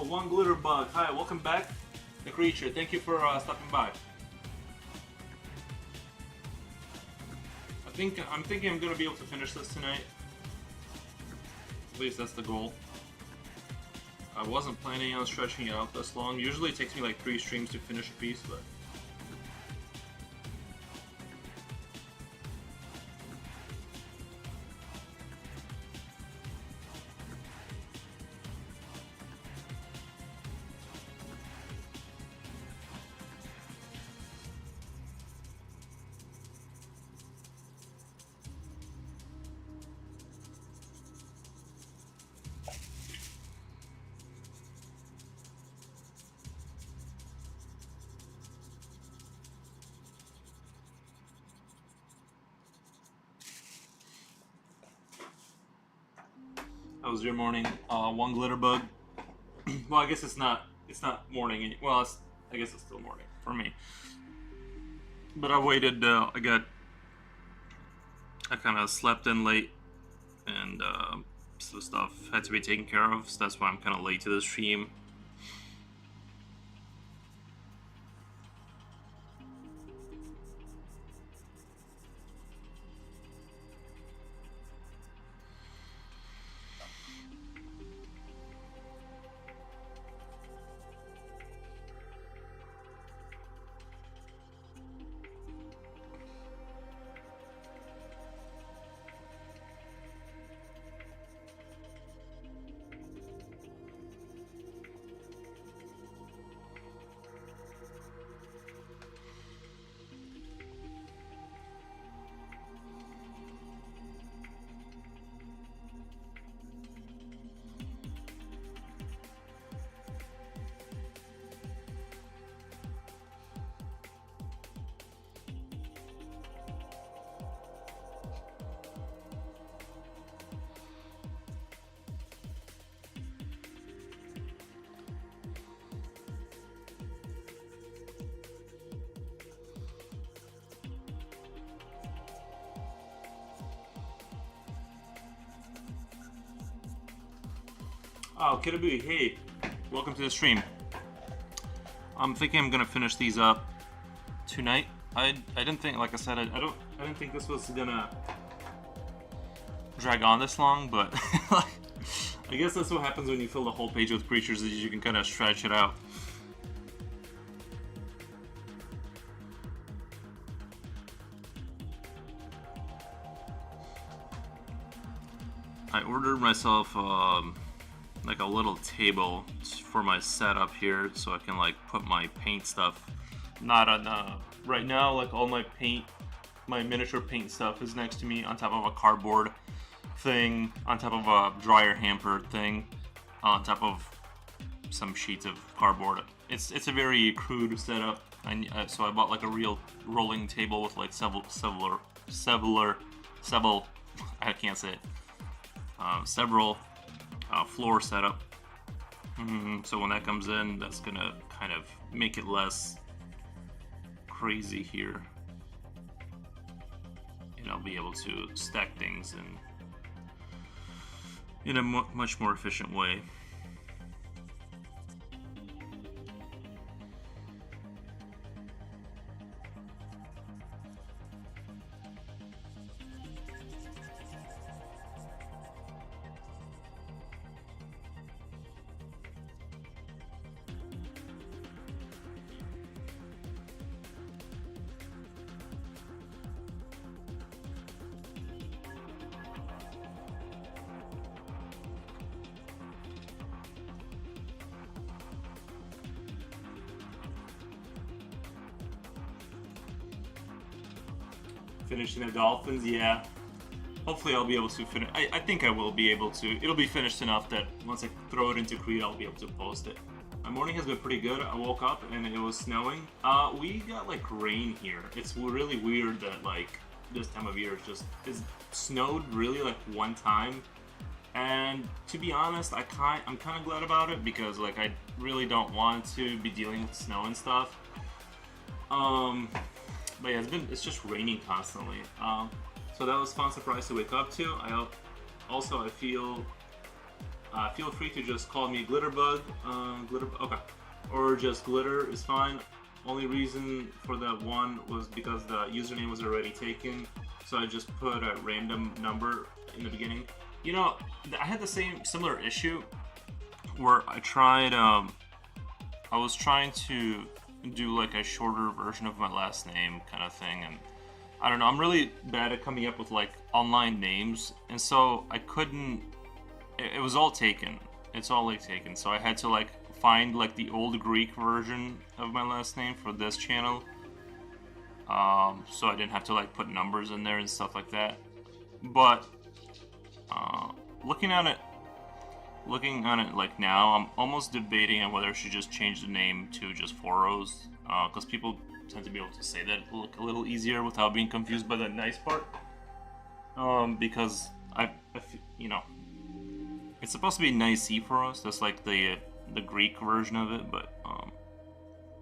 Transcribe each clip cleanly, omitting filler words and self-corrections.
One Glitter Bug. Hi, welcome back. The Creature, thank you for stopping by. I'm thinking I'm gonna be able to finish this tonight. At least that's the goal. I wasn't planning on stretching it out this long. Usually it takes me like 3 streams to finish a piece, but how was your morning? One Glitter Bug. Well, I guess it's not morning. Well, I guess it's still morning for me. But I waited. I kind of slept in late, and some stuff had to be taken care of. So that's why I'm kind of late to the stream. Oh, Kidaboo, hey, welcome to the stream. I'm thinking I'm gonna finish these up tonight. I didn't think, like I said, I didn't think this was gonna drag on this long, but I guess that's what happens when you fill the whole page with creatures, is you can kind of stretch it out. I ordered myself like a little table for my setup here, so I can like put my paint stuff. Not on right now. Like all my miniature paint stuff is next to me on top of a cardboard thing, on top of a dryer hamper thing, on top of some sheets of cardboard. It's a very crude setup, and so I bought like a real rolling table with like several I can't say it. Several floor setup. So when that comes in, that's gonna kind of make it less crazy here, and I'll be able to stack things in a much more efficient way. Finishing the Dolphins, yeah. Hopefully I'll be able to finish. I think I will be able to. It'll be finished enough that once I throw it into Creed, I'll be able to post it. My morning has been pretty good. I woke up and it was snowing. We got like rain here. It's really weird that like this time of year it's snowed really like one time. And to be honest, I'm kind of glad about it, because like I really don't want to be dealing with snow and stuff. But yeah, it's just raining constantly. So that was a fun surprise to wake up to. I feel feel free to just call me Glitterbug. Okay, or just Glitter is fine. Only reason for that one was because the username was already taken, so I just put a random number in the beginning. You know, I had the similar issue where I was trying to do like a shorter version of my last name kind of thing, and I don't know, I'm really bad at coming up with like online names, and so I couldn't, it was all taken. It's all like taken, so I had to like find like the old Greek version of my last name for this channel, so I didn't have to like put numbers in there and stuff like that. But looking on it like now, I'm almost debating on whether I should just change the name to just Foros, because people tend to be able to say that a little easier without being confused by the nice part. Because you know, it's supposed to be Nice Foros. That's like the Greek version of it, but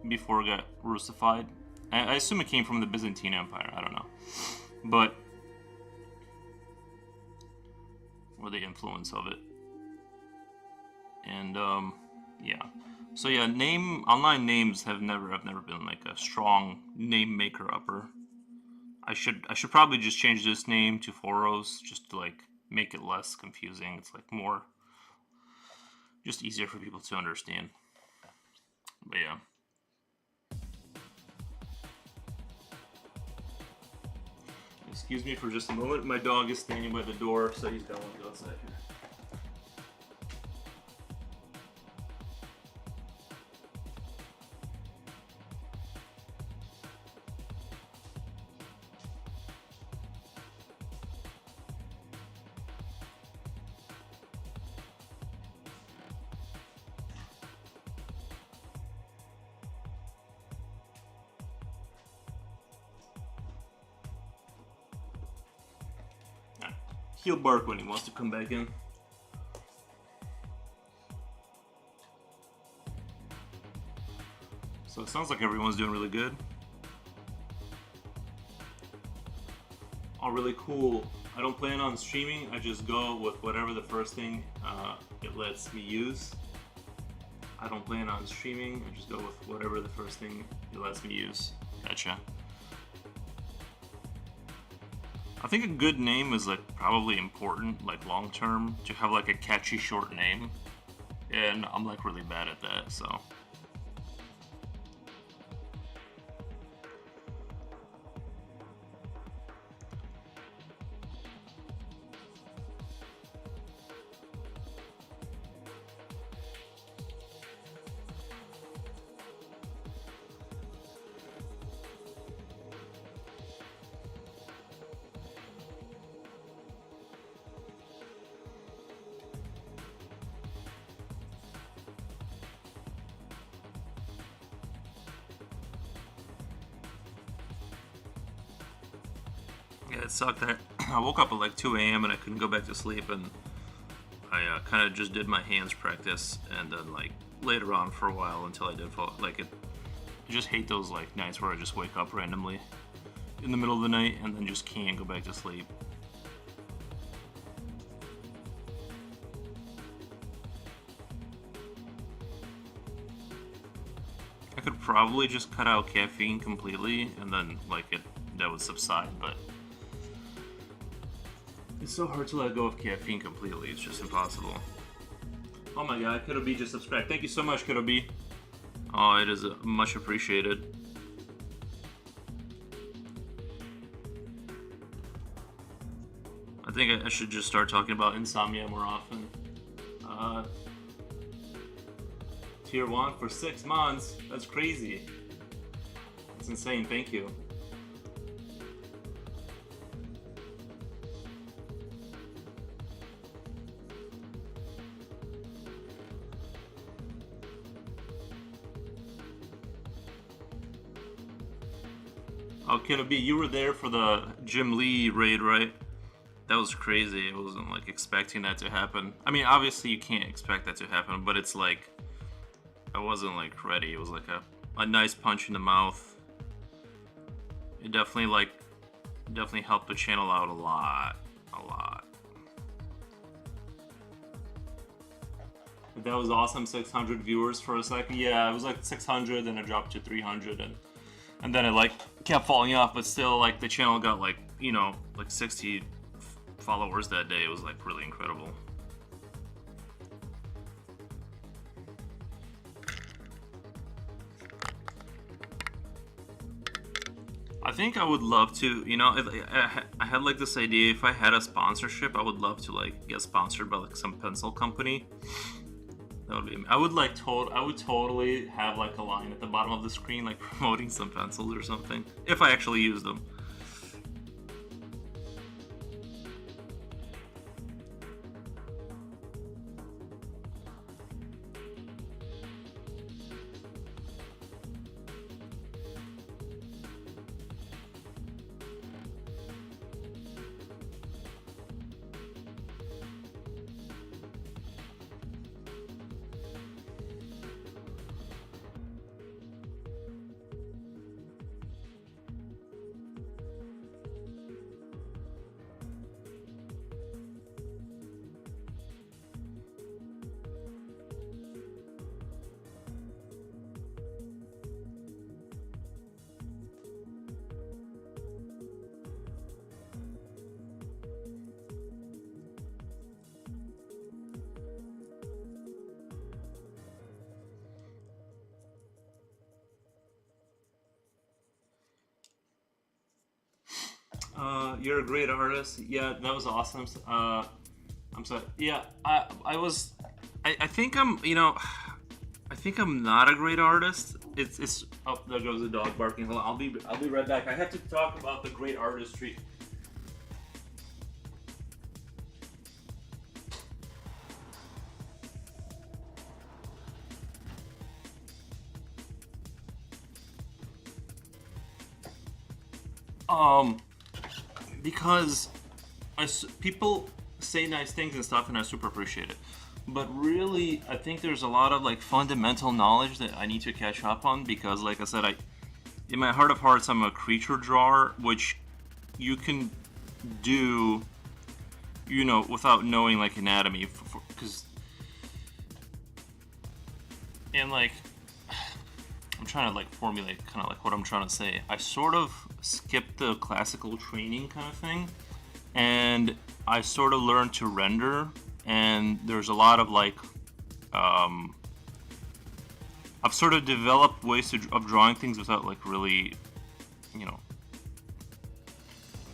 before it got Russified. I assume it came from the Byzantine Empire. I don't know, but or the influence of it. And yeah, so yeah, online names have never been like a strong name maker upper. I should probably just change this name to Foros just to like make it less confusing. It's like more just easier for people to understand. But yeah. Excuse me for just a moment. My dog is standing by the door, so he's got to go outside here. He'll bark when he wants to come back in. So it sounds like everyone's doing really good. Oh, really cool. I don't plan on streaming. I just go with whatever the first thing it lets me use. I don't plan on streaming. I just go with whatever the first thing it lets me use. Gotcha. I think a good name is like probably important, like long term, to have like a catchy short name, and I'm like really bad at that, so. Yeah, it sucked that I woke up at like 2 a.m. and I couldn't go back to sleep, and I kind of just did my hands practice, and then like later on for a while until I did fall. Like I just hate those like nights where I just wake up randomly in the middle of the night and then just can't go back to sleep. I could probably just cut out caffeine completely and then like that would subside, but it's so hard to let go of caffeine completely. It's just impossible. Oh my god, Kudobi just subscribed. Thank you so much, Kudobi. Oh, it is much appreciated. I think I should just start talking about insomnia more often. Tier 1 for 6 months. That's crazy. That's insane. Thank you. Oh, Kudobi, you were there for the Jim Lee raid, right? That was crazy. I wasn't like expecting that to happen. I mean, obviously you can't expect that to happen, but it's like I wasn't like ready. It was like a nice punch in the mouth. It definitely helped the channel out a lot. That was awesome. 600 viewers for a second. Yeah, it was like 600, then it dropped to 300, and then it like kept falling off. But still, like the channel got like like 60 followers that day. It was like really incredible. I think I would love to, if I had like this idea, if I had a sponsorship, I would love to like get sponsored by like some pencil company. That would be, I would like I would totally have like a line at the bottom of the screen like promoting some pencils or something, if I actually use them. You're a great artist. Yeah, that was awesome. I'm sorry. Yeah, I was. I think I think I'm not a great artist. It's. Oh, there goes the dog barking. Hold on, I'll be right back. I have to talk about the great artistry. Um, because people say nice things and stuff, and I super appreciate it. But really, I think there's a lot of like fundamental knowledge that I need to catch up on because, like I said, in my heart of hearts, I'm a creature drawer, which you can do, without knowing like anatomy, because and like I'm trying to like formulate kind of like what I'm trying to say. I sort of skipped the classical training kind of thing, and I sort of learned to render. And there's a lot of like, I've sort of developed ways of drawing things without like really,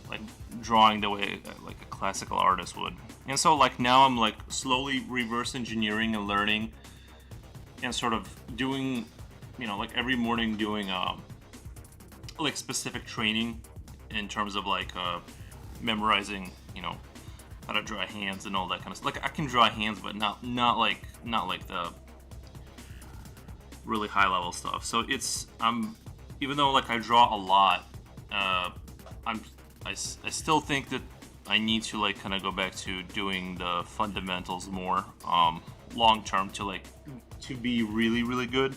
like drawing the way like a classical artist would. And so like now I'm like slowly reverse engineering and learning, and sort of doing, like every morning doing like specific training in terms of like memorizing, how to draw hands and all that kind of stuff. Like I can draw hands, but not like the really high level stuff. So it's even though like I draw a lot, I still think that I need to like kind of go back to doing the fundamentals more long term to be really good.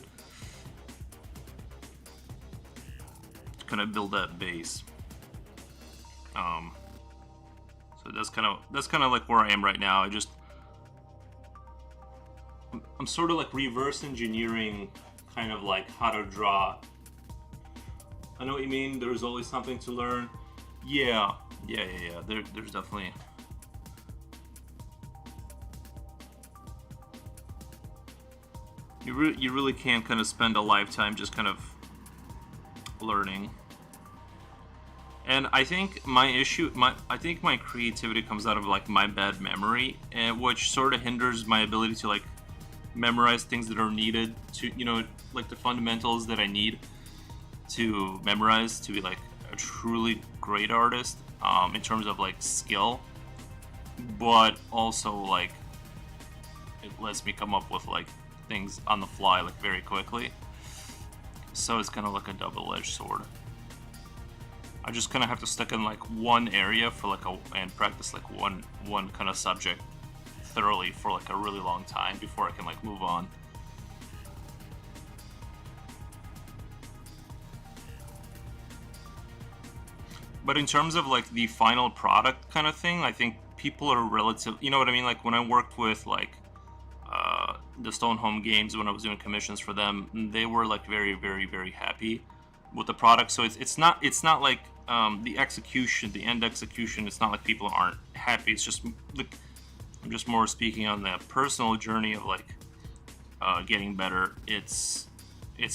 To kind of build that base. So that's kind of like where I am right now. I'm sort of like reverse engineering kind of like how to draw. I know what you mean. There's always something to learn. Yeah. There's definitely. You really can't kind of spend a lifetime just kind of learning. And I think my creativity comes out of like my bad memory, and which sort of hinders my ability to like memorize things that are needed to, like the fundamentals that I need to memorize to be like a truly great artist, in terms of like skill, but also like it lets me come up with like things on the fly like very quickly. So it's kind of like a double-edged sword. I just kind of have to stick in like one area for like and practice like one kind of subject thoroughly for like a really long time before I can like move on. But in terms of like the final product kind of thing, I think people are relative. You know what I mean? Like when I worked with like the Stoneholm Games when I was doing commissions for them. They were like very, very, very happy with the product. So it's not like the execution, the end execution. It's not like people aren't happy. It's just like I'm just more speaking on the personal journey of like getting better. It's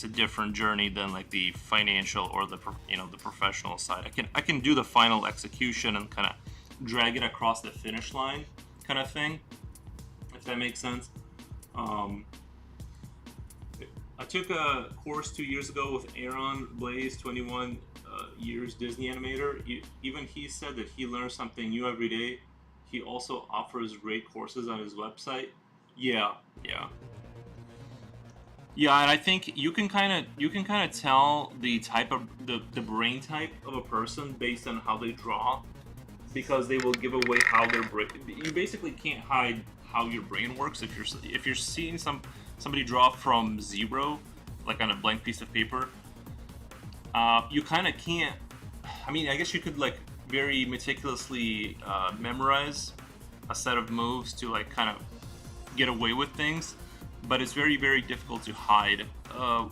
a different journey than like the financial or the the professional side. I can do the final execution and kind of drag it across the finish line kind of thing, if that makes sense. Um, I took a course 2 years ago with Aaron Blaze, 21 years Disney animator. Even he said that he learns something new every day. He also offers great courses on his website. Yeah, yeah. Yeah, and I think you can kind of tell the type of the brain type of a person based on how they draw, because they will give away how their brain. You basically can't hide how your brain works if you're seeing somebody draw from zero, like on a blank piece of paper. You kind of can't. I mean, I guess you could like very meticulously memorize a set of moves to like kind of get away with things, but it's very, very difficult to hide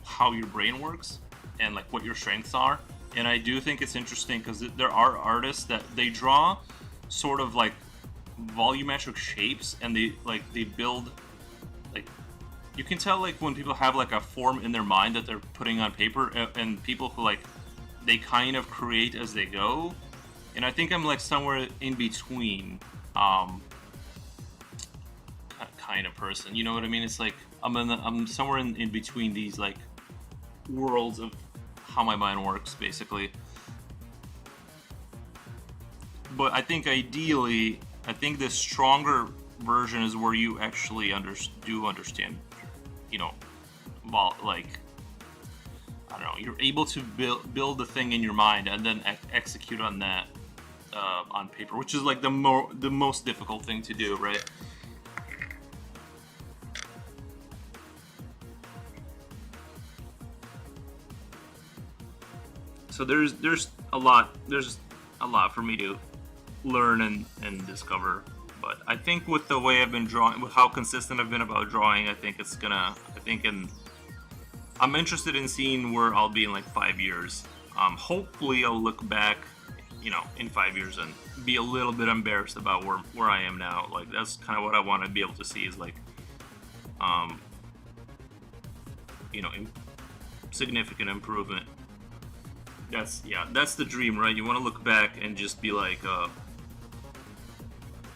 how your brain works and like what your strengths are. And I do think it's interesting because there are artists that they draw sort of like volumetric shapes, and they build like you can tell like when people have like a form in their mind that they're putting on paper, and people who like they kind of create as they go. And I think I'm like somewhere in between. Kind of person, you know what I mean? It's like I'm somewhere in between these like worlds of how my mind works, basically. But I think ideally, I think the stronger version is where you actually do understand, you know, like I don't know, you're able to build the thing in your mind and then execute on that on paper, which is like the most difficult thing to do, right? So there's a lot for me to learn and discover. But I think with the way I've been drawing, with how consistent I've been about drawing, I'm interested in seeing where I'll be in like 5 years. Hopefully I'll look back, in 5 years and be a little bit embarrassed about where I am now. Like that's kind of what I want to be able to see is like, um, significant improvement. That's the dream, right? You want to look back and just be like,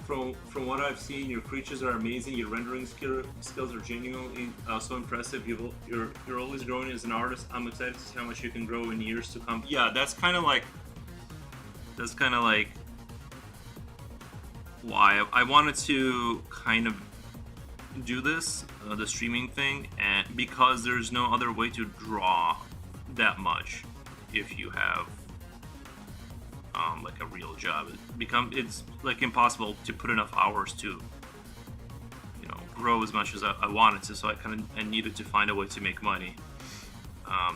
from what I've seen, your creatures are amazing. Your rendering skills are genuinely so impressive. You're always growing as an artist. I'm excited to see how much you can grow in years to come. Yeah, that's kind of like why I wanted to kind of do this, the streaming thing, and because there's no other way to draw that much if you have like a real job. It's like impossible to put enough hours to grow as much as I wanted to. So I needed to find a way to make money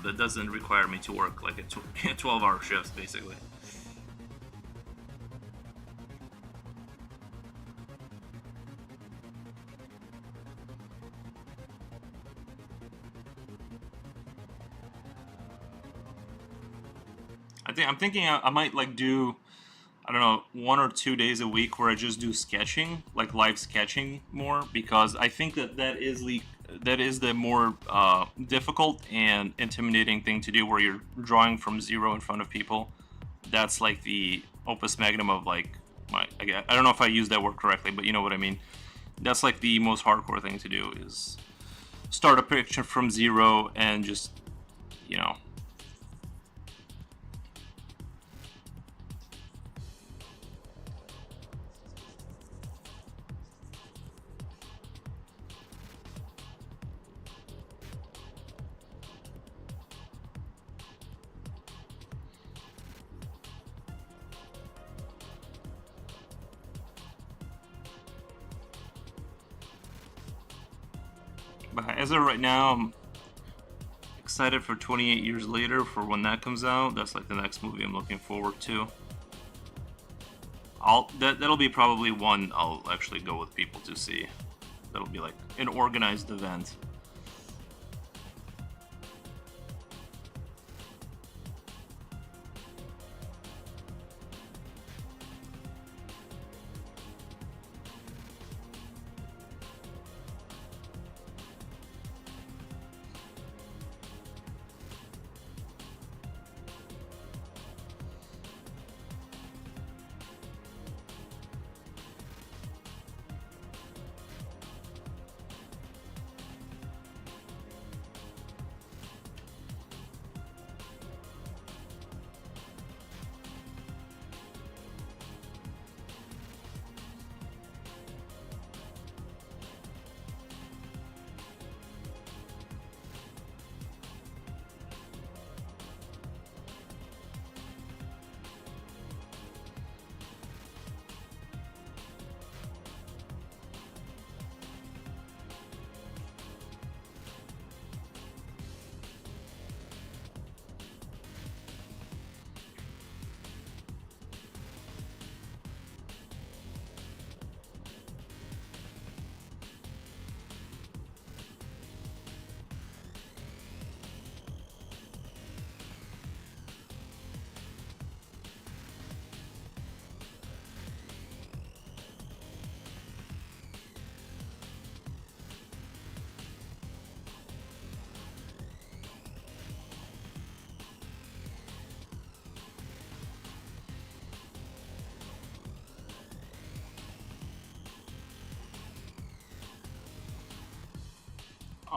that doesn't require me to work like a 12-hour shifts, basically. I'm thinking I might like do, I don't know, 1 or 2 days a week where I just do sketching, like live sketching more, because I think that is the more difficult and intimidating thing to do, where you're drawing from zero in front of people. That's like the opus magnum of like I don't know if I used that word correctly, but you know what I mean. That's like the most hardcore thing to do is start a picture from zero and just you know But as of right now, I'm excited for 28 Years Later for when that comes out. That's like the next movie I'm looking forward to. That'll be probably one I'll actually go with people to see. That'll be like an organized event.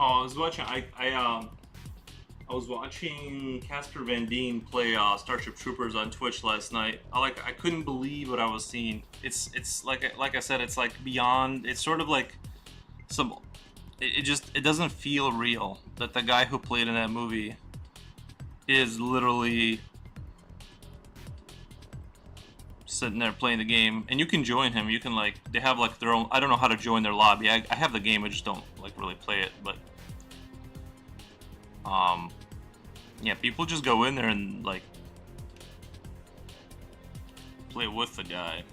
Oh, I was watching. I was watching Casper Van Dien play Starship Troopers on Twitch last night. I couldn't believe what I was seeing. It's like I said, it's like beyond. It's sort of like some. It doesn't feel real that the guy who played in that movie is literally sitting there playing the game, and you can join him. You can like they have like their own. I don't know how to join their lobby. I have the game. I just don't like really play it, but. Yeah, people just go in there and like play with the guy.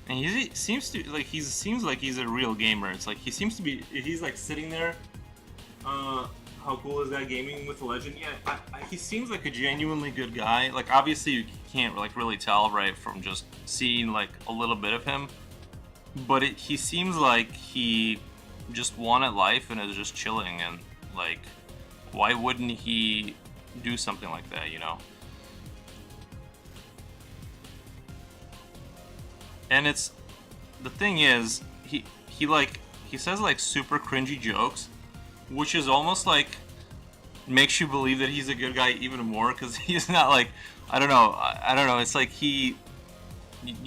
And he seems to like seems like he's a real gamer. It's like he seems to be. He's like sitting there. How cool is that gaming with a legend? Yeah, he seems like a genuinely good guy. Like obviously you can't like really tell right from just seeing like a little bit of him, but he seems like he just wanted life and is just chilling. And like, why wouldn't he do something like that? You know. And it's the thing is he says like super cringy jokes, which is almost like makes you believe that he's a good guy even more because he's not like I don't know. It's like you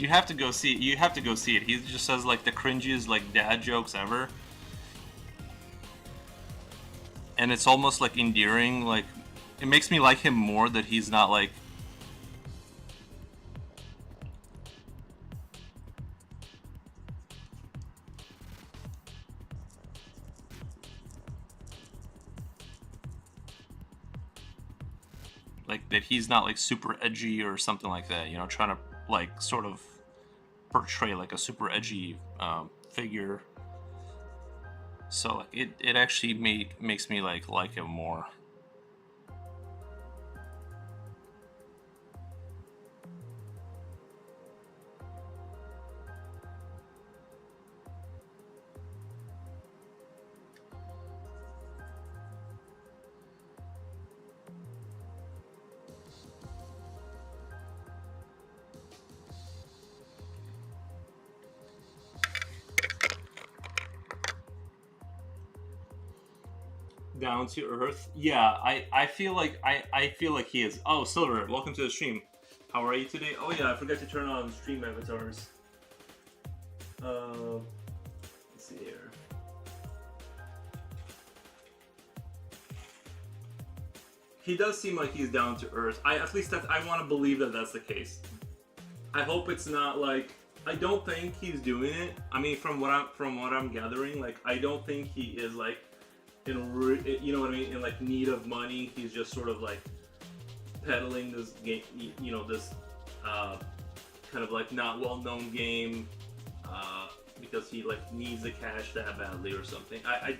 have to go see it. You have to go see it. He just says like the cringiest like dad jokes ever, and it's almost like endearing. Like it makes me like him more that he's not like. Like that he's not like super edgy or something like that, you know, trying to like sort of portray like a super edgy figure. So it actually makes me like him more. Down to earth. Yeah, I feel like I feel like he is. Oh, Silver, welcome to the stream. How are you today? Oh yeah, I forgot to turn on stream avatars. Let's see here. He does seem like he's down to earth. I want to believe that that's the case. I hope it's not like I don't think he's doing it. I mean, from what I'm gathering, like I don't think he is like you know what I mean, in like need of money. He's just sort of like peddling this game, you know, this uh, kind of like not well known game uh, because he like needs the cash that badly or something. I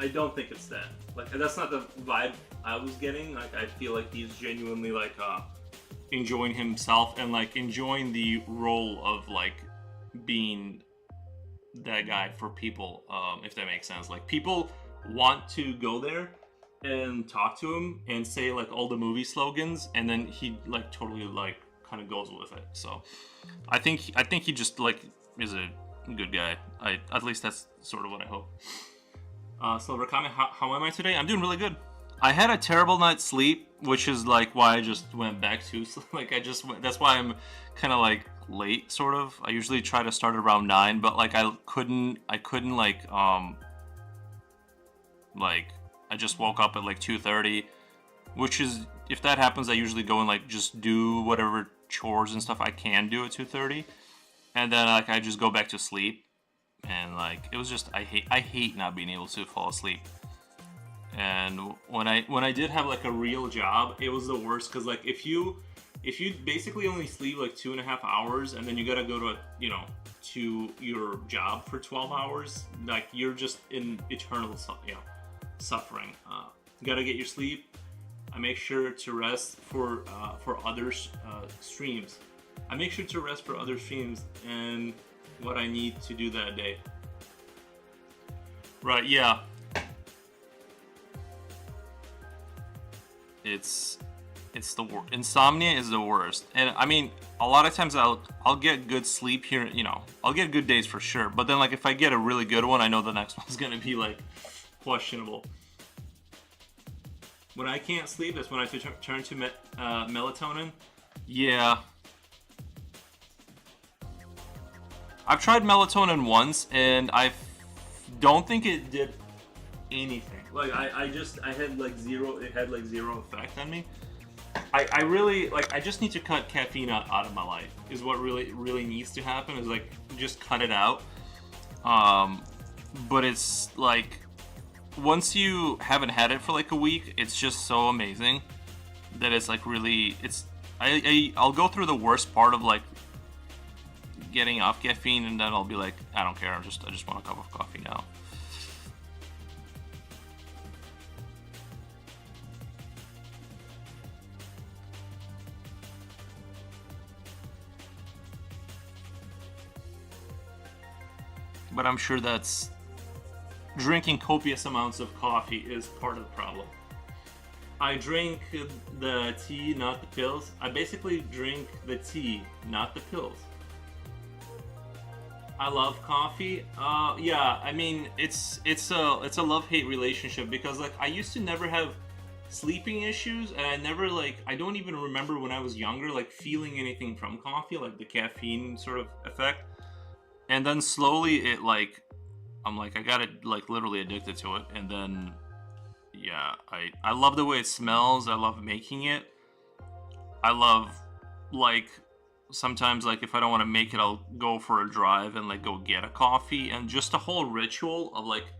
don't think it's that. Like that's not the vibe I was getting. Like I feel like he's genuinely like enjoying himself and like enjoying the role of like being that guy for people, if that makes sense. Like people want to go there and talk to him and say like all the movie slogans, and then he like totally like kind of goes with it. So I think he just like is a good guy. I at least that's sort of what I hope. So Rakami, how am I today? I'm doing really good. I had a terrible night's sleep, which is like why I just went back to like I just went, that's why I'm kind of like late sort of. I usually try to start around 9, but like I couldn't like I just woke up at like 2:30, which is if that happens I usually go and like just do whatever chores and stuff I can do at 2:30, and then like I just go back to sleep, and like it was just I hate not being able to fall asleep. And when I did have like a real job, it was the worst because like if you basically only sleep like 2.5 hours and then you gotta go to to your job for 12 hours, like you're just in eternal suffering. You gotta get your sleep. I make sure to rest for other streams. I make sure to rest for other streams and what I need to do that day. Right? Yeah. It's the worst. Insomnia is the worst. And I mean, a lot of times I'll get good sleep here, I'll get good days for sure. But then like if I get a really good one, I know the next one's gonna be like questionable. When I can't sleep, that's when I turn to melatonin. Yeah. I've tried melatonin once, and I don't think it did anything. Like I had like zero. It had like zero effect on me. I really like. I just need to cut caffeine out of my life. Is what really needs to happen. Is like just cut it out. But it's like once you haven't had it for like a week, it's just so amazing that it's like really. I'll go through the worst part of like getting off caffeine, and then I'll be like, I don't care. I just want a cup of coffee now. But I'm sure that's drinking copious amounts of coffee is part of the problem. I drink the tea, not the pills. I basically drink the tea, not the pills. I love coffee. Yeah, I mean it's a love-hate relationship because like I used to never have sleeping issues, and I don't even remember when I was younger like feeling anything from coffee, like the caffeine sort of effect. And then slowly it like I'm like I got it like literally addicted to it, and then yeah, I love the way it smells. I love making it. I love like sometimes like if I don't want to make it, I'll go for a drive and like go get a coffee, and just a whole ritual of like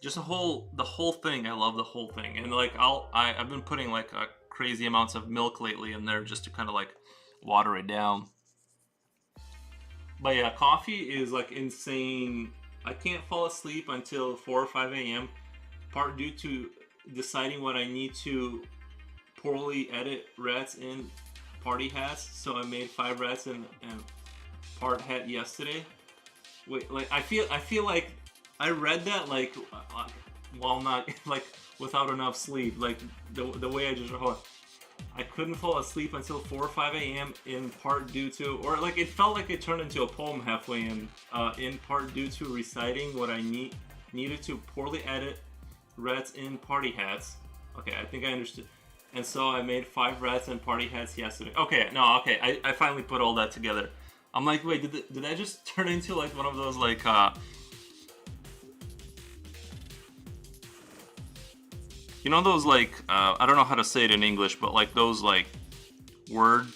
just the whole thing. I love the whole thing, and like I've been putting like crazy amounts of milk lately in there just to kind of like water it down. But yeah, coffee is like insane. I can't fall asleep until 4 or 5 a.m. Part due to deciding what I need to poorly edit rats in party hats. So I made 5 rats and part hat yesterday. Wait, like I feel like I read that like while not like without enough sleep. Like the way I just I couldn't fall asleep until 4 or 5 a.m. in part due to, or like it felt like it turned into a poem halfway in part due to reciting what I needed to poorly edit rats in party hats. Okay, I think I understood. And so I made 5 rats and party hats yesterday. Okay, no, okay, I finally put all that together. I'm like, wait, did that just turn into like one of those like you know those like I don't know how to say it in English, but like those like word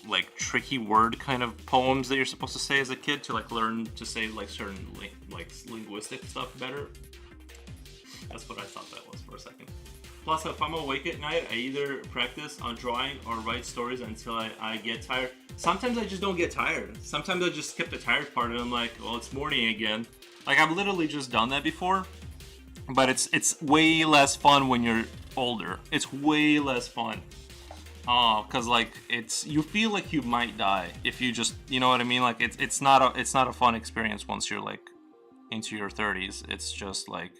like tricky word kind of poems that you're supposed to say as a kid to like learn to say like certain like linguistic stuff better. That's what I thought that was for a second. Plus, if I'm awake at night, I either practice on drawing or write stories until I get tired. Sometimes I just don't get tired. Sometimes I just skip the tired part and I'm like, well, it's morning again. Like, I've literally just done that before. But it's way less fun when you're older. It's way less fun. Cause like you feel like you might die if you just, you know what I mean? Like it's not a fun experience once you're like into your 30s. It's just like.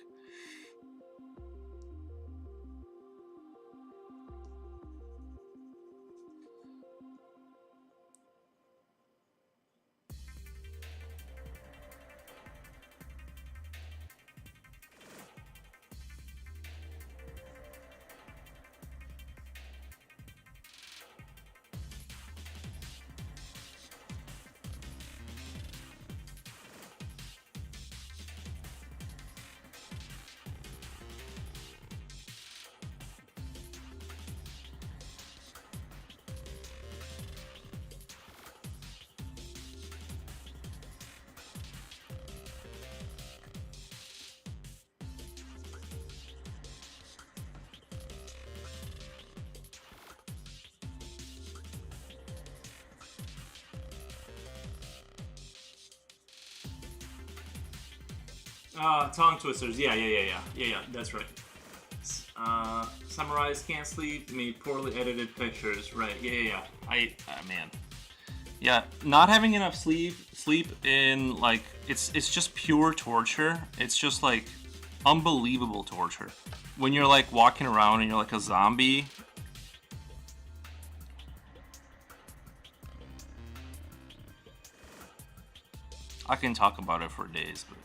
Tongue twisters. Yeah. That's right. Summarize, can't sleep, made poorly edited pictures. Right. Yeah. Man. Yeah, not having enough sleep in like it's just pure torture. It's just like unbelievable torture. When you're like walking around and you're like a zombie. I can talk about it for days, but.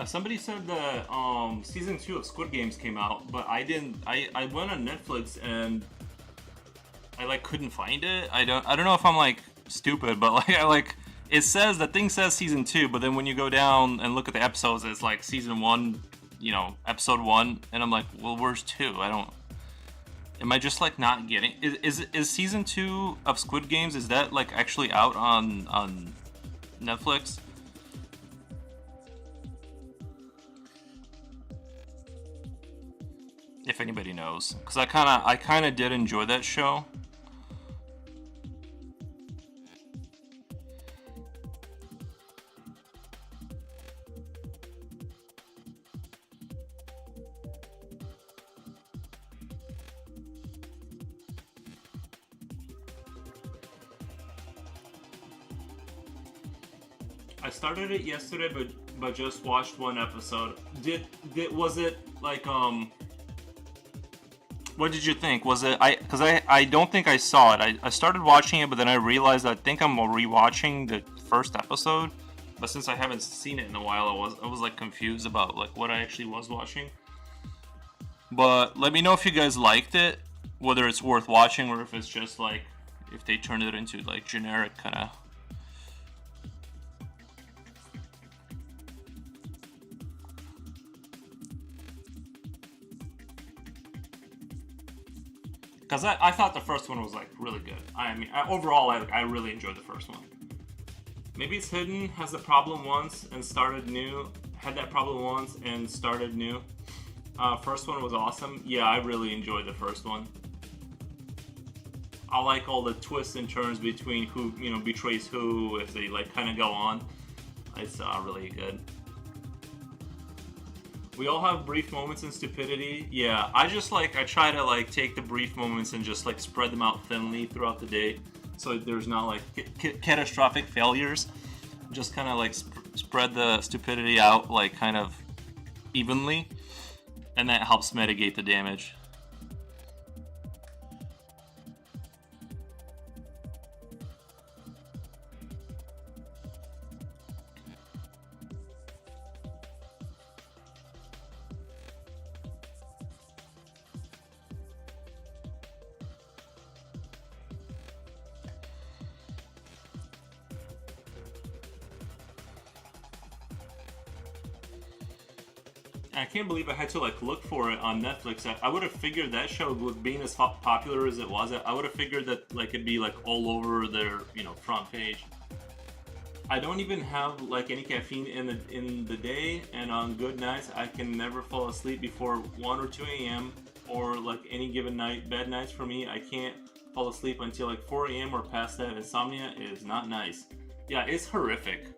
Somebody said that season 2 of Squid Games came out, but I didn't. I went on Netflix and I like couldn't find it. I don't know if I'm like stupid, but like it says that thing says season 2, but then when you go down and look at the episodes, it's like season 1, episode 1, and I'm like, well, where's 2? I don't. Am I just like not getting? Is season 2 of Squid Games, is that like actually out on Netflix? If anybody knows, because I kind of did enjoy that show. I started it yesterday, but just watched one episode. Was it like What did you think? Was it because I don't think I saw it. I started watching it, but then I realized I think I'm rewatching the first episode. But since I haven't seen it in a while, I was like confused about like what I actually was watching. But let me know if you guys liked it, whether it's worth watching or if it's just like if they turned it into like generic kind of. Because I thought the first one was like really good. I mean, overall, I really enjoyed the first one. Maybe it's hidden, has the problem once and started new. Had that problem once and started new. First one was awesome. Yeah, I really enjoyed the first one. I like all the twists and turns between who, you know, betrays who, if they like kind of go on. It's really good. We all have brief moments in stupidity. Yeah, I try to like take the brief moments and just like spread them out thinly throughout the day, so there's not like catastrophic failures. Just kind of like spread the stupidity out like kind of evenly, and that helps mitigate the damage. I can't believe I had to like look for it on Netflix. I would have figured that show, with being as popular as it was, I would have figured that like it'd be like all over their, you know, front page. I don't even have like any caffeine in the day, and on good nights I can never fall asleep before 1 or 2 a.m. or like any given night. Bad nights for me, I can't fall asleep until like 4 a.m. or past that. Insomnia is not nice. Yeah, it's horrific.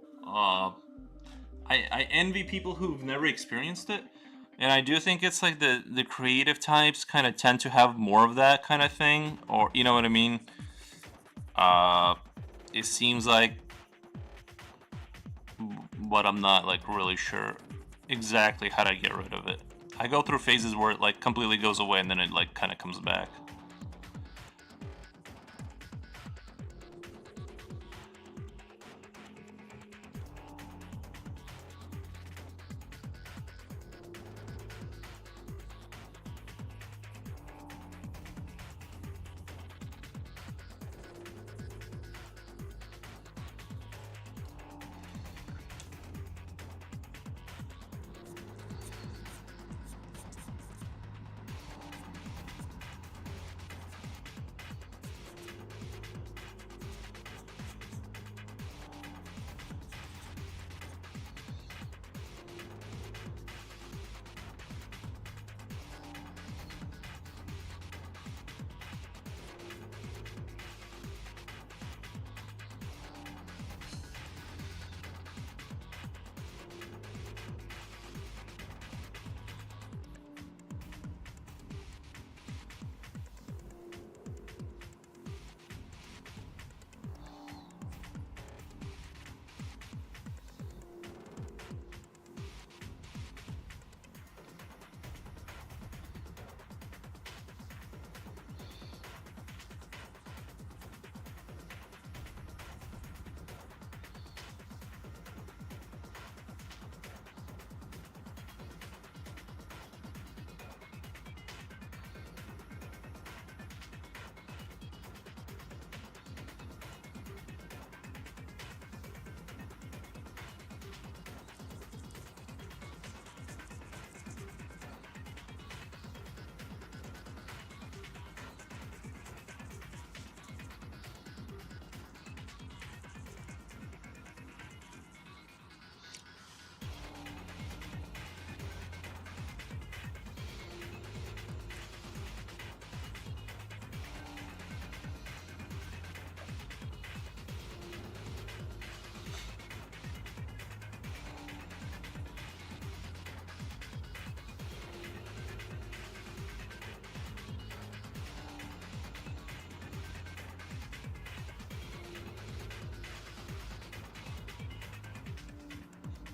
I envy people who've never experienced it, and I do think it's like the creative types kind of tend to have more of that kind of thing, or you know what I mean. It seems like, but I'm not like really sure exactly how to get rid of it. I go through phases where it like completely goes away and then it like kind of comes back.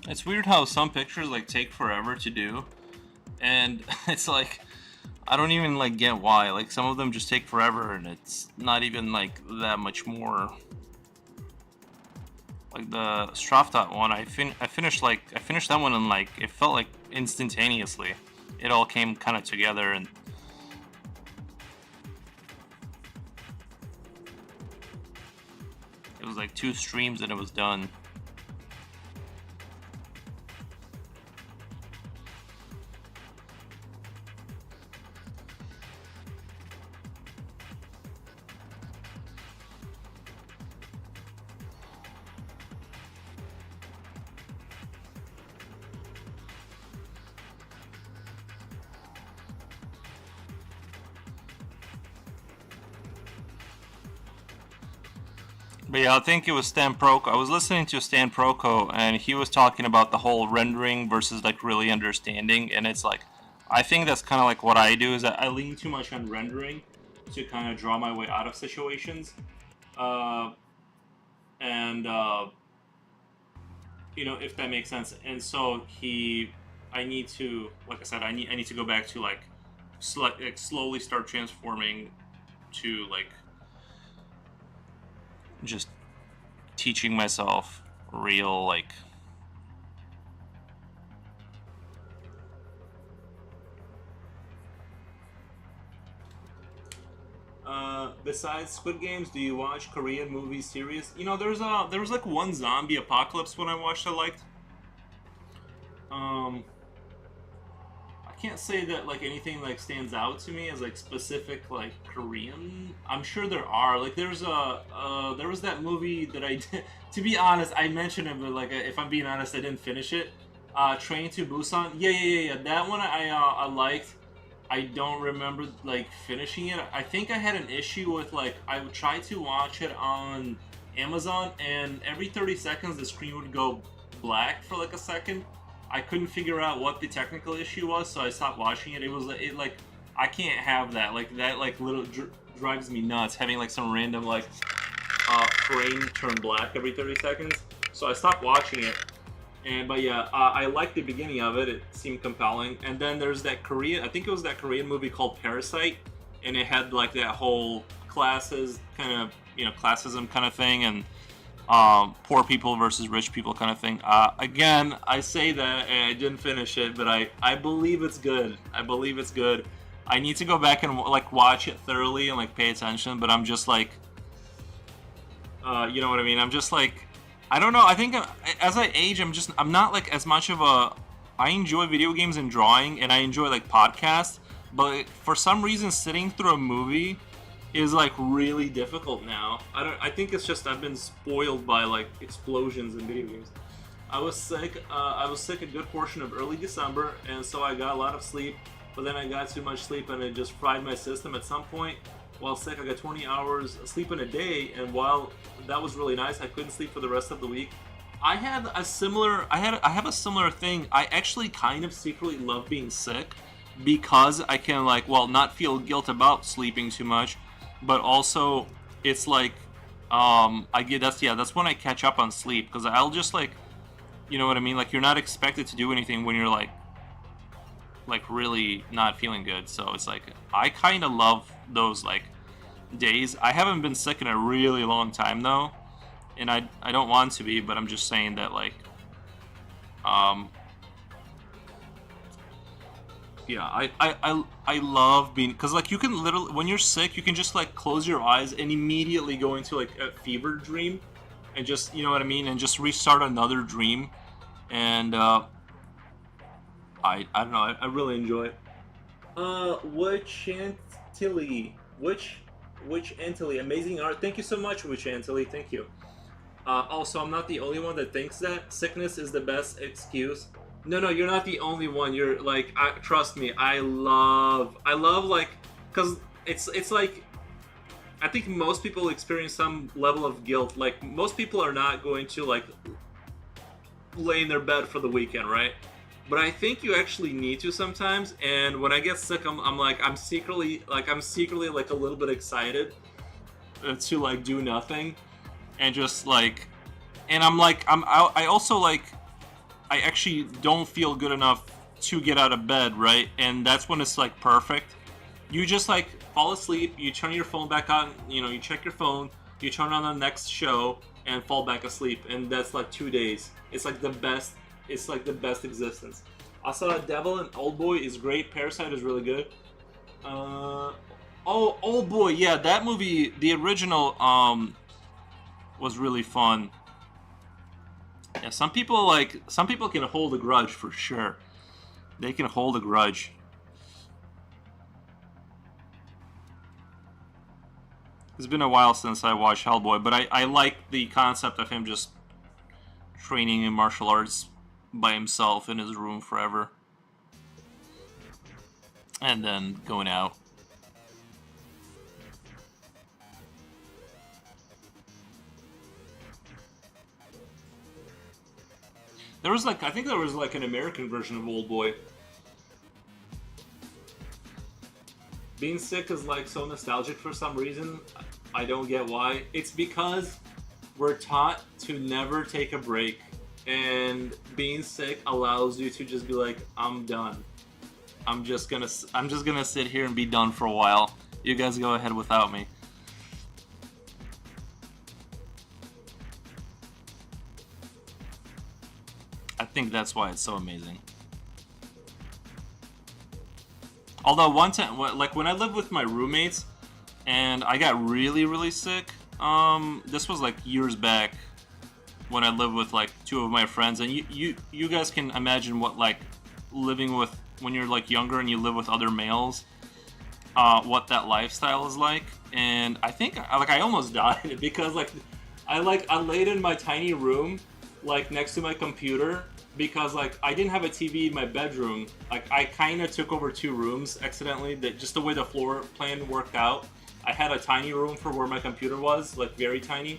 It's weird how some pictures like take forever to do, and it's like I don't even like get why. Like some of them just take forever, and it's not even like that much more. Like the Straftat one, I finished that one and like it felt like instantaneously. It all came kind of together, and it was like 2 streams and it was done. But yeah, I think it was Stan Proko. I was listening to Stan Proko, and he was talking about the whole rendering versus like really understanding. And it's like, I think that's kind of like what I do is that I lean too much on rendering to kind of draw my way out of situations. Uh, and you know, if that makes sense. And so I need to, like I said, I need to go back to like, like slowly start transforming to like just teaching myself real like besides Squid Games, do you watch Korean movies series? You know, there was like one zombie apocalypse one I watched I liked. Um, I can't say that like anything like stands out to me as like specific like Korean. I'm sure there are. Like there was that movie that I did. To be honest, I mentioned it, but like if I'm being honest, I didn't finish it. Train to Busan. Yeah. That one I liked. I don't remember like finishing it. I think I had an issue with like I would try to watch it on Amazon, and every 30 seconds the screen would go black for like a second. I couldn't figure out what the technical issue was, so I stopped watching it. It was it like I can't have that. Like that like little drives me nuts having like some random like frame turn black every 30 seconds. So I stopped watching it. And but yeah, I liked the beginning of it. It seemed compelling. And then there's that Korean. I think it was that Korean movie called Parasite, and it had like that whole classes kind of classism kind of thing, and poor people versus rich people kind of thing. Again, I say that, and I didn't finish it, but I believe it's good. I believe it's good. I need to go back and like watch it thoroughly and like pay attention. But I'm just like, you know what I mean? I'm just like, I don't know. I think as I age, I'm not like as much of a. I enjoy video games and drawing, and I enjoy like podcasts. But for some reason, sitting through a movie is like really difficult now. I think it's just I've been spoiled by like explosions in video games. I was sick. I was sick a good portion of early December, and so I got a lot of sleep. But then I got too much sleep, and it just fried my system. At some point, while sick, I got 20 hours sleep in a day, and while that was really nice, I couldn't sleep for the rest of the week. I had a similar. I have a similar thing. I actually kind of secretly love being sick because I can like not feel guilt about sleeping too much, but also it's like I get that's when I catch up on sleep because I'll just like you know what I mean, like you're not expected to do anything when you're like really not feeling good. So it's like I kind of love those like days. I haven't been sick in a really long time though, and I don't want to be, but I'm just saying that like um yeah, I love being because like you can literally when you're sick you can just like close your eyes and immediately go into like a fever dream and just you know what I mean and just restart another dream and I don't know I really enjoy it. Which Chantilly? Which Antilly? Amazing art. Thank you so much, Which Antilly. Thank you. Also, I'm not the only one that thinks that sickness is the best excuse. No, you're not the only one. You're like, trust me. I love like, cause it's like, I think most people experience some level of guilt. Like most people are not going to like lay in their bed for the weekend, right? But I think you actually need to sometimes. And when I get sick, I'm like I'm secretly like a little bit excited to like do nothing and just like, and I'm like I also like I actually don't feel good enough to get out of bed, right? And that's when it's like perfect. You just like fall asleep, you turn your phone back on, you check your phone, you turn on the next show and fall back asleep, and that's like 2 days. It's like the best. It's like the best existence. I saw Devil and Old Boy is great. Parasite is really good. Oh, Old Boy, yeah, that movie, the original, was really fun. Yeah, some people can hold a grudge for sure. They can hold a grudge. It's been a while since I watched Hellboy, but I like the concept of him just training in martial arts by himself in his room forever. And then going out. There was like, I think there was like an American version of Old Boy. Being sick is like so nostalgic for some reason. I don't get why. It's because we're taught to never take a break, and being sick allows you to just be like, I'm done. I'm just gonna sit here and be done for a while. You guys go ahead without me. I think that's why it's so amazing. Although one time, like when I lived with my roommates, and I got really, really sick. This was like years back when I lived with like two of my friends, and you guys can imagine what like living with when you're like younger and you live with other males, what that lifestyle is like. And I think I almost died because I laid in my tiny room like next to my computer because like I didn't have a TV in my bedroom. Like I kind of took over two rooms accidentally. That just the way the floor plan worked out. I had a tiny room for where my computer was, like very tiny,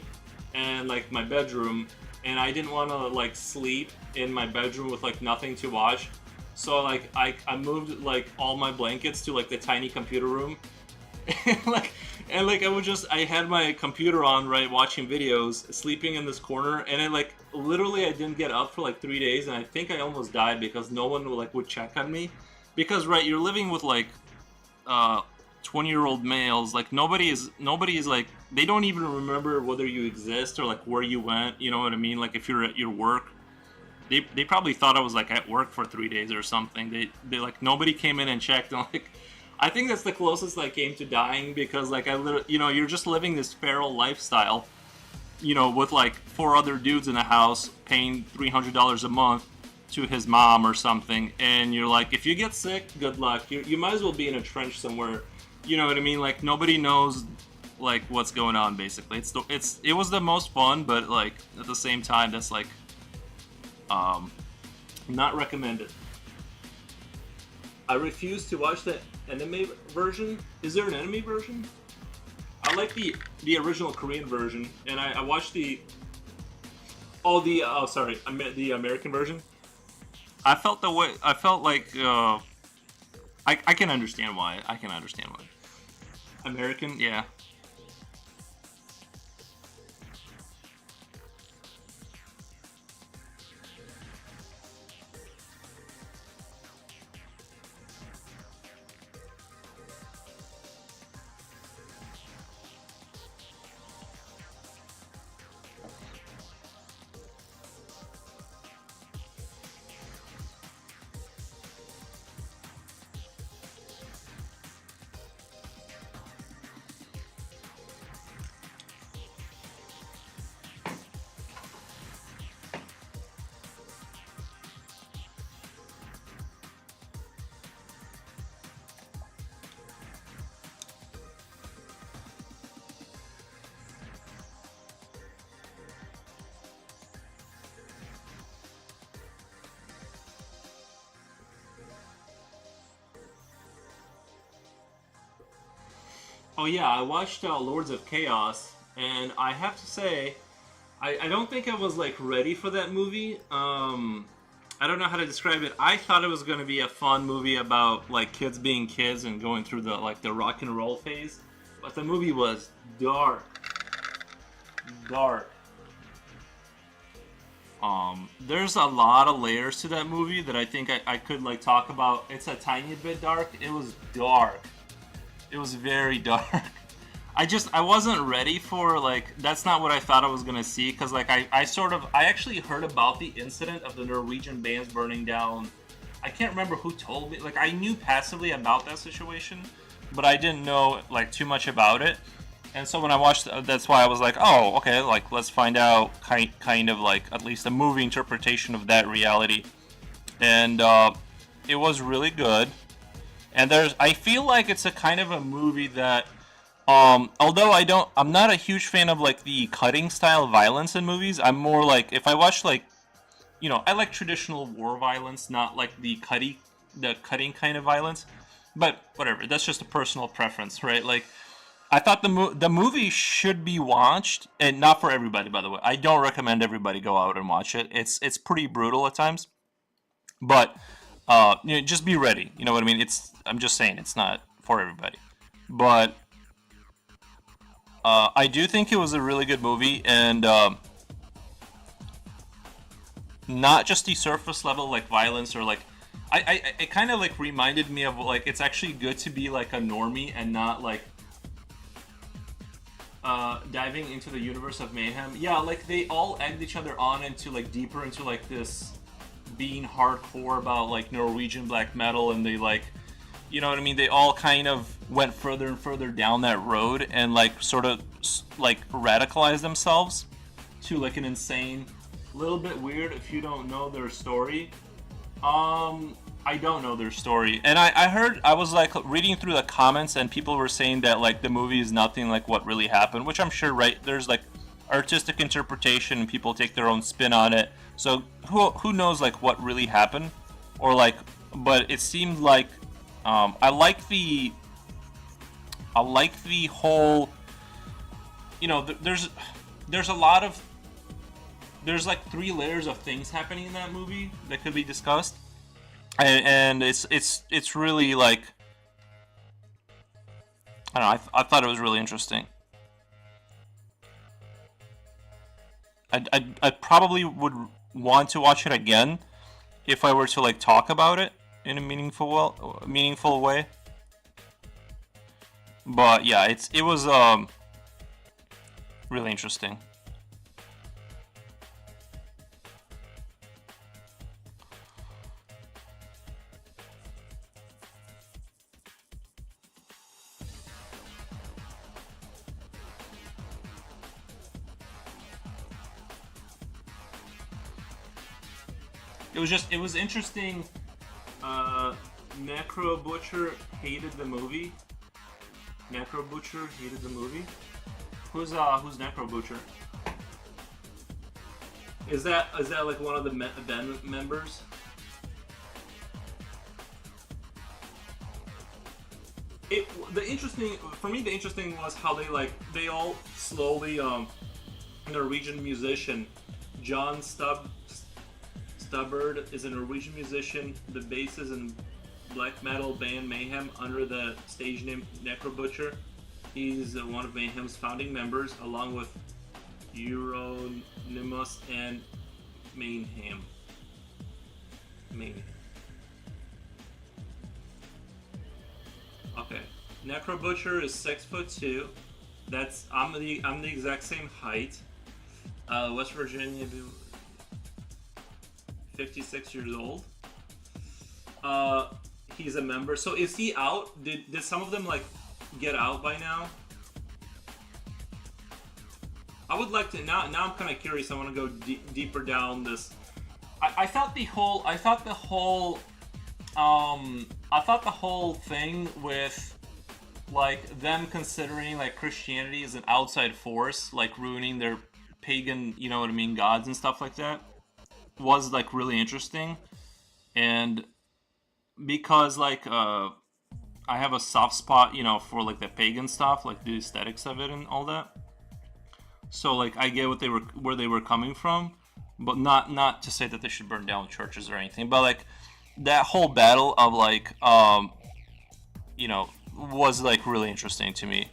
and like my bedroom, and I didn't want to like sleep in my bedroom with like nothing to watch. So like I moved like all my blankets to like the tiny computer room, and I had my computer on, right, watching videos, sleeping in this corner, and it like literally I didn't get up for like 3 days, and I think I almost died because no one would check on me, because right, you're living with like 20-year-old males, like nobody is like, they don't even remember whether you exist or like where you went, you know what I mean? Like if you're at your work, they probably thought I was like at work for 3 days or something. They like nobody came in and checked, and like I think that's the closest I came to dying, because like I literally, you're just living this feral lifestyle, with like four other dudes in the house paying $300 a month to his mom or something, and you're like, if you get sick, good luck. You might as well be in a trench somewhere. You know what I mean? Like nobody knows like what's going on. Basically, it was the most fun, but like at the same time, that's like not recommended. I refuse to watch the anime version. Is there an anime version? I like the original Korean version, and I watched the American version. I felt the way. I felt like I can understand why. I can understand why. American, yeah. Oh yeah, I watched Lords of Chaos, and I have to say, I don't think I was like ready for that movie. I don't know how to describe it. I thought it was going to be a fun movie about like kids being kids and going through the rock and roll phase, but the movie was dark, dark. There's a lot of layers to that movie that I think I could like talk about. It's a tiny bit dark. It was dark. It was very dark. I wasn't ready for like, that's not what I thought I was gonna see, because like I actually heard about the incident of the Norwegian bands burning down. I can't remember who told me. Like I knew passively about that situation, but I didn't know like too much about it. And so when I watched, that's why I was like, oh, okay, like let's find out kind of like at least a movie interpretation of that reality. And it was really good. And I feel like it's a kind of a movie that, although I'm not a huge fan of like the cutting style violence in movies. I'm more like, if I watch like, I like traditional war violence, not like the cutting kind of violence. But whatever, that's just a personal preference, right? Like, I thought the movie should be watched, and not for everybody, by the way. I don't recommend everybody go out and watch it. It's pretty brutal at times, but just be ready. You know what I mean? I'm just saying it's not for everybody, but I do think it was a really good movie, and not just the surface level like violence or like it kind of like reminded me of like it's actually good to be like a normie and not like diving into the universe of Mayhem. Yeah, like they all egged each other on into like deeper into like this being hardcore about like Norwegian black metal, and they like, you know what I mean, they all kind of went further and further down that road and like sort of like radicalized themselves to like an insane, little bit weird if you don't know their story. I don't know their story, and I heard, I was like reading through the comments, and people were saying that like the movie is nothing like what really happened, which I'm sure, right, there's like artistic interpretation and people take their own spin on it, so who knows like what really happened, or like, but it seemed like I like the whole, you know, there's a lot of, there's like 3 layers of things happening in that movie that could be discussed, and it's really like, I don't know, I thought it was really interesting. I probably would want to watch it again if I were to like talk about it in a meaningful way. But yeah, it was really interesting. It was interesting. Necro Butcher hated the movie. Necro Butcher hated the movie. Who's Necro Butcher? Is that like one of the band members? The interesting was how they all slowly Norwegian musician John Stubbard is a Norwegian musician. The bassist in black metal band Mayhem under the stage name Necro Butcher. He's one of Mayhem's founding members, along with Euronymous and Mayhem. Okay, Necro Butcher is 6'2". I'm the exact same height. West Virginia, 56 years old. He's a member. So is he out? Did some of them like get out by now? I would like to now. Now I'm kind of curious. I want to go deeper down this. I thought the whole thing with like them considering like Christianity as an outside force, like ruining their pagan, you know what I mean, gods and stuff like that, was like really interesting. And because like I have a soft spot, you know, for like the pagan stuff, like the aesthetics of it and all that. So like I get where they were coming from, but not to say that they should burn down churches or anything. But like that whole battle of like you know, was like really interesting to me,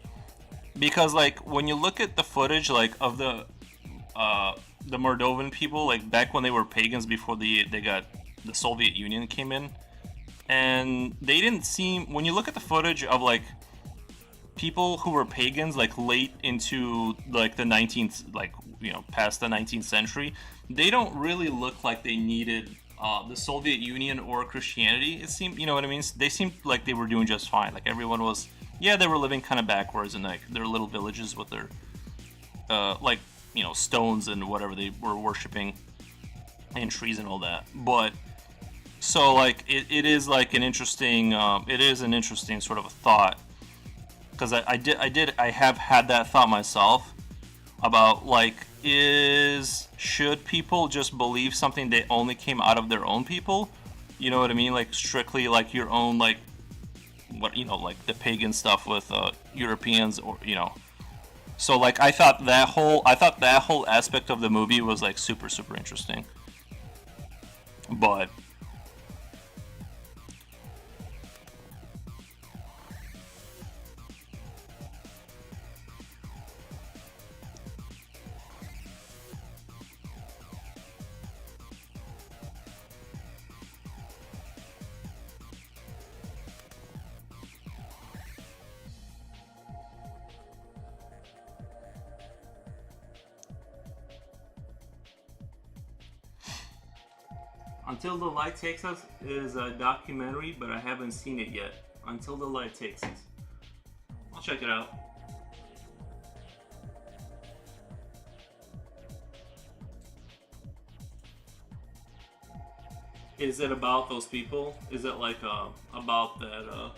because like when you look at the footage like of the Moldovan people, like back when they were pagans before they got the Soviet Union came in, and they didn't seem, when you look at the footage of like people who were pagans like late into like the 19th, like, you know, past the 19th century, they don't really look like they needed the Soviet Union or Christianity. It seemed, you know what I mean, they seemed like they were doing just fine. Like everyone was, yeah, they were living kind of backwards in like their little villages with their like, you know, stones and whatever they were worshiping and trees and all that. But so like it is like an interesting it is an interesting sort of a thought, because I have had that thought myself about like, should people just believe something that only came out of their own people, you know what I mean, like strictly like your own like what, like the pagan stuff with Europeans, or So like I thought that whole aspect of the movie was like super super interesting. But Until the Light Takes Us is a documentary, but I haven't seen it yet. Until the Light Takes Us. I'll check it out. Is it about those people? Is it like about that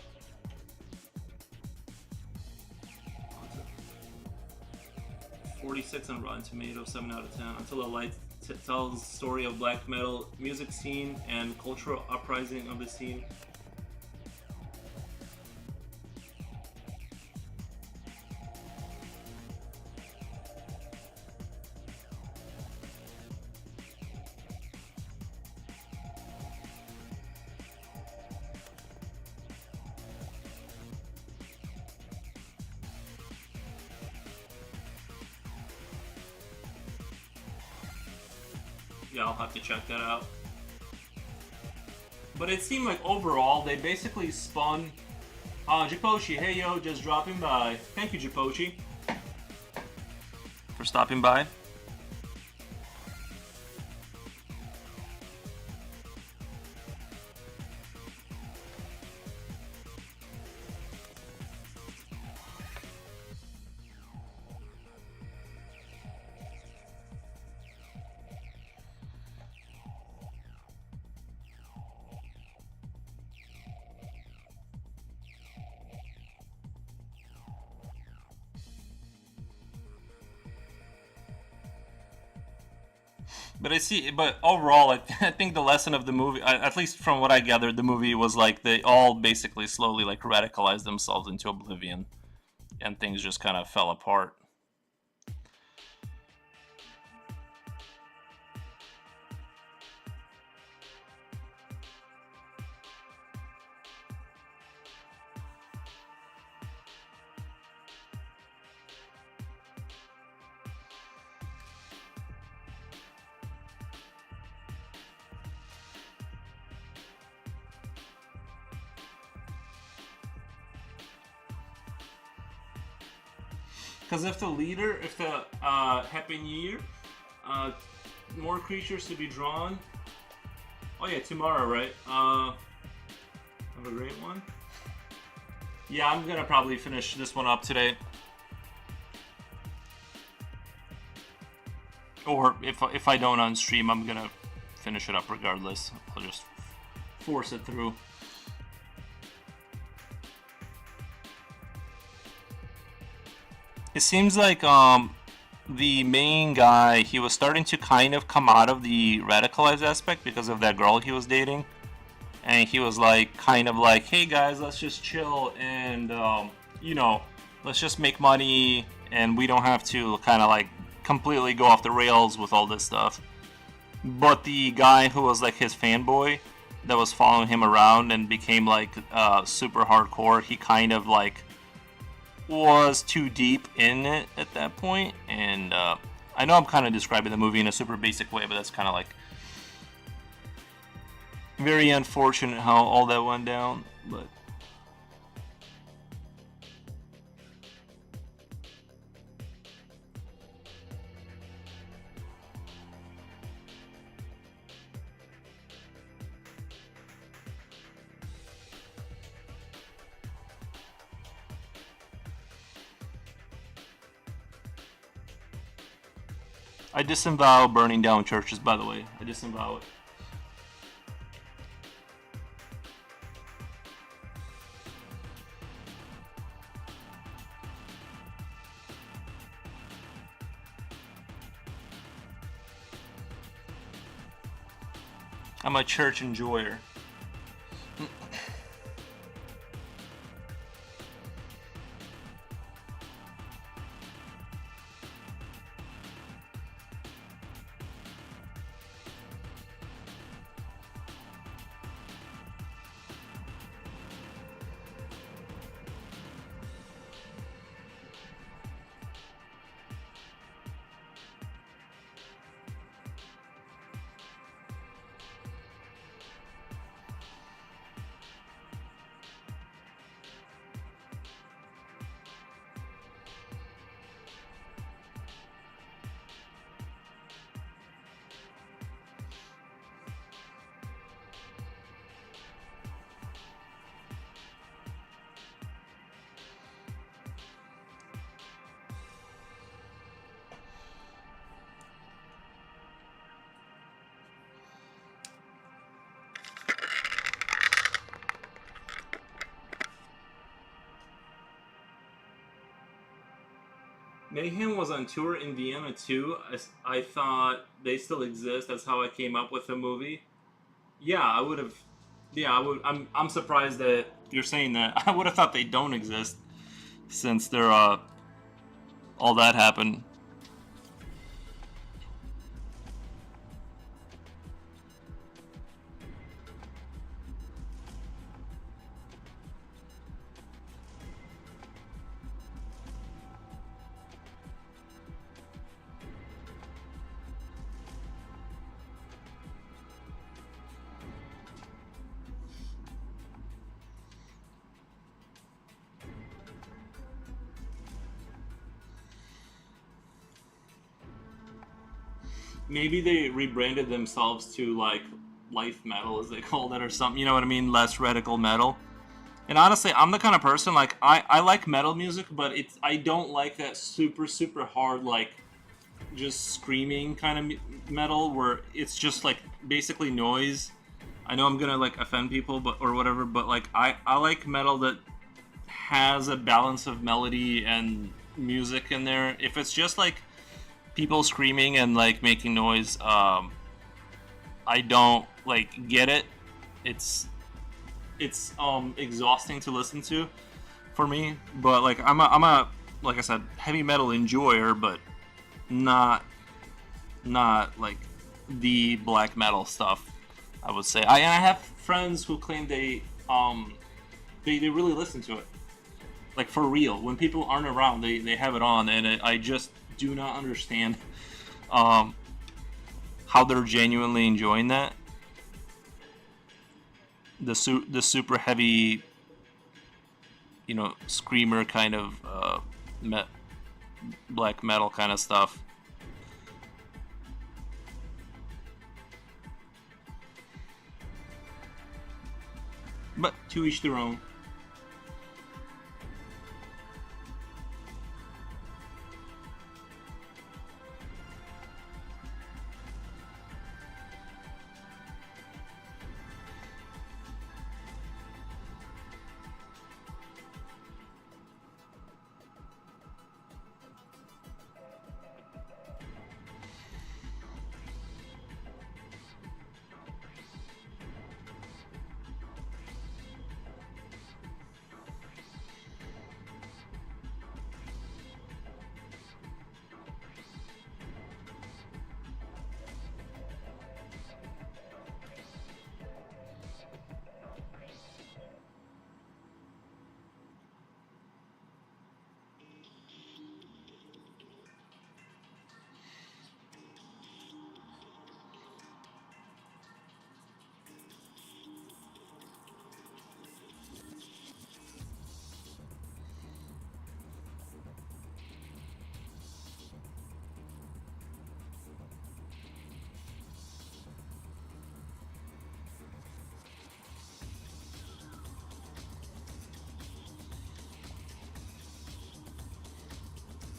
46 on Rotten Tomatoes, 7 out of 10. Until the Light tells the story of black metal music scene and cultural uprising of the scene. Yeah, I'll have to check that out. But it seemed like overall they basically spun. Japochi, hey yo, just dropping by. Thank you, Japochi, for stopping by. But overall, I think the lesson of the movie, at least from what I gathered, the movie was like they all basically slowly like radicalized themselves into oblivion, and things just kind of fell apart. Because if the Happy New Year, more creatures to be drawn. Oh yeah, tomorrow, right? Have a great one. Yeah, I'm gonna probably finish this one up today. Or if I don't on stream, I'm gonna finish it up regardless. I'll just force it through. It seems like the main guy, he was starting to kind of come out of the radicalized aspect because of that girl he was dating, and he was like kind of like, hey guys, let's just chill and let's just make money, and we don't have to kind of like completely go off the rails with all this stuff. But the guy who was like his fanboy that was following him around and became like super hardcore, he kind of like was too deep in it at that point. And I know I'm kind of describing the movie in a super basic way, but that's kind of like very unfortunate how all that went down. But I disavow burning down churches, by the way. I disavow it. I'm a church enjoyer. Mayhem was on tour in Vienna too. I thought they still exist. That's how I came up with the movie. Yeah, I would have. Yeah, I would. I'm surprised that you're saying that. I would have thought they don't exist since they're all that happened. Maybe they rebranded themselves to like life metal, as they called it, or something. You know what I mean? Less radical metal. And honestly, I'm the kind of person like I like metal music, but it's I don't like that super hard like just screaming kind of metal where it's just like basically noise. I know I'm gonna like offend people, but or whatever, but like I like metal that has a balance of melody and music in there. If it's just like people screaming and like making noise, I don't like get it. It's exhausting to listen to for me. But like I'm a like I said heavy metal enjoyer, but not like the black metal stuff. I would say I have friends who claim they really listen to it like for real when people aren't around. They have it on, and I just do not understand how they're genuinely enjoying that. The super heavy, screamer kind of black metal kind of stuff. But to each their own.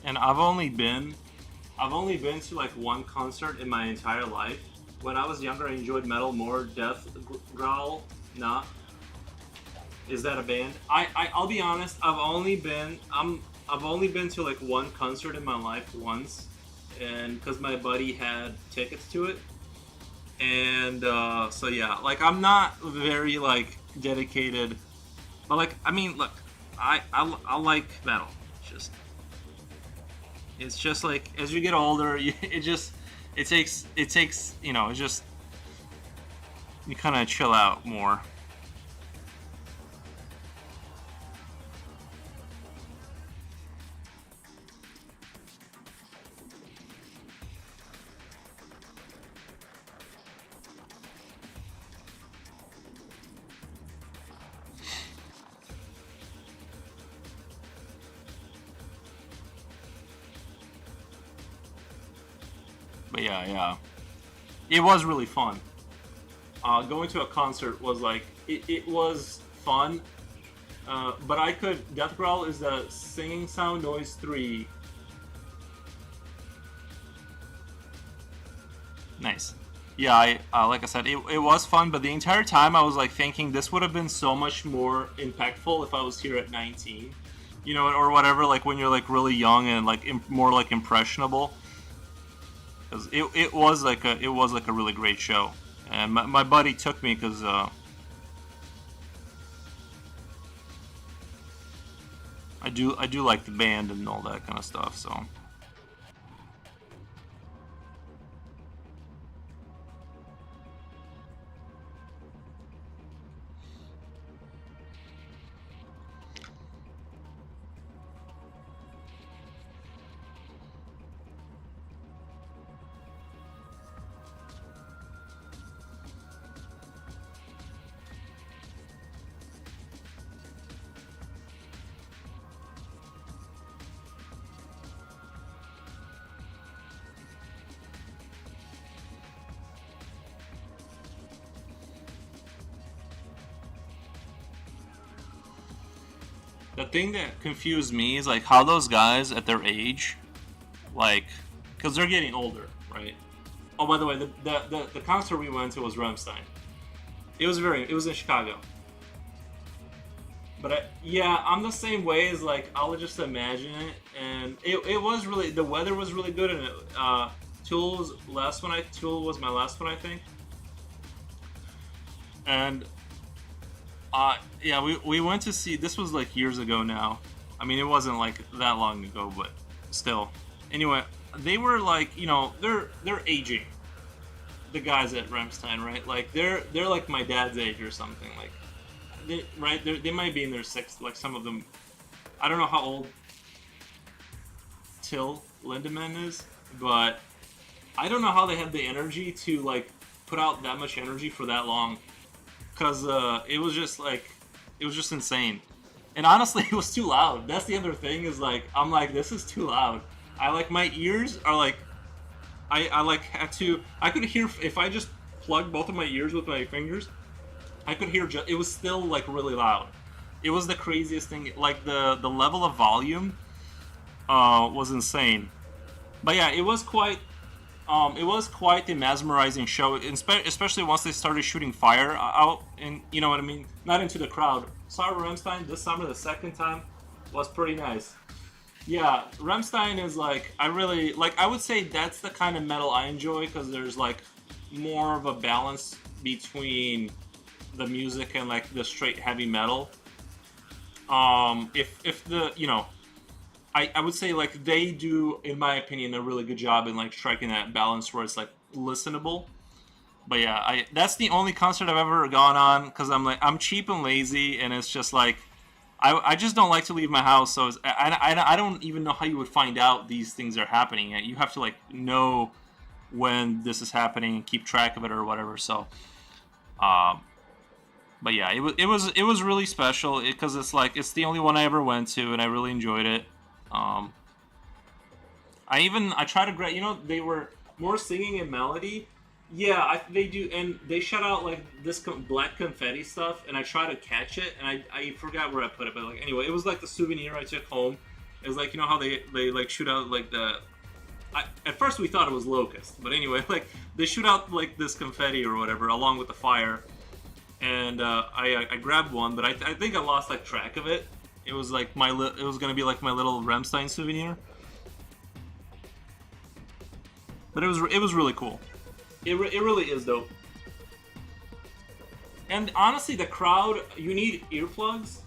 And I've only been to like one concert in my entire life. When I was younger, I enjoyed metal more. Death Growl, nah. Is that a band? I'll be honest. I've only been to like one concert in my life once, and because my buddy had tickets to it, and so yeah, like I'm not very like dedicated, but like I mean, look, I like metal. Just it's just like as you get older, it takes it's just you kind of chill out more. But yeah, yeah, it was really fun. Going to a concert was like it was fun. But I could Death Growl is the Singing Sound Noise 3. Nice. Yeah, I like I said, it was fun, but the entire time I was like thinking this would have been so much more impactful if I was here at 19. you know, or whatever. Like when you're like really young and like more like impressionable. Because it was like a really great show, and my buddy took me because I do like the band and all that kind of stuff. So. The thing that confused me is like how those guys at their age, like, because they're getting older, right? Oh, by the way, the concert we went to was Rammstein. It was in Chicago. But yeah, I'm the same way as like I'll just imagine it, and it was really the weather was really good, and Tool was my last one, I think, and yeah, we went to see. This was like years ago now. I mean, it wasn't like that long ago, but still. Anyway, they were like, you know, they're aging. The guys at Rammstein, right? Like they're like my dad's age or something. Like, they might be in their sixth. Like some of them, I don't know how old Till Lindemann is, but I don't know how they had the energy to like put out that much energy for that long. Cause it was just like, it was just insane. And honestly, it was too loud. That's the other thing is like, I'm like, this is too loud. I like my ears are like, I like had to. I could hear if I just plugged both of my ears with my fingers. I could hear. It was still like really loud. It was the craziest thing. Like the level of volume was insane. But yeah, it was quite a mesmerizing show, especially once they started shooting fire out, and you know what I mean, not into the crowd. Saw Rammstein this summer the second time, was pretty nice. Yeah, Rammstein is like I really like. I would say that's the kind of metal I enjoy because there's like more of a balance between the music and like the straight heavy metal. If the you know I would say like they do, in my opinion, a really good job in like striking that balance where it's like listenable. But yeah, I that's the only concert I've ever gone on because I'm cheap and lazy, and it's just like I just don't like to leave my house. So I don't even know how you would find out these things are happening. You have to like know when this is happening and keep track of it or whatever. So, um, but yeah, it was really special because it's like it's the only one I ever went to, and I really enjoyed it. Um, I try to grab. You know, they were more singing and melody. Yeah, they do, and they shut out like this black confetti stuff, and I try to catch it, and I forgot where I put it, but like anyway, it was like the souvenir I took home. It was like you know how they like shoot out like at first we thought it was locust, but anyway, like they shoot out like this confetti or whatever along with the fire, and I grabbed one, but I think I lost like track of it. It was like it was gonna be like my little Rammstein souvenir, but it was really cool. It really is dope. And honestly, the crowd, you need earplugs.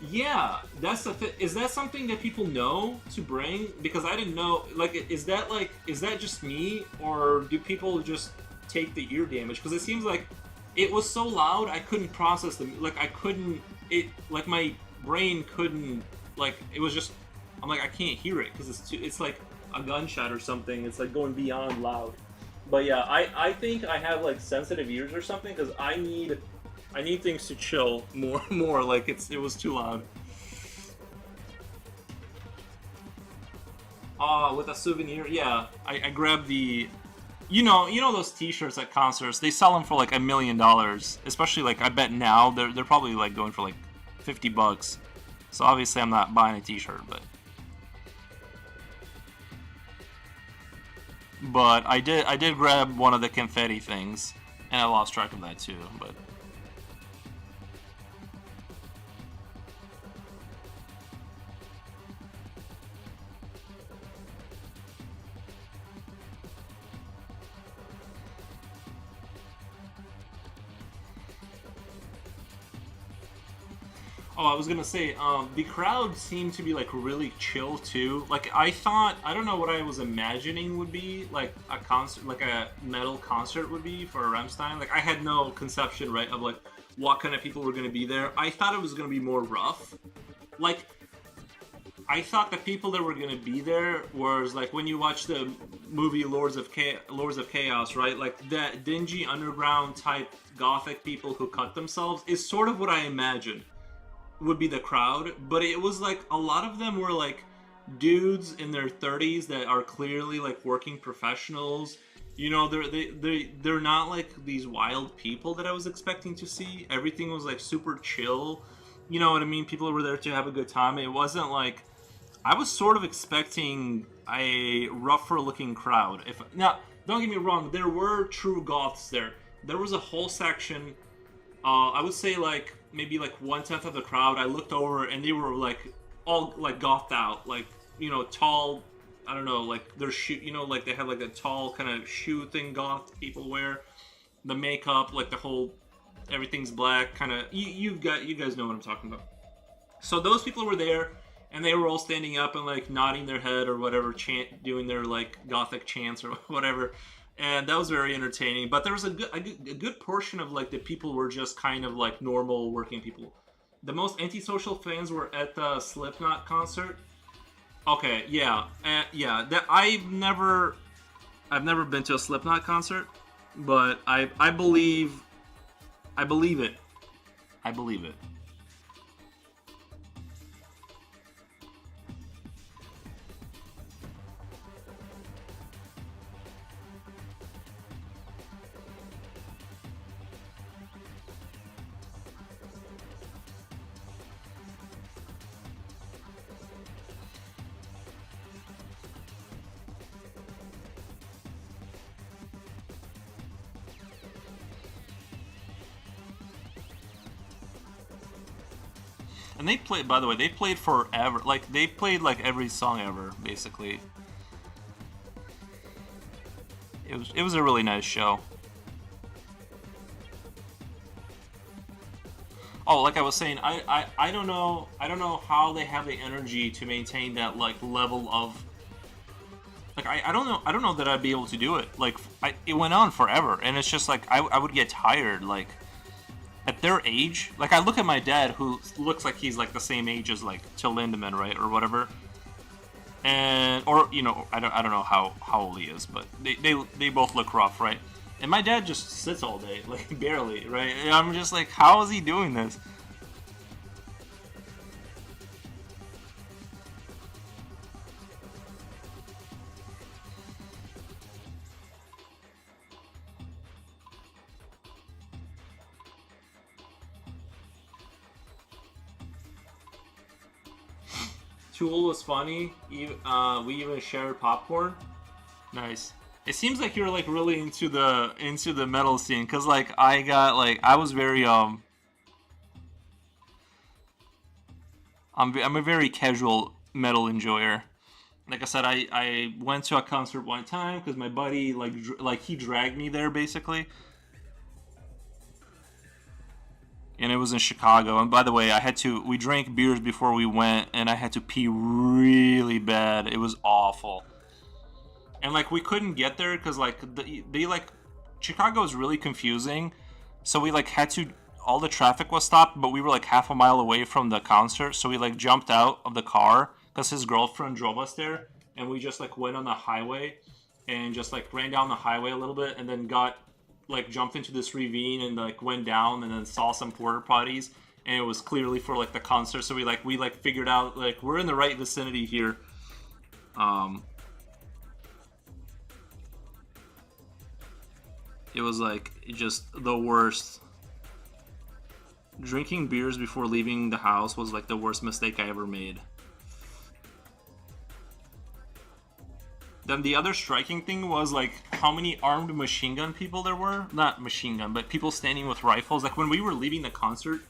Yeah, that's the is that something that people know to bring? Because I didn't know. Is that just me, or do people just take the ear damage? Because it seems like it was so loud, I couldn't process them. Like I couldn't. It like my brain couldn't. Like it was just. I'm like I can't hear it because it's too. It's like a gunshot or something. It's like going beyond loud. But yeah, I think I have like sensitive ears or something because I need things to chill more like it was too loud. With a souvenir, yeah. I grabbed you know those T-shirts at concerts. They sell them for like $1,000,000. Especially like I bet now they're probably like going for like $50. So obviously I'm not buying a T-shirt, but I did grab one of the confetti things, and I lost track of that too. But Oh, I was gonna say, the crowd seemed to be like really chill too. Like I thought, I don't know what I was imagining would be like a concert, like a metal concert would be for Rammstein. Like I had no conception, right, of like what kind of people were gonna be there. I thought it was gonna be more rough. Like I thought the people that were gonna be there was like when you watch the movie Lords of Chaos, right? Like that dingy underground type gothic people who cut themselves is sort of what I imagined would be the crowd, but it was like a lot of them were like dudes in their 30s that are clearly like working professionals. You know, they're not like these wild people that I was expecting to see. Everything was like super chill. You know what I mean? People were there to have a good time. It wasn't like I was sort of expecting a rougher looking crowd. If now, don't get me wrong, there were true goths there. There was a whole section. I would say like maybe like 1/10 of the crowd. I looked over and they were like all like gothed out, like you know, tall. I don't know, like their shoe. You know, like they had like a tall kind of shoe thing goth people wear. The makeup, like the whole everything's black, kind of. You guys know what I'm talking about. So those people were there, and they were all standing up and like nodding their head or whatever, doing their like gothic chants or whatever, and that was very entertaining. But there was a good portion of like the people were just kind of like normal working people. The most antisocial fans were at the Slipknot concert. Okay, yeah, yeah. That I've never been to a Slipknot concert, but I believe it. I believe it. And they played, by the way, they played forever. Like they played like every song ever, basically. It was a really nice show. Oh, like I was saying, I don't know how they have the energy to maintain that like level of like I don't know that I'd be able to do it. Like it went on forever, and it's just like I would get tired. Like at their age, like I look at my dad who looks like he's like the same age as like Till Lindemann, right, or whatever, and or you know I don't know how old he is, but they both look rough, right? And my dad just sits all day, like barely, right? And I'm just like, how is he doing this? Tool was funny. We even shared popcorn. Nice. It seems like you're like really into the metal scene, cause like I got like I was very I'm a very casual metal enjoyer. Like I said, I went to a concert one time because my buddy like he dragged me there basically, and it was in Chicago. And by the way, we drank beers before we went, and I had to pee really bad. It was awful. And like we couldn't get there because like they like Chicago is really confusing, so we like had to all the traffic was stopped, but we were like half a mile away from the concert, so we like jumped out of the car because his girlfriend drove us there, and we just like went on the highway and just like ran down the highway a little bit, and then got like jumped into this ravine and like went down and then saw some porta potties, and it was clearly for like the concert, so we figured out like we're in the right vicinity here. um It was like just the worst. Drinking beers before leaving the house was like the worst mistake I ever made. Then the other striking thing was like how many armed machine gun people there were. Not machine gun, but people standing with rifles. Like when we were leaving the concert,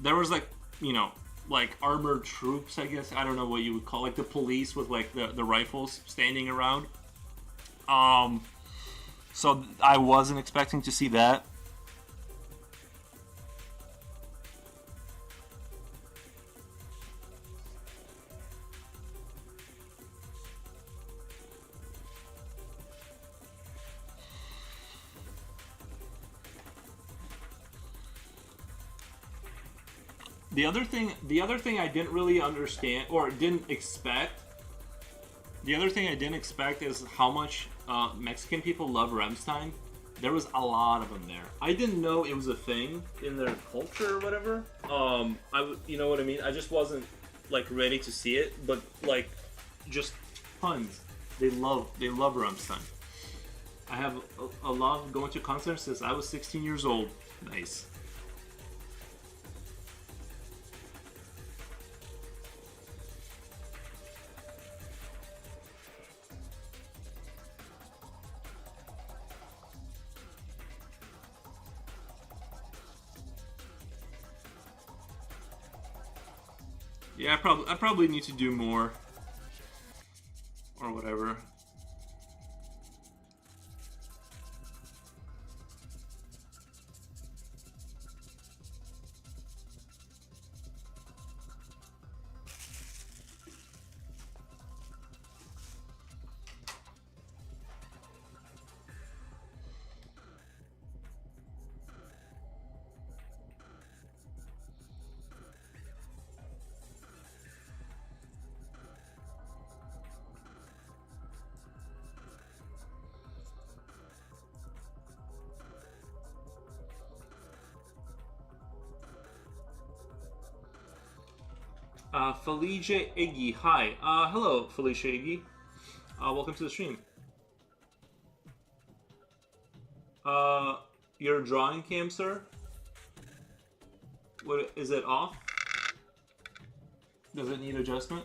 there was like, you know, like armored troops, I guess. I don't know what you would call like the police with like the rifles standing around. Um so I wasn't expecting to see that. the other thing I didn't really understand or didn't expect. The other thing I didn't expect is how much Mexican people love Rammstein. There was a lot of them there. I didn't know it was a thing in their culture or whatever. You know what I mean? I just wasn't like ready to see it, but like, just tons. They love Rammstein. I have a love going to concerts since I was 16 years old. Nice. Yeah, I probably need to do more or whatever. Felicia Iggy, hi. Hello, Felicia Iggy. Welcome to the stream. Uh, your drawing cam, sir? What is it off? Does it need adjustment?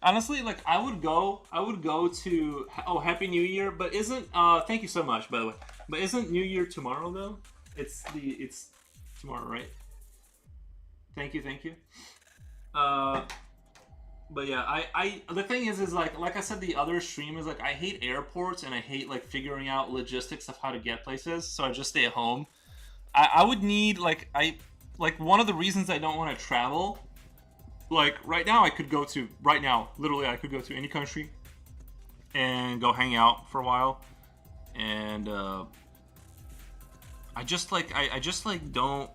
Honestly, like I would go to oh Happy New Year, but isn't thank you so much by the way. But isn't New Year tomorrow though? It's tomorrow, right? Thank you. Uh, but yeah, I the thing is like I said the other stream is like I hate airports and I hate like figuring out logistics of how to get places, so I just stay at home. I would need like one of the reasons I don't want to travel. Like right now, literally, I could go to any country and go hang out for a while, and I just like don't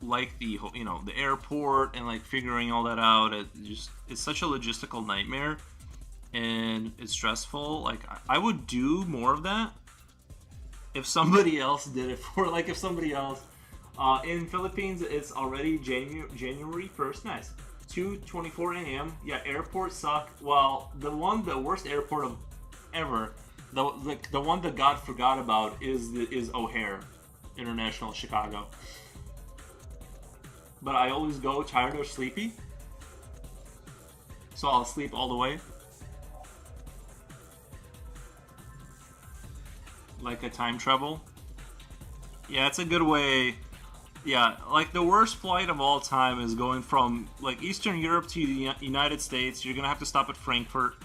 like the airport and like figuring all that out. It's such a logistical nightmare, and it's stressful. Like I would do more of that if somebody else did it for like if somebody else in Philippines it's already January 1st. Nice. 2:24 a.m. Yeah, airports suck. Well, the worst airport of ever, the one that God forgot about is O'Hare International, Chicago. But I always go tired or sleepy, so I'll sleep all the way, like a time travel. Yeah, it's a good way. Yeah, like the worst flight of all time is going from like Eastern Europe to the United States. You're gonna have to stop at Frankfurt,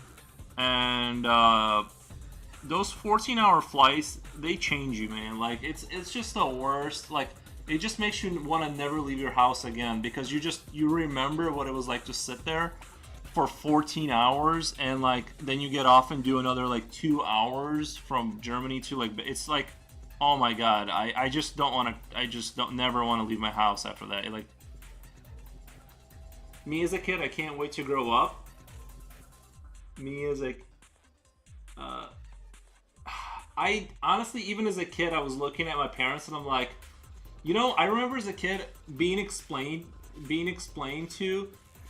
and those 14-hour flights they change you, man. Like it's just the worst. Like it just makes you want to never leave your house again because you remember what it was like to sit there for 14 hours and like then you get off and do another like 2 hours from Germany to like it's like. Oh my god, I just don't want to, I just don't never want to leave my house after that. Like, me as a kid, I can't wait to grow up. Me as a, uh, I honestly, even as a kid, I was looking at my parents and I'm like, I remember as a kid being explained to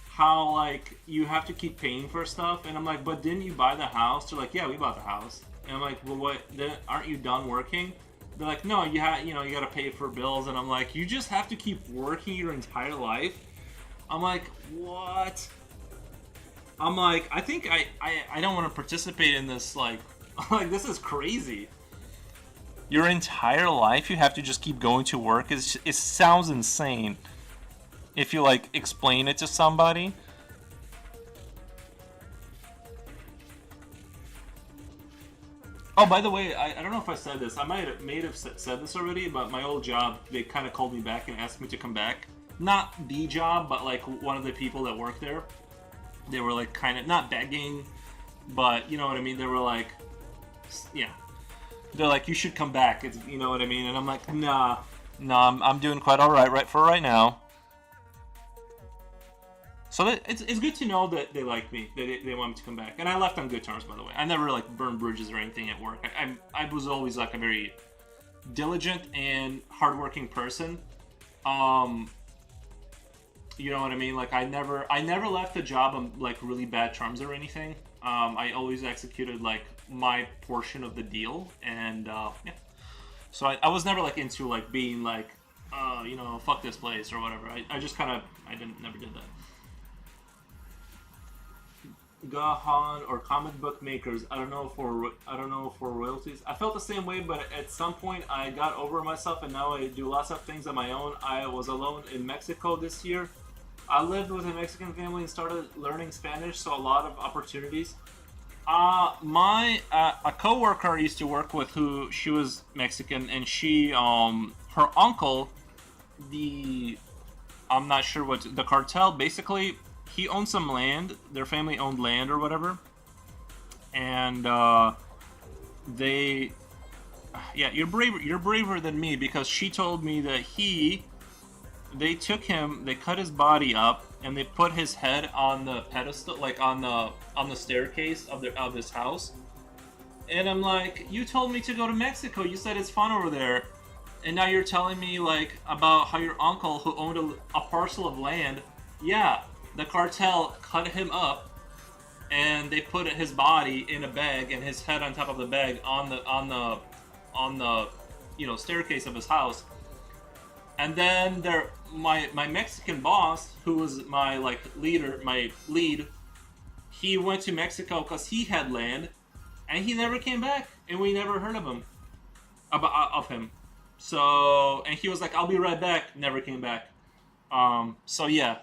how like you have to keep paying for stuff, and I'm like, but didn't you buy the house? They're like, yeah, we bought the house, and I'm like, well, what? Then aren't you done working? They're like, no, you got to pay for bills, and I'm like, you just have to keep working your entire life. I'm like, what? I'm like, I think I don't want to participate in this. Like, like this is crazy. Your entire life, you have to just keep going to work. It sounds insane. If you like explain it to somebody. Oh, by the way, I don't know if I said this. I may have said this already, but my old job, they kind of called me back and asked me to come back. Not the job, but like one of the people that work there. They were like kind of not begging, but you know what I mean. They were like, yeah, they're like, you should come back. It's, you know what I mean. And I'm like, nah, nah, I'm doing quite all right for right now. So it's good to know that they like me, that they want me to come back, and I left on good terms. By the way, I never like burned bridges or anything at work. I was always like a very diligent and hardworking person. Um, you know what I mean? Like I never left a job on like really bad terms or anything. I always executed like my portion of the deal, and yeah. So I was never like into like being like, fuck this place or whatever. I just kind of I didn't never did that. Gahan or comic book makers. I don't know for royalties. I felt the same way, but at some point I got over myself, and now I do lots of things on my own. I was alone in Mexico this year. I lived with a Mexican family and started learning Spanish, so a lot of opportunities. My a coworker I used to work with, who she was Mexican, and she her uncle, the I'm not sure what the cartel, basically he owned some land. Their family owned land or whatever, and they, yeah, You're braver than me, because she told me that they took him, they cut his body up, and they put his head on the pedestal, like on the staircase of his house. And I'm like, you told me to go to Mexico. You said it's fun over there, and now you're telling me like about how your uncle, who owned a parcel of land, yeah, the cartel cut him up, and they put his body in a bag and his head on top of the bag on the staircase of his house. And then my Mexican boss, who was my like leader, my lead, he went to Mexico because he had land, and he never came back, and we never heard of him, of him. So, and he was like, "I'll be right back." Never came back. So yeah,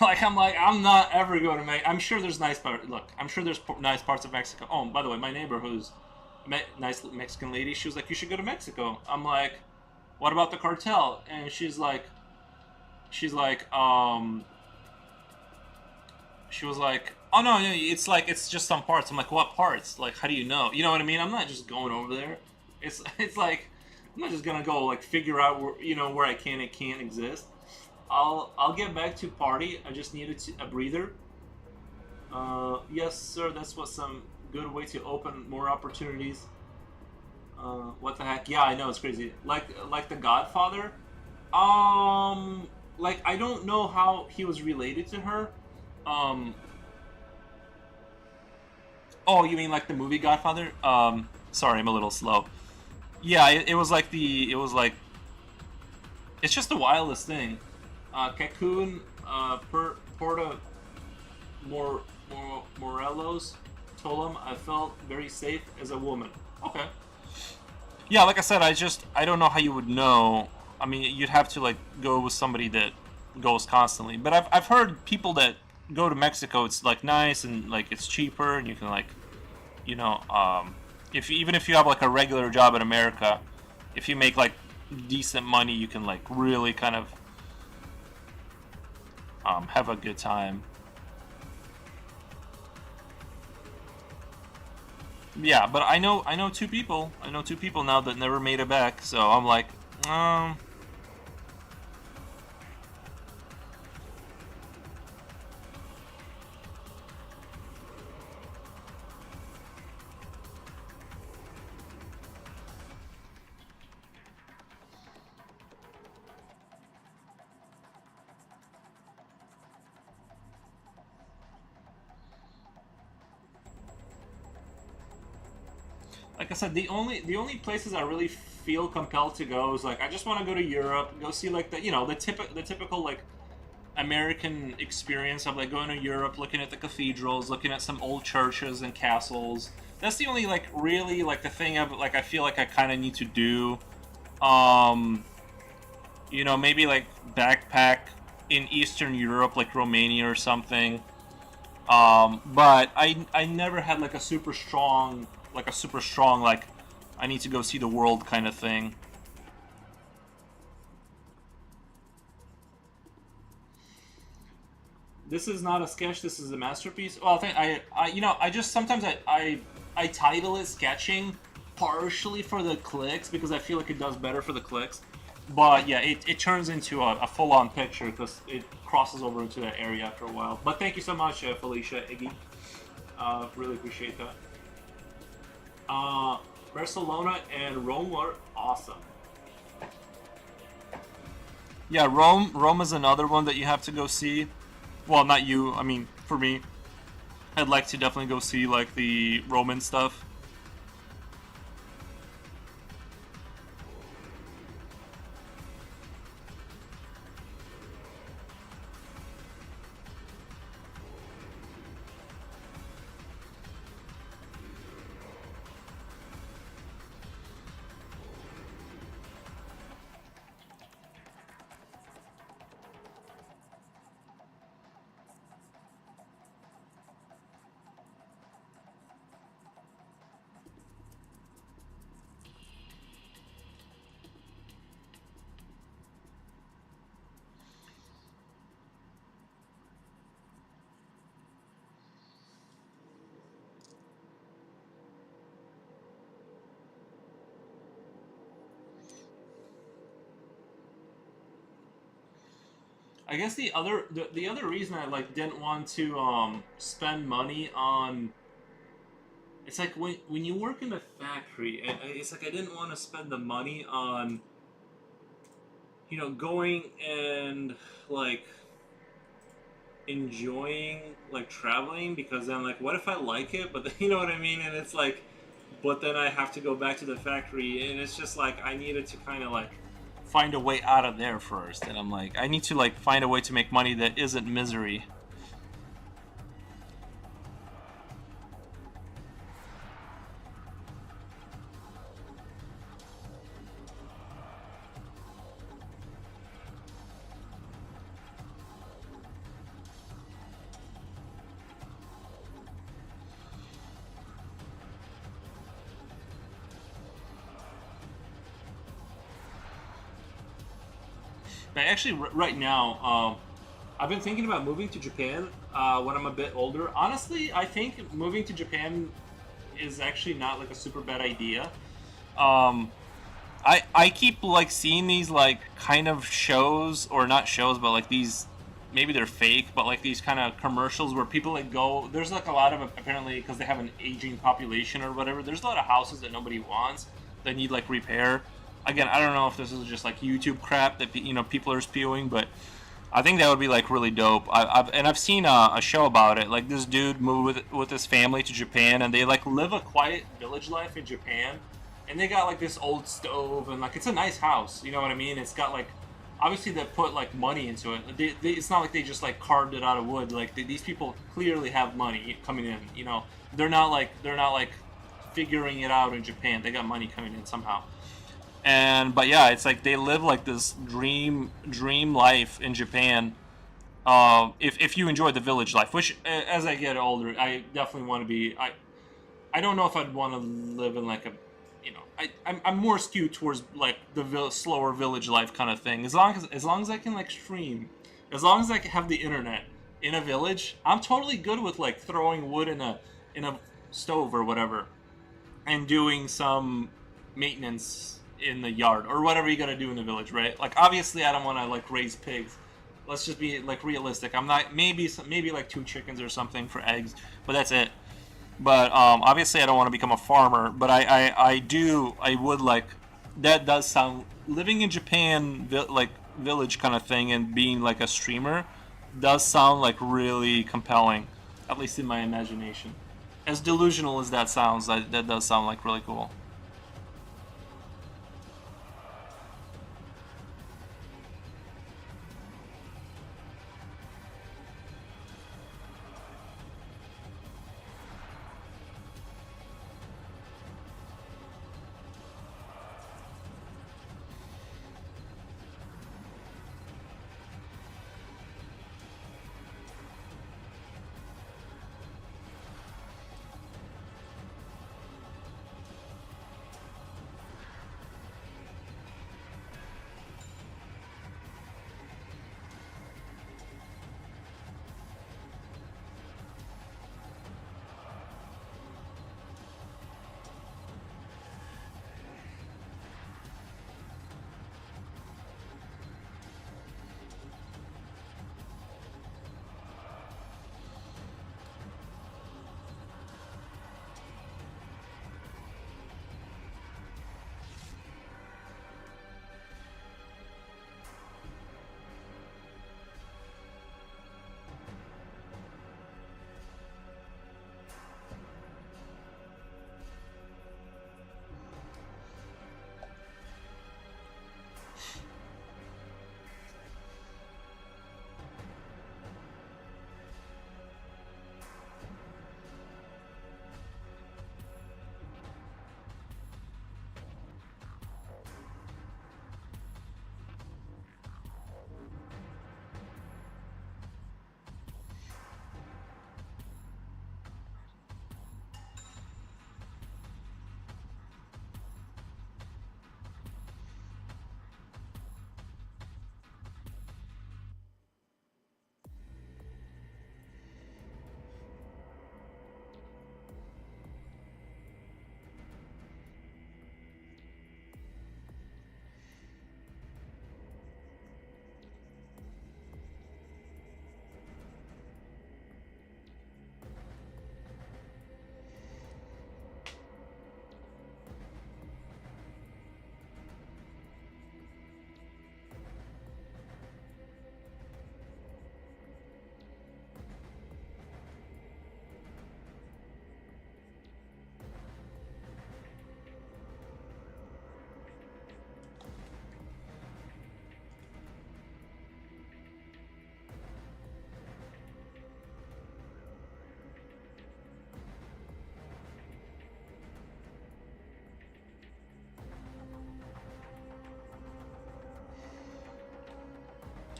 I'm not ever going to make. I'm sure there's nice part. Look, I'm sure there's nice parts of Mexico. Oh, by the way, my neighbor, who's nice Mexican lady, she was like, "You should go to Mexico." I'm like, "What about the cartel?" And she was like, "Oh no, no, it's just some parts." I'm like, "What parts? Like, how do you know?" You know what I mean? I'm not just going over there. It's like I'm not just gonna go like figure out where I can and can't exist. I'll get back to party. I just needed a breather. Yes, sir. That's what some good way to open more opportunities. What the heck? Yeah, I know, it's crazy. Like the Godfather. Like I don't know how he was related to her. Um. Oh, you mean like the movie Godfather? Sorry, I'm a little slow. Yeah, it was like it's just the wildest thing. Cancun, Porta Morelos told him I felt very safe as a woman. Okay. Yeah, like I said, I don't know how you would know. I mean, you'd have to like go with somebody that goes constantly. But I've heard people that go to Mexico. It's like nice, and like it's cheaper, and you can like, if even if you have like a regular job in America, if you make like decent money, you can like really kind of have a good time. Yeah, but I know two people. I know two people now that never made it back. So I'm like, um, like I said, the only places I really feel compelled to go is like I just want to go to Europe, go see like the typical like American experience of like going to Europe, looking at the cathedrals, looking at some old churches and castles. That's the only like really like the thing of like I feel like I kind of need to do. Um, maybe like backpack in Eastern Europe, like Romania or something. But I never had like a super strong like a super strong, like I need to go see the world kind of thing. This is not a sketch. This is a masterpiece. Well, you know, I just sometimes I title it sketching, partially for the clicks because I feel like it does better for the clicks. But yeah, it turns into a full-on picture because it crosses over into that area after a while. But thank you so much, Felicia Iggy. Really appreciate that. Uh, Barcelona and Rome were awesome. Yeah, Rome is another one that you have to go see. Well, not you. I mean, for me, I'd like to definitely go see like the Roman stuff. I guess the other reason I like didn't want to spend money on, it's like when you work in a factory, it's like I didn't want to spend the money on, you know, going and like enjoying like traveling, because then like what if I like it, but then, you know what I mean, and it's like, but then I have to go back to the factory, and it's just like I needed to kind of like find a way out of there first, and I'm like I need to like find a way to make money that isn't misery. But actually, right now, I've been thinking about moving to Japan when I'm a bit older. Honestly, I think moving to Japan is actually not like a super bad idea. Um, I keep like seeing these like kind of shows, or not shows, but like these, maybe they're fake, but like these kind of commercials where people like go. There's like a lot of, apparently, because they have an aging population or whatever. There's a lot of houses that nobody wants that need like repair. Again, I don't know if this is just like YouTube crap that you know people are spewing, but I think that would be like really dope. I've seen a show about it. Like this dude moved with his family to Japan, and they like live a quiet village life in Japan, and they got like this old stove, and like it's a nice house. You know what I mean? It's got like, obviously they put like money into it. It's not like they just like carved it out of wood. Like these people clearly have money coming in. You know, they're not like figuring it out in Japan. They got money coming in somehow. And but yeah, it's like they live like this dream life in Japan. If you enjoy the village life, which as I get older, I definitely want to be. I don't know if I'd want to live in like a, you know, I'm more skewed towards like the slower village life kind of thing. As long as I can like stream, as long as I can have the internet in a village, I'm totally good with like throwing wood in a stove or whatever, and doing some maintenance in the yard or whatever you gotta do in the village, right? Like obviously I don't want to like raise pigs. Let's just be like realistic. I'm not, maybe like two chickens or something for eggs, but that's it. But obviously I don't want to become a farmer. But I would like, that does sound, living in Japan like village kind of thing and being like a streamer does sound like really compelling, at least in my imagination. As delusional as that sounds, that does sound like really cool.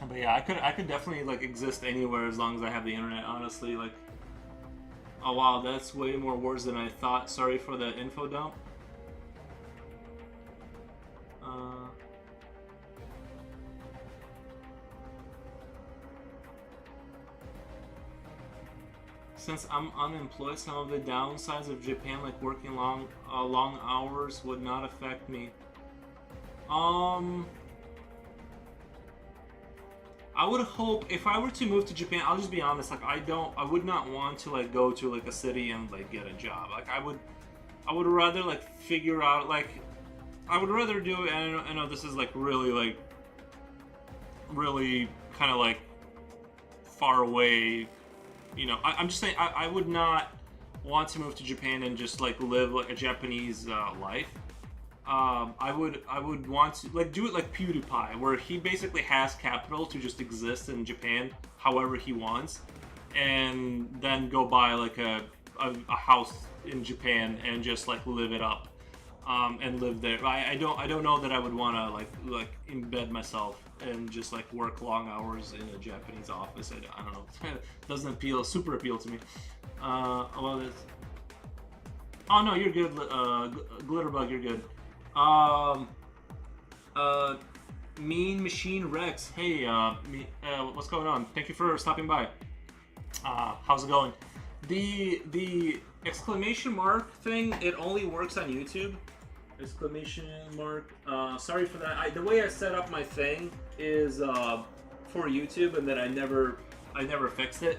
But yeah, I could definitely like exist anywhere as long as I have the internet. Honestly, like, oh wow, that's way more words than I thought. Sorry for the info dump. Uh, since I'm unemployed, some of the downsides of Japan, like working long hours, would not affect me. Um, I would hope if I were to move to Japan, I'll just be honest, like I would not want to like go to like a city and like get a job. Like I would rather like figure out like I would rather do it. And I know this is like really kind of like far away. You know, I'm just saying I would not want to move to Japan and just like live like a Japanese life. I would want to like do it like PewDiePie, where he basically has capital to just exist in Japan however he wants, and then go buy like a house in Japan and just like live it up, and live there. I don't know that I would want to like embed myself and just like work long hours in a Japanese office. I don't know. Doesn't super appeal to me. Well, oh no, you're good. Glitterbug, you're good. Um, uh, Mean Machine Rex. Hey, what's going on? Thank you for stopping by. How's it going? The exclamation mark thing, it only works on YouTube. Exclamation mark. Sorry for that. The way I set up my thing is for YouTube, and then I never fixed it.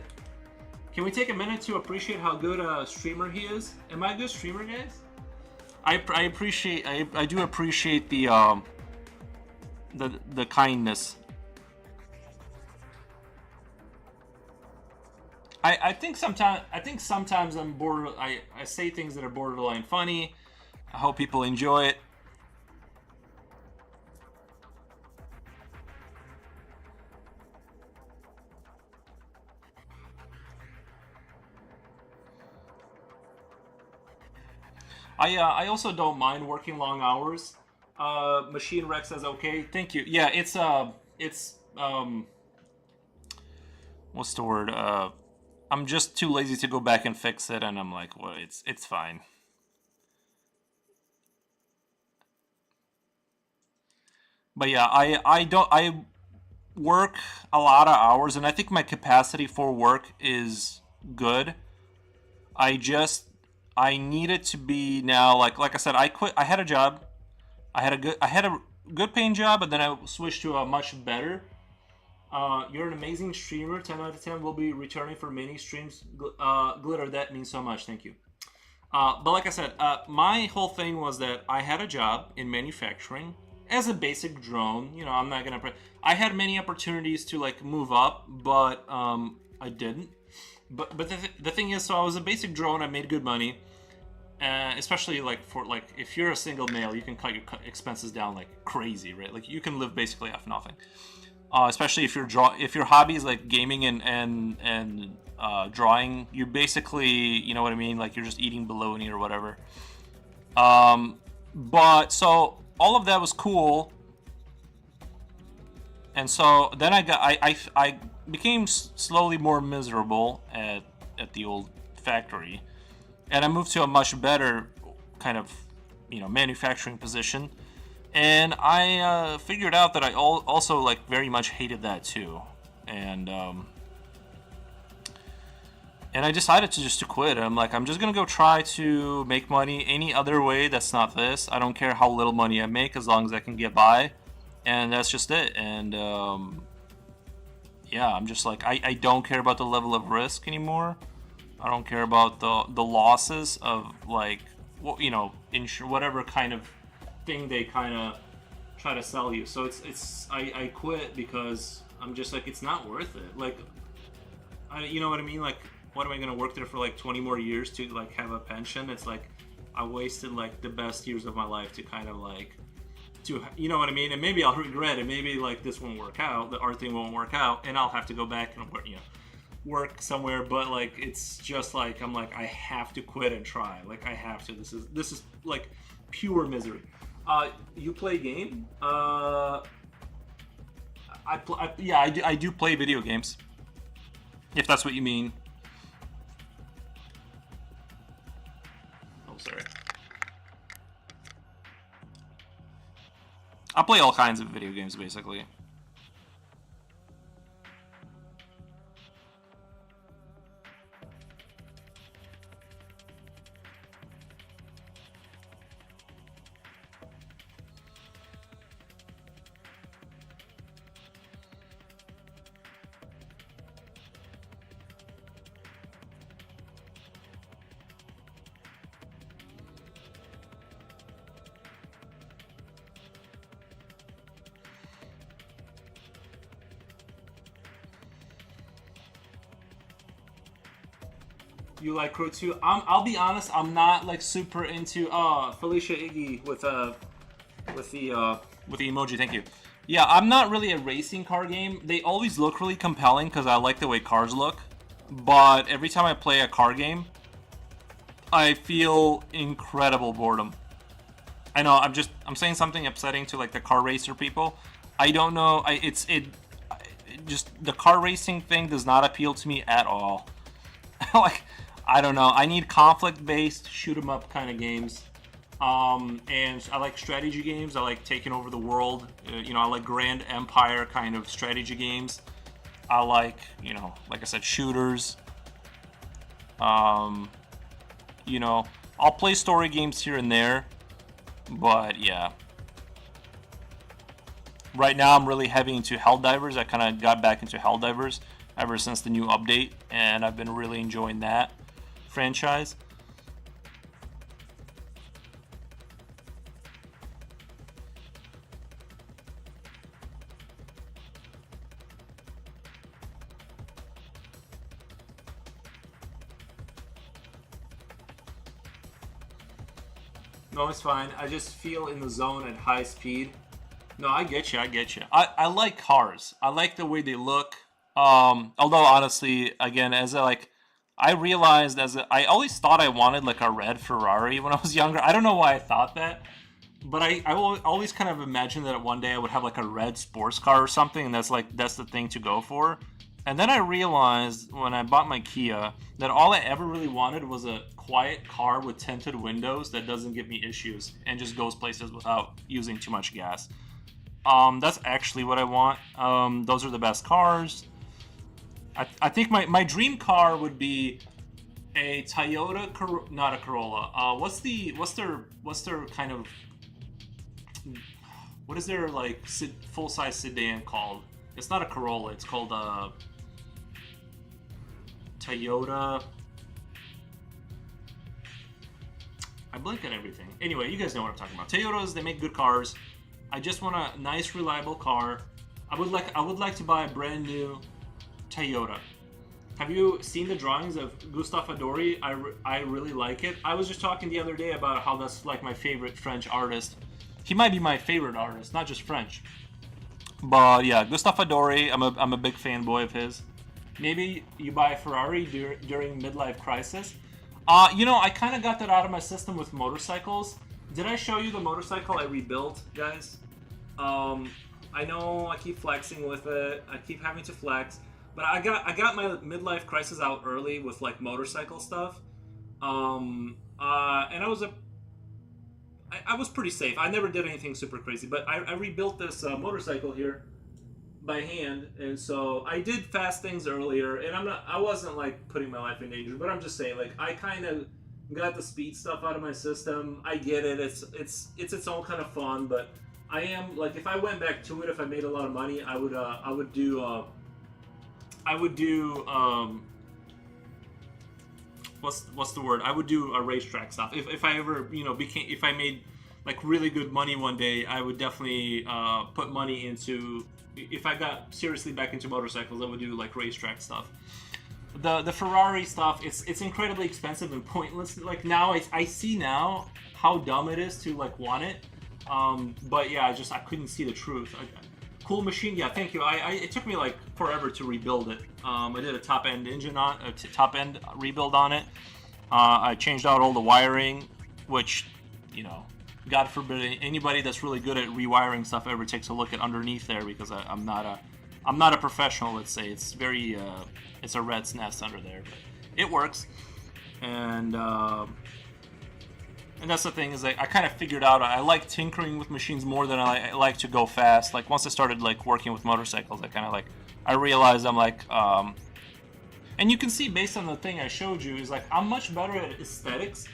Can we take a minute to appreciate how good a streamer he is? Am I a good streamer, guys? I do appreciate the kindness. I think sometimes I'm bored. I say things that are borderline funny. I hope people enjoy it. I also don't mind working long hours. Machine Rex says okay. Thank you. Yeah, it's what's the word? I'm just too lazy to go back and fix it, and I'm like, well, it's fine. But yeah, I work a lot of hours, and I think my capacity for work is good. I just I need it to be now like I said, I quit. I had a job. I had a good paying job, but then I switched to a much better. You're an amazing streamer. 10 out of 10 will be returning for many streams. Glitter, that means so much. Thank you. But like I said, my whole thing was that I had a job in manufacturing as a basic drone. You know, I'm not gonna. I had many opportunities to like move up, but I didn't. But the thing is, so I was a basic drone. I made good money, especially like for like if you're a single male, you can cut your expenses down like crazy, right? Like you can live basically off nothing. Especially if your hobby is like gaming and drawing, you basically, you know what I mean, like you're just eating bologna or whatever. But so all of that was cool, and so then I became slowly more miserable at the old factory, and I moved to a much better kind of, you know, manufacturing position. And I figured out that I also like very much hated that too, and I decided to quit. I'm like, I'm just gonna go try to make money any other way that's not this. I don't care how little money I make as long as I can get by, and that's just it. And yeah, I'm just like I don't care about the level of risk anymore. I don't care about the losses of like you know whatever kind of thing they kind of try to sell you. So I quit because I'm just like, it's not worth it. Like, you know what I mean? Like, what am I gonna work there for like 20 more years to like have a pension? It's like I wasted like the best years of my life to kind of like you know what I mean? And maybe I'll regret it. Maybe like this won't work out, the art thing won't work out, and I'll have to go back and work somewhere. But like it's just like I'm like I have to quit and try. Like I have to. This is like pure misery. You play game? Yeah, I do play video games, if that's what you mean. Oh, sorry. I play all kinds of video games, basically. You like Crow 2? I'll be honest, I'm not like super into Felicia Iggy with the emoji. Thank you. Yeah, I'm not really a racing car game. They always look really compelling because I like the way cars look. But every time I play a car game, I feel incredible boredom. I know I'm saying something upsetting to like the car racer people. I don't know. Just the car racing thing does not appeal to me at all. Like, I don't know. I need conflict-based shoot 'em up kind of games. And I like strategy games. I like taking over the world. I like Grand Empire kind of strategy games. I like, like I said, shooters. I'll play story games here and there, but yeah. Right now, I'm really heavy into Helldivers. I kind of got back into Helldivers ever since the new update, and I've been really enjoying that franchise. No, it's fine. I just feel in the zone at high speed. No, I get you. I like cars. I like the way they look. Although honestly, again, I realized I always thought I wanted like a red Ferrari when I was younger. I don't know why I thought that, but I always kind of imagined that one day I would have like a red sports car or something, and that's the thing to go for. And then I realized when I bought my Kia that all I ever really wanted was a quiet car with tinted windows that doesn't give me issues and just goes places without using too much gas. That's actually what I want. Those are the best cars. I think my dream car would be a Toyota, not a Corolla. What's their kind of, what is their like full size sedan called? It's not a Corolla. It's called a Toyota. I blink at everything. Anyway, you guys know what I'm talking about. Toyotas, they make good cars. I just want a nice, reliable car. I would like to buy a brand new Toyota. Have you seen the drawings of Gustave Adori? I really like it. I was just talking the other day about how that's like my favorite French artist. He might be my favorite artist, not just French. But yeah, Gustave Adori, I'm a big fanboy of his. Maybe you buy a Ferrari during midlife crisis. I kind of got that out of my system with motorcycles. Did I show you the motorcycle I rebuilt, guys? I know I keep flexing with it. I keep having to flex. But I got my midlife crisis out early with like motorcycle stuff, and I was pretty safe. I never did anything super crazy, but I rebuilt this motorcycle here by hand, and so I did fast things earlier. And I wasn't like putting my life in danger, but I'm just saying like I kind of got the speed stuff out of my system. I get it. It's its own kind of fun, but I am like if I went back to it, if I made a lot of money, I would do what's the word? I would do a racetrack stuff. If I ever, if I made like really good money one day, I would definitely put money into, if I got seriously back into motorcycles, I would do like racetrack stuff. The Ferrari stuff, it's incredibly expensive and pointless. Like now I see now how dumb it is to like want it. But yeah, I couldn't see the truth. Cool machine, yeah, thank you. It took me like forever to rebuild it. I did a top-end top-end rebuild on it. I changed out all the wiring, which, God forbid anybody that's really good at rewiring stuff ever takes a look at underneath there, because I'm not I'm not a professional, let's say. It's very, it's a rat's nest under there, but it works. And and that's the thing is like I kind of figured out I like tinkering with machines more than I like to go fast. Like once I started like working with motorcycles, I kind of like I realized I'm like, and you can see based on the thing I showed you is like I'm much better at aesthetics.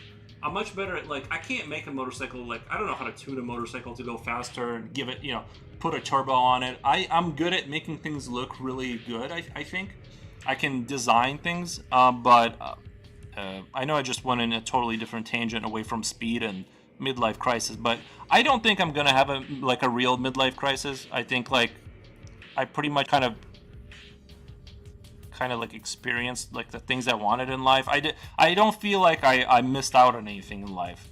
I'm much better at like I can't make a motorcycle like I don't know how to tune a motorcycle to go faster and give it put a turbo on it. I'm good at making things look really good. I think I can design things, but I know I just went in a totally different tangent away from speed and midlife crisis, but I don't think I'm gonna have a real midlife crisis. I think like I pretty much kind of like experienced like the things I wanted in life. I don't feel like I missed out on anything in life.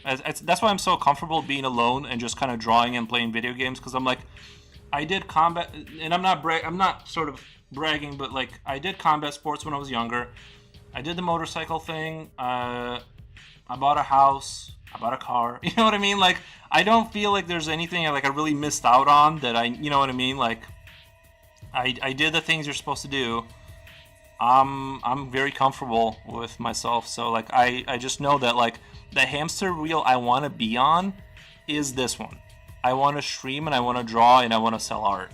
That's why I'm so comfortable being alone and just kind of drawing and playing video games, because I'm like I did combat, and I'm not sort of bragging, but like I did combat sports when I was younger. I did the motorcycle thing. I bought a house. I bought a car. You know what I mean? Like I don't feel like there's anything like I really missed out on that you know what I mean? Like I did the things you're supposed to do. I'm very comfortable with myself. So like I just know that like the hamster wheel I want to be on is this one. I want to stream and I want to draw and I want to sell art.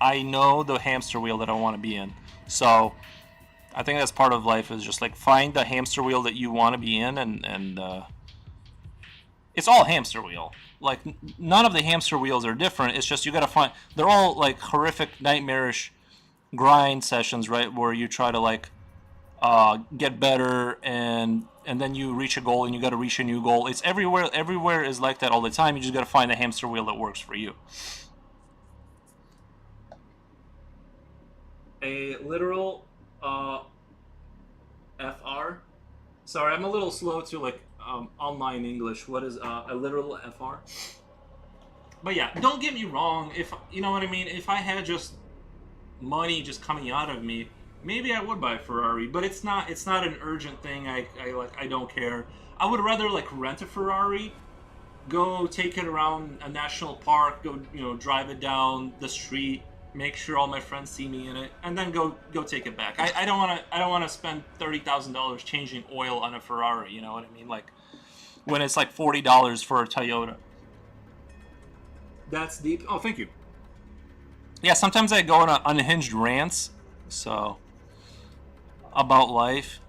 I know the hamster wheel that I want to be in. So I think that's part of life is just like find the hamster wheel that you want to be in, and it's all hamster wheel. Like none of the hamster wheels are different. It's just you got to find. They're all like horrific, nightmarish grind sessions, right? Where you try to like get better, and then you reach a goal, and you got to reach a new goal. It's everywhere. Everywhere is like that all the time. You just got to find the hamster wheel that works for you. A literal FR. Sorry, I'm a little slow to like online English. What is a literal FR? But yeah, don't get me wrong. If you know what I mean, if I had just money just coming out of me, maybe I would buy a Ferrari. But it's not an urgent thing. I don't care. I would rather like rent a Ferrari, go take it around a national park, go drive it down the street, make sure all my friends see me in it, and then go take it back. I don't want to spend $30,000 changing oil on a Ferrari. You know what I mean? Like when it's like $40 for a Toyota. That's deep. Oh, thank you. Yeah, sometimes I go on unhinged rants, so about life.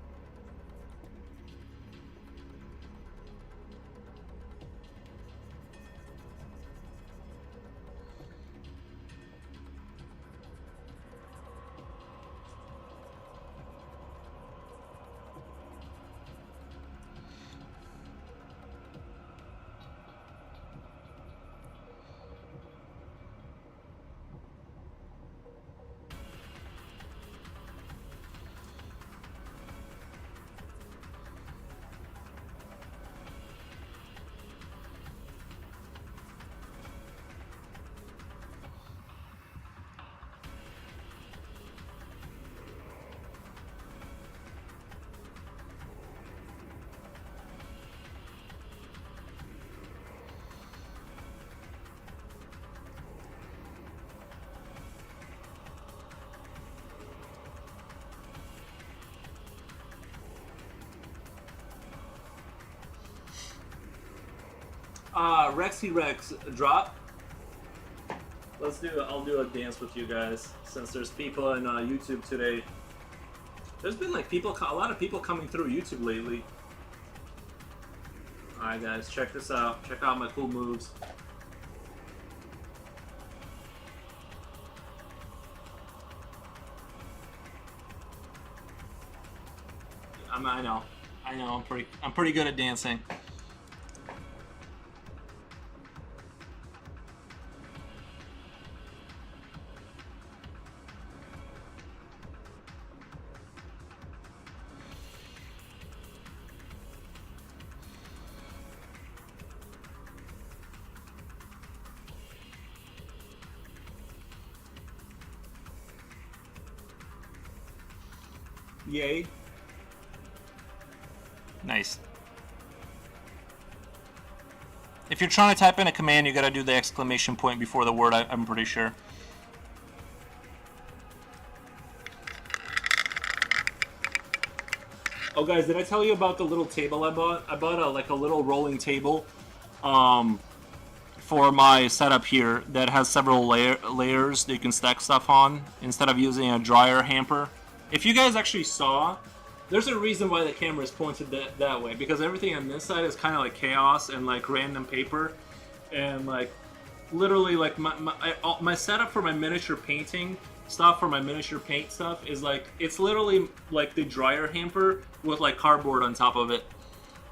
Rexy Rex drop. I'll do a dance with you guys since there's people on YouTube today. There's been like a lot of people coming through YouTube lately. All right, guys, check this out. Check out my cool moves. I know. I'm pretty good at dancing. Yay. Nice. If you're trying to type in a command, you gotta do the exclamation point before the word, I'm pretty sure. Oh, guys, did I tell you about the little table I bought? I bought like a little rolling table, um, for my setup here that has several layers that you can stack stuff on instead of using a dryer hamper. If you guys actually saw, there's a reason why the camera is pointed that way, because everything on this side is kind of like chaos and like random paper, and like literally like my setup for my miniature painting stuff, for my miniature paint stuff, is like, it's literally like the dryer hamper with like cardboard on top of it.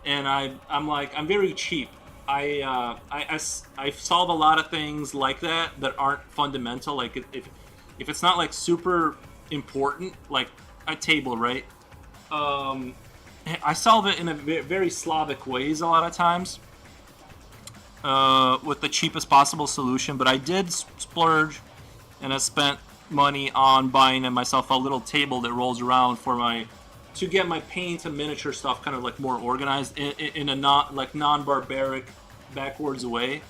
And I'm very cheap. I solve a lot of things like that aren't fundamental. Like if it's not like super important, like a table, right? I solve it in a very Slavic ways a lot of times, with the cheapest possible solution. But I did splurge, and I spent money on buying myself a little table that rolls around to get my paint and miniature stuff kind of like more organized in a non-barbaric backwards way.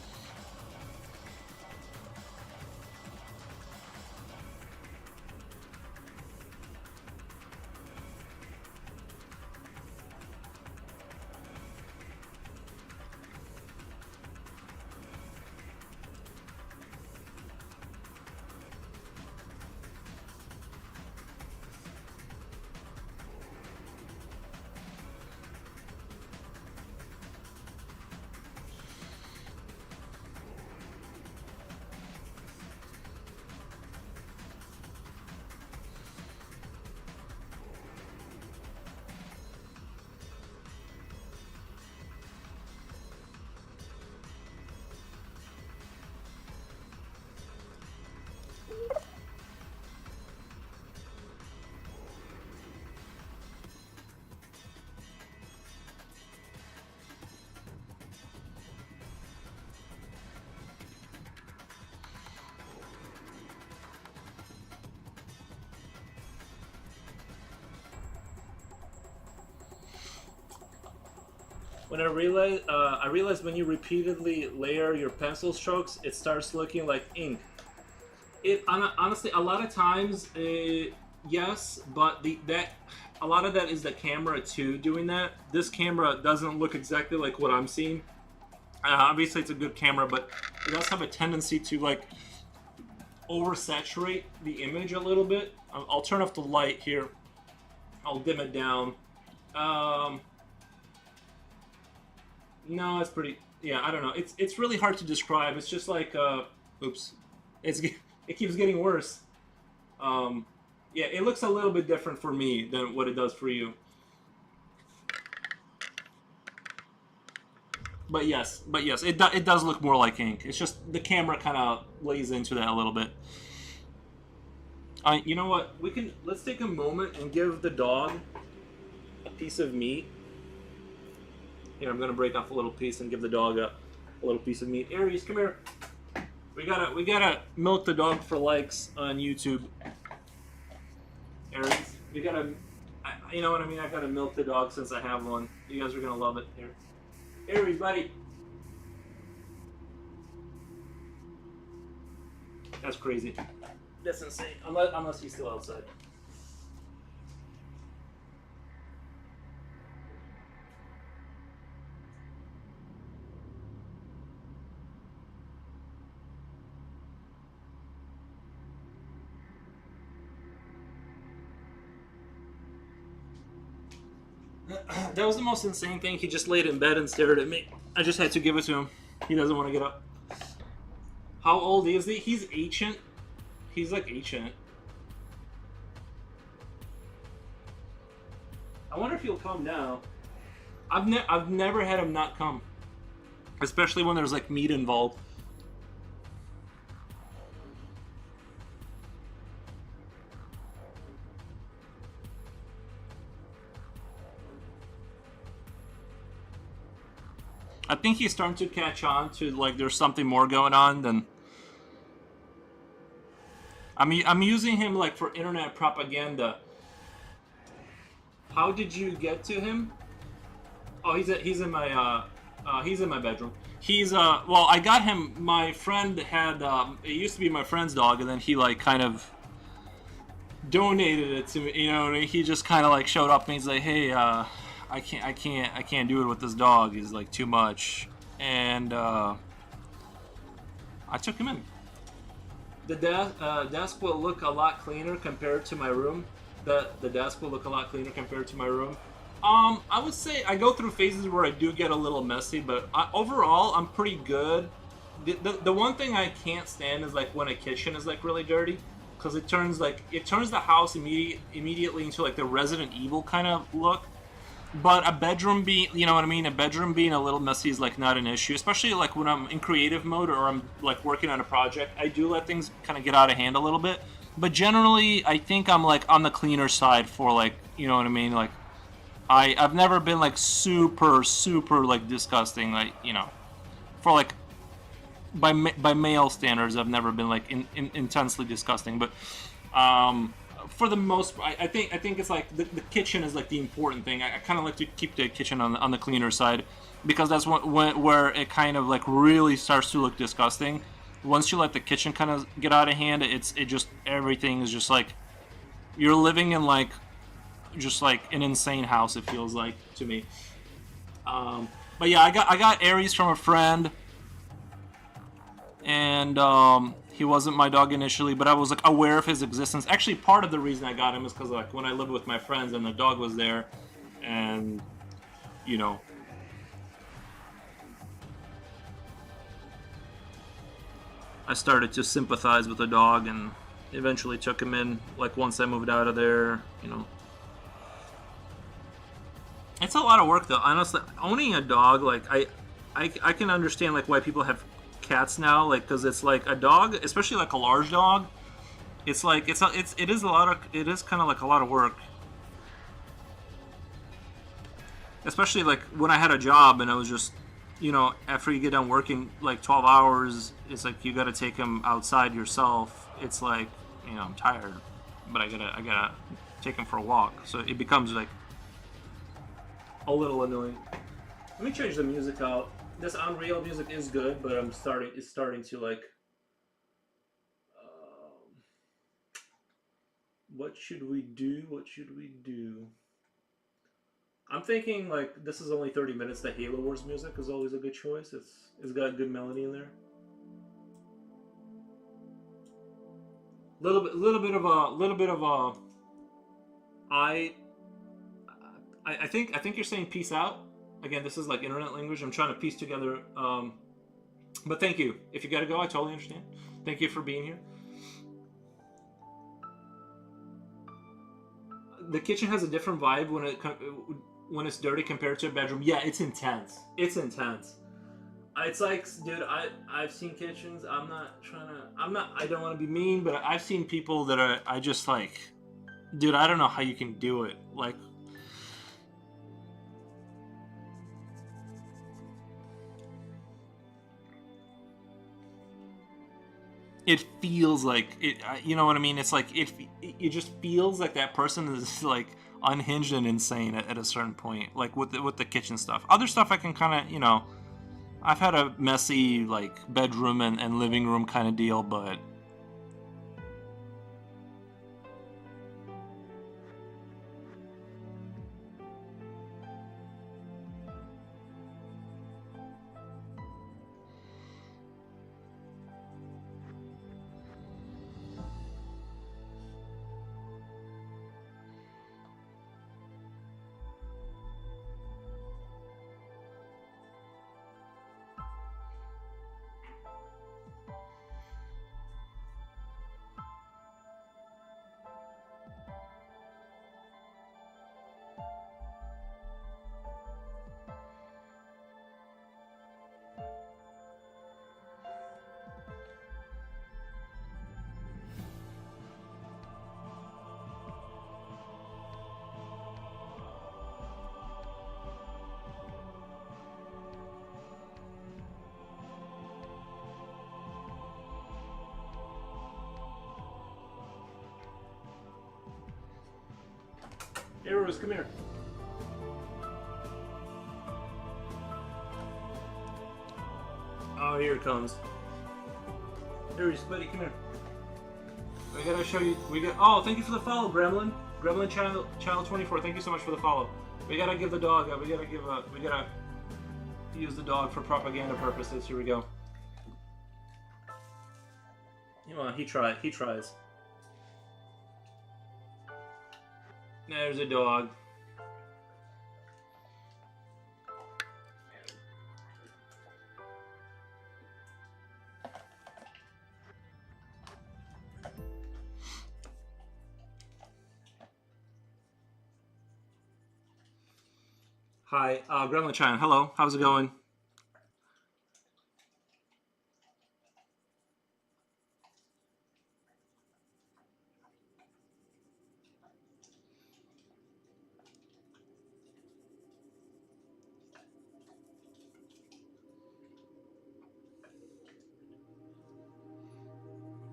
When I realized when you repeatedly layer your pencil strokes, it starts looking like ink. Honestly, a lot of times, yes, but a lot of that is the camera too doing that. This camera doesn't look exactly like what I'm seeing. Obviously, it's a good camera, but it does have a tendency to like oversaturate the image a little bit. I'll turn off the light here. I'll dim it down. No, it's pretty. Yeah, I don't know. It's really hard to describe. It's just like, oops, it keeps getting worse. Yeah, it looks a little bit different for me than what it does for you. But yes, it does look more like ink. It's just the camera kind of lays into that a little bit. You know what? Let's take a moment and give the dog a piece of meat. Here, I'm gonna break off a little piece and give the dog a little piece of meat. Aries, come here. We gotta milk the dog for likes on YouTube. Aries, you know what I mean? I gotta milk the dog since I have one. You guys are gonna love it. Here, Aries, buddy. That's crazy. That's insane. Unless he's still outside. That was the most insane thing. He just laid in bed and stared at me. I just had to give it to him. He doesn't want to get up. How old is he? He's ancient. He's like ancient. I wonder if he'll come now. I've never had him not come, especially when there's like meat involved. I think he's starting to catch on to like there's something more going on than. I'm using him like for internet propaganda. How did you get to him? Oh, he's in my bedroom. Well, I got him. My friend had it used to be my friend's dog, and then he like kind of donated it to me. You know, and he just kind of like showed up and he's like, "Hey, I can't do it with this dog. He's like too much." And I took him in. The desk will look a lot cleaner compared to my room. The desk will look a lot cleaner compared to my room. I would say I go through phases where I do get a little messy, but overall I'm pretty good. The one thing I can't stand is like when a kitchen is like really dirty, because it turns the house immediately into like the Resident Evil kind of look. But a bedroom being, you know what I mean? A bedroom being a little messy is like not an issue, especially like when I'm in creative mode or I'm like working on a project. I do let things kind of get out of hand a little bit, but generally, I think I'm like on the cleaner side for like, you know what I mean? Like, I've never been like super like disgusting, like, you know, for like by male standards, I've never been like intensely disgusting, but for the most part, I think it's like the kitchen is like the important thing. I kind of like to keep the kitchen on the cleaner side, because that's where it kind of like really starts to look disgusting. Once you let the kitchen kind of get out of hand, it just everything is just like you're living in like just like an insane house. It feels like to me. But yeah, I got Aries from a friend, and he wasn't my dog initially, but I was like aware of his existence. Actually, part of the reason I got him is because like when I lived with my friends and the dog was there, and you know, I started to sympathize with the dog and eventually took him in. Like once I moved out of there, you know. It's a lot of work though. Honestly, owning a dog, like I can understand like why people have cats now, like because it's like a dog, especially like a large dog. It's like it is a lot of it is kind of like a lot of work, especially like when I had a job and I was just, you know, after you get done working like 12 hours, it's like you got to take him outside yourself. It's like, you know, I'm tired, but I gotta take him for a walk, so it becomes like a little annoying. Let me change the music out. This Unreal music is good, but it's starting to like. What should we do? What should we do? I'm thinking like this is only 30 minutes. The Halo Wars music is always a good choice. It's got a good melody in there. Little bit of a. I I think you're saying peace out. Again, this is like internet language. I'm trying to piece together. But thank you. If you gotta go, I totally understand. Thank you for being here. The kitchen has a different vibe when it's dirty compared to a bedroom. Yeah, it's intense. It's intense. It's like, dude, I've seen kitchens. I don't want to be mean, but I've seen people that I just like, dude, I don't know how you can do it. Like, it feels like it. You know what I mean? It's like it just feels like that person is like unhinged and insane at a certain point. Like with the kitchen stuff. Other stuff I can kind of, you know, I've had a messy like bedroom and living room kind of deal, but Arrows, come here. Oh, here it comes. Aries, buddy, come here. We gotta show you. Oh, thank you for the follow, Gremlin. Gremlin channel 24. Thank you so much for the follow. We gotta give the dog. We gotta use the dog for propaganda purposes. Here we go. You know, he tries. There's a dog. Hi, Gremlin Chan. Hello, how's it going?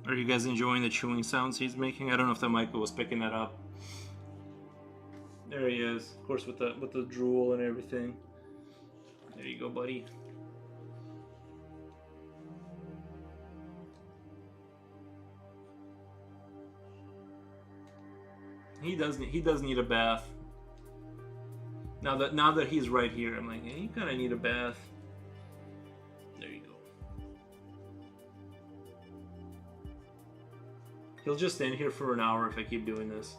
Are you guys enjoying the chewing sounds he's making? I don't know if the mic was picking that up. There he is, of course, with the drool and everything. There you go, buddy. He does need a bath. Now that he's right here, I'm like, hey, you kind of need a bath. There you go. He'll just stand here for an hour if I keep doing this.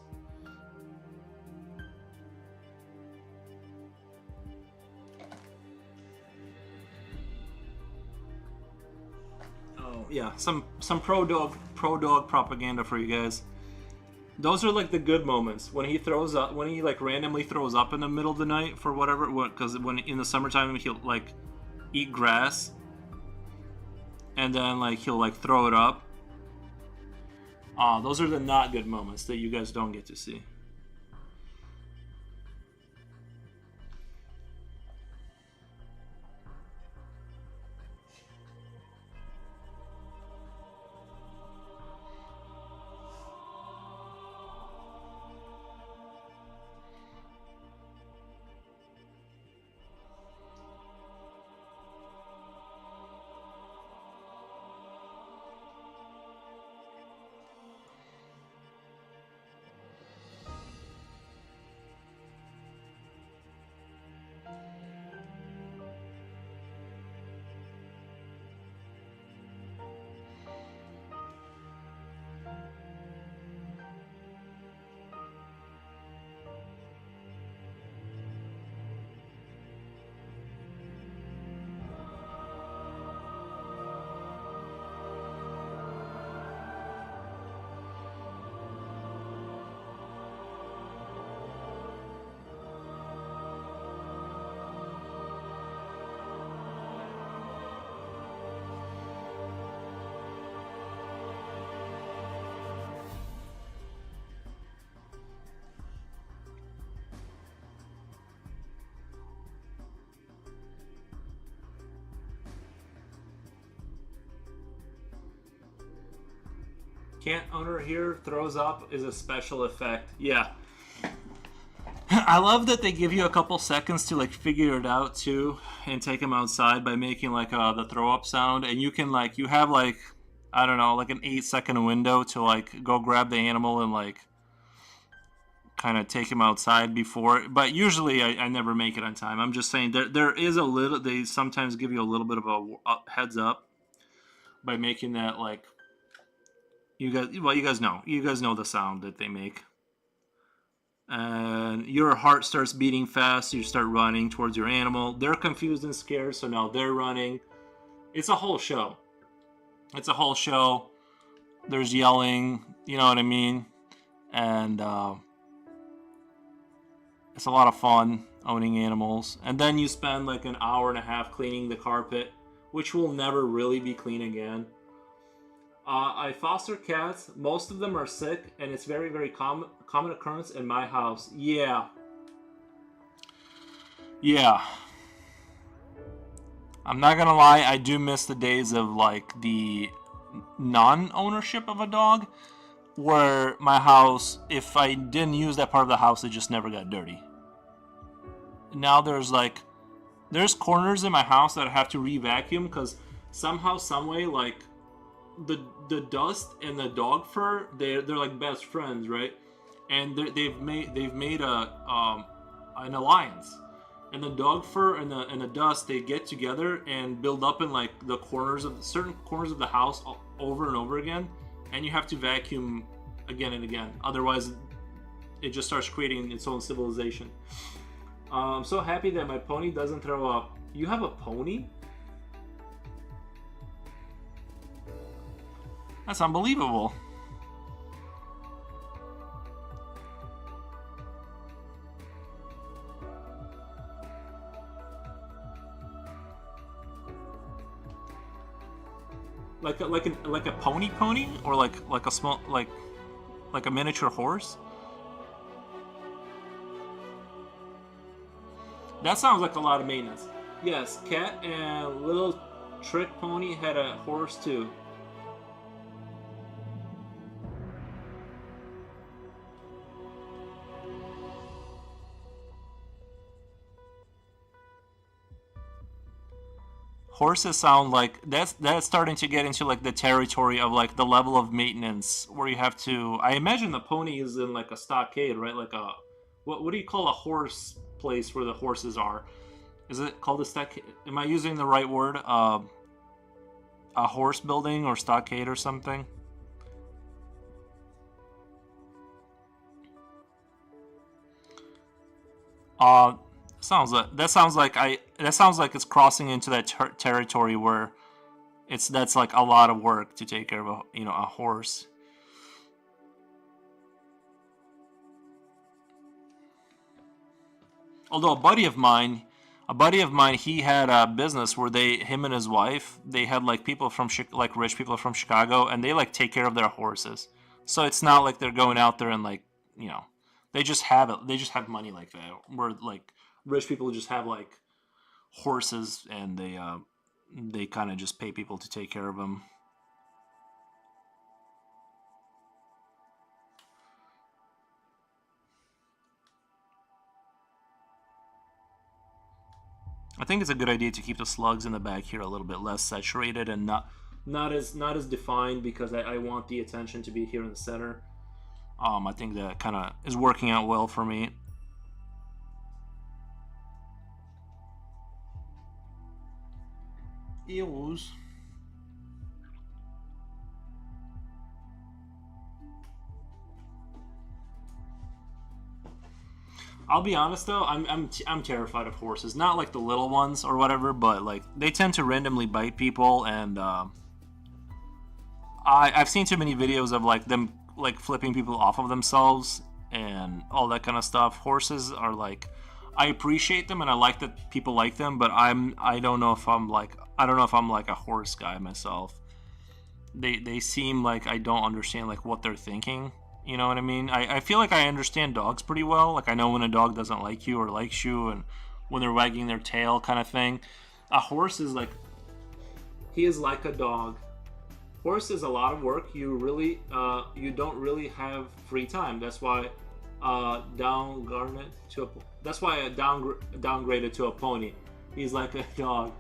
Oh yeah, some pro dog propaganda for you guys. Those are like the good moments when he throws up, when he like randomly throws up in the middle of the night for whatever. Because when in the summertime he'll like eat grass, and then like he'll like throw it up. Those are the not good moments that you guys don't get to see. Can't owner here throws up is a special effect. Yeah. I love that they give you a couple seconds to like figure it out too, and take him outside by making like the throw up sound, and you can like you have like I don't know like an 8-second window to like go grab the animal and like kind of take him outside before. But usually I never make it on time. I'm just saying there is a little. They sometimes give you a little bit of a heads up by making that like. You guys know the sound that they make. And your heart starts beating fast, you start running towards your animal. They're confused and scared, so now they're running. It's a whole show. There's yelling, you know what I mean? And it's a lot of fun owning animals. And then you spend like an hour and a half cleaning the carpet, which will never really be clean again. I foster cats. Most of them are sick, and it's very, very common occurrence in my house. Yeah. I'm not gonna lie, I do miss the days of like the non-ownership of a dog, where my house, if I didn't use that part of the house, it just never got dirty. Now there's corners in my house that I have to re-vacuum because somehow, some way, like the dust and the dog fur, they're like best friends, right? And they've made a an alliance. And the dog fur and the dust, they get together and build up in like the corners of certain corners of the house over and over again, and you have to vacuum again and again. Otherwise, it just starts creating its own civilization. I'm so happy that my pony doesn't throw up. You have a pony? That's unbelievable. Like a pony, or like a small like a miniature horse. That sounds like a lot of maintenance. Yes, Cat and Little Trick Pony had a horse too. Horses sound like that's starting to get into like the territory of like the level of maintenance where you have to. I imagine the pony is in like a stockade, right? Like a what do you call a horse place where the horses are? Is it called a stockade? Am I using the right word? A horse building or stockade or something? Uh, that sounds like it's crossing into that territory where that's like a lot of work to take care of a horse. Although a buddy of mine, he had a business where him and his wife, they had like people from like rich people from Chicago, and they like take care of their horses. So it's not like they're going out there and like you know, they just have it. They just have money like that. Where like rich people just have like horses, and they kind of just pay people to take care of them. I think it's a good idea to keep the slugs in the back here a little bit less saturated and not as defined because I want the attention to be here in the center. I think that kind of is working out well for me. Eels. I'll be honest though, I'm terrified of horses. Not like the little ones or whatever, but like they tend to randomly bite people, and I've seen too many videos of like them like flipping people off of themselves and all that kind of stuff. Horses are like, I appreciate them and I like that people like them, but I don't know if I'm like a horse guy myself. They seem like I don't understand like what they're thinking. You know what I mean? I feel like I understand dogs pretty well. Like I know when a dog doesn't like you or likes you, and when they're wagging their tail, kind of thing. A horse is like, he is like a dog. Horse is a lot of work. You don't really have free time. That's why that's why I downgraded to a pony. He's like a dog.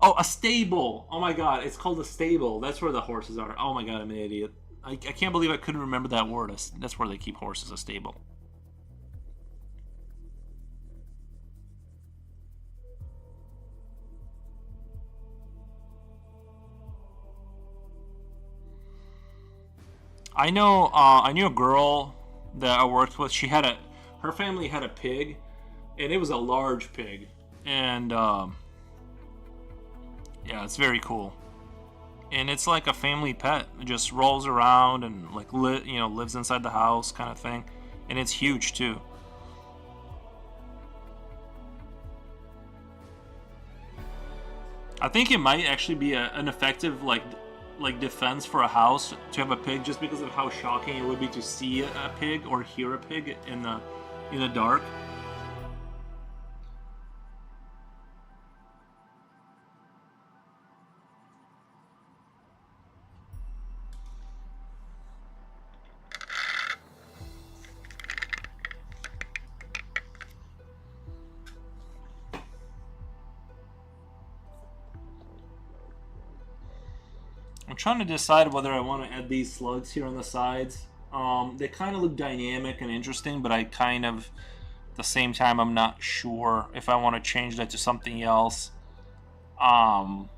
Oh, a stable. Oh my god, it's called a stable. That's where the horses are. Oh my god, I'm an idiot. I can't believe I couldn't remember that word. That's where they keep horses, a stable. I knew a girl that I worked with. Her family had a pig, and it was a large pig, and yeah, it's very cool. And it's like a family pet. It just rolls around and like lives inside the house, kind of thing, and it's huge too. I think it might actually be an effective like defense for a house to have a pig, just because of how shocking it would be to see a pig or hear a pig in the dark. I'm trying to decide whether I want to add these slugs here on the sides. They kind of look dynamic and interesting, but I kind of, at the same time, I'm not sure if I want to change that to something else. Um,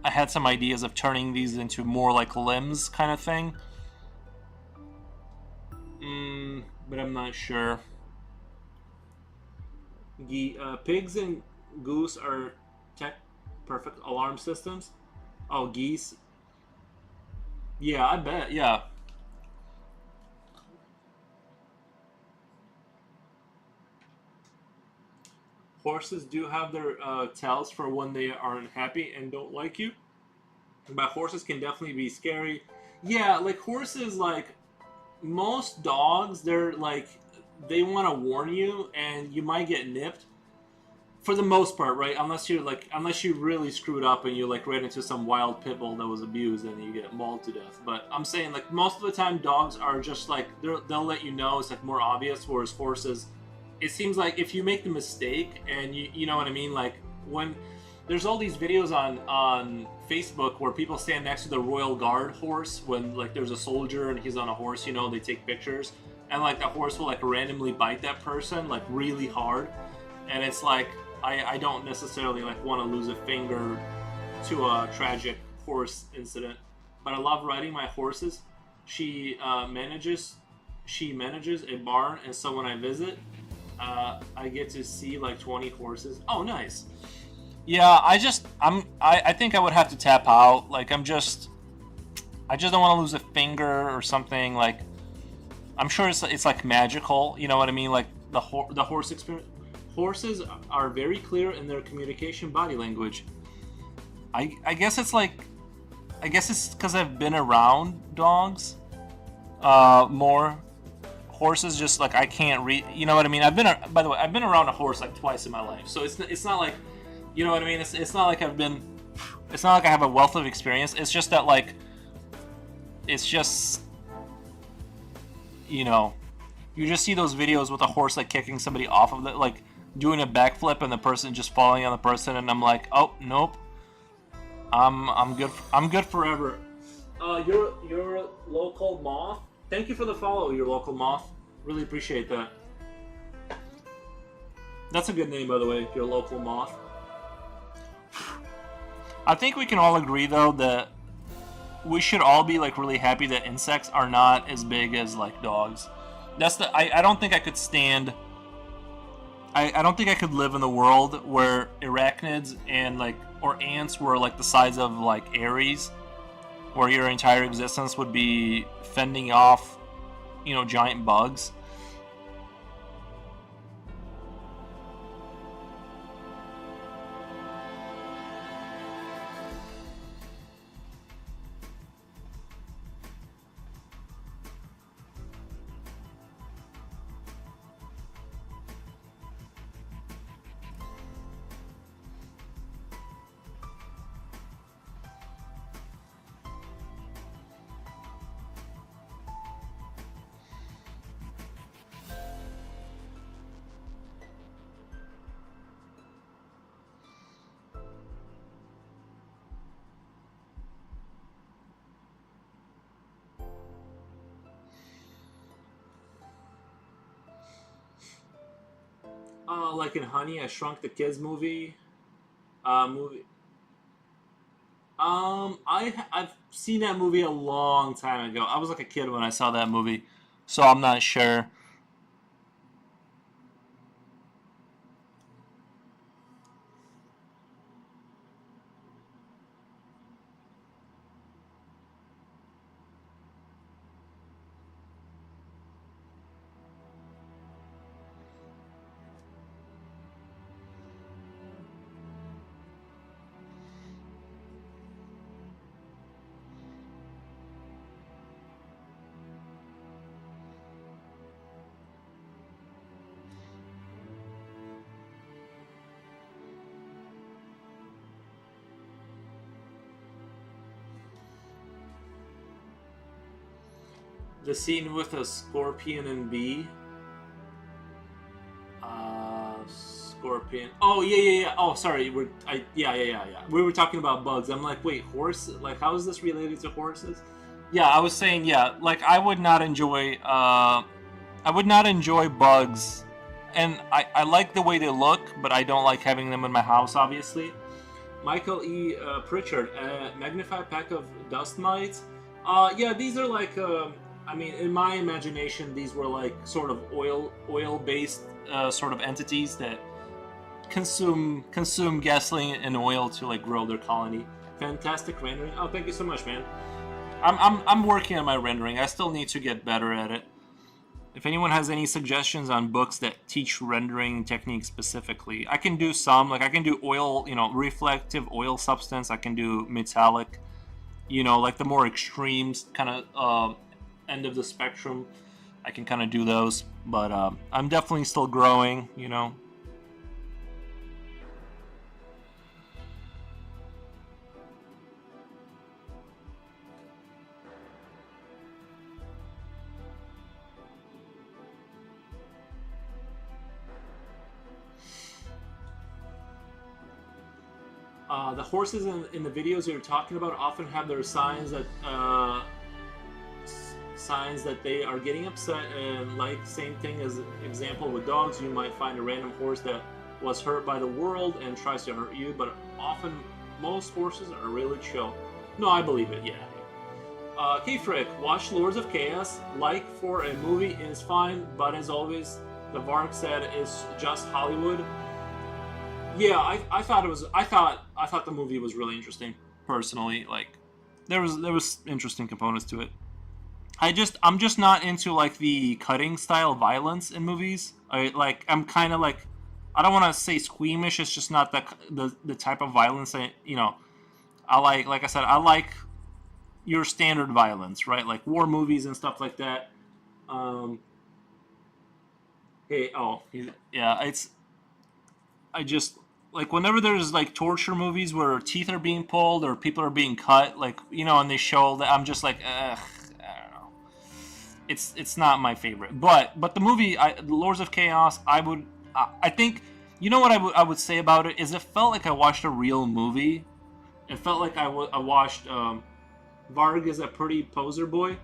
I had some ideas of turning these into more like limbs kind of thing. But I'm not sure. Pigs and goose are tech perfect alarm systems. Oh, geese. Yeah, I bet. Yeah. Horses do have their tails for when they are unhappy and don't like you. But horses can definitely be scary. Yeah, like horses, like most dogs, they're like they want to warn you, and you might get nipped for the most part, right? Unless you really screwed up and you like ran into some wild pit bull that was abused and you get mauled to death. But I'm saying like most of the time, dogs are just like they'll let you know. It's like more obvious. Whereas horses, it seems like if you make the mistake and you know what I mean, like when there's all these videos on Facebook where people stand next to the Royal Guard horse when like there's a soldier and he's on a horse, you know, they take pictures and like the horse will like randomly bite that person like really hard, and it's like I don't necessarily like want to lose a finger to a tragic horse incident, but I love riding my horses. She manages a barn, and so when I visit, I get to see like 20 horses. Oh, nice. Yeah, I think I would have to tap out. Like I just don't want to lose a finger or something. Like I'm sure it's like magical. You know what I mean? Like the horse experience. Horses are very clear in their communication body language. I guess it's like I guess it's because I've been around dogs more. Horses just like I can't read. You know what I mean? By the way, I've been around a horse like twice in my life, so it's not like you know what I mean. It's not like it's not like I have a wealth of experience. It's just that like it's just you know you just see those videos with a horse like kicking somebody off of it, like doing a backflip and the person just falling on the person, and I'm like, oh nope, I'm good. I'm good forever. Your local moth. Thank you for the follow, your local moth. Really appreciate that. That's a good name, by the way. Your local moth. I think we can all agree though that we should all be like really happy that insects are not as big as like dogs. I don't think I could stand I don't think I could live in the world where arachnids and like or ants were like the size of like Aries, where your entire existence would be fending off, giant bugs. Like in Honey, I Shrunk the Kids movie. I've seen that movie a long time ago. I was like a kid when I saw that movie, so I'm not sure. The scene with a scorpion and bee. scorpion. Oh yeah. Oh, sorry. Yeah. We were talking about bugs. I'm like, wait, horse? Like, how is this related to horses? Yeah, I was saying, yeah. Like, I would not enjoy. I would not enjoy bugs, and I like the way they look, but I don't like having them in my house. Obviously. Michael E. Pritchard, a magnified pack of dust mites. Yeah, these are like. I mean, in my imagination, these were like sort of oil based sort of entities that consume gasoline and oil to like grow their colony. Fantastic rendering. Oh, thank you so much, man. I'm working on my rendering. I still need to get better at it. If anyone has any suggestions on books that teach rendering techniques specifically, I can do some. Like I can do oil, reflective oil substance. I can do metallic, like the more extreme kind of end of the spectrum. I can kind of do those, but I'm definitely still growing. The horses in the videos you're talking about often have their signs that they are getting upset, and like same thing as example with dogs, you might find a random horse that was hurt by the world and tries to hurt you, but often most horses are really chill. No, I believe it. Yeah. K-Frick, watch Lords of Chaos. Like for a movie is fine, but as always, the Varg said is just Hollywood. Yeah, I thought it was. I thought the movie was really interesting. Personally, like there was interesting components to it. I'm just not into like the cutting style violence in movies. I'm kind of like, I don't want to say squeamish. It's just not the type of violence I like I said, I like your standard violence, right? Like war movies and stuff like that. Um, yeah, I just like whenever there's like torture movies where teeth are being pulled or people are being cut, like and they show that, I'm just like, ugh, I don't know. It's not my favorite, but the movie, Lords of Chaos, I think, what I would say about it is it felt like I watched a real movie. It felt like I watched Varg is a pretty poser boy.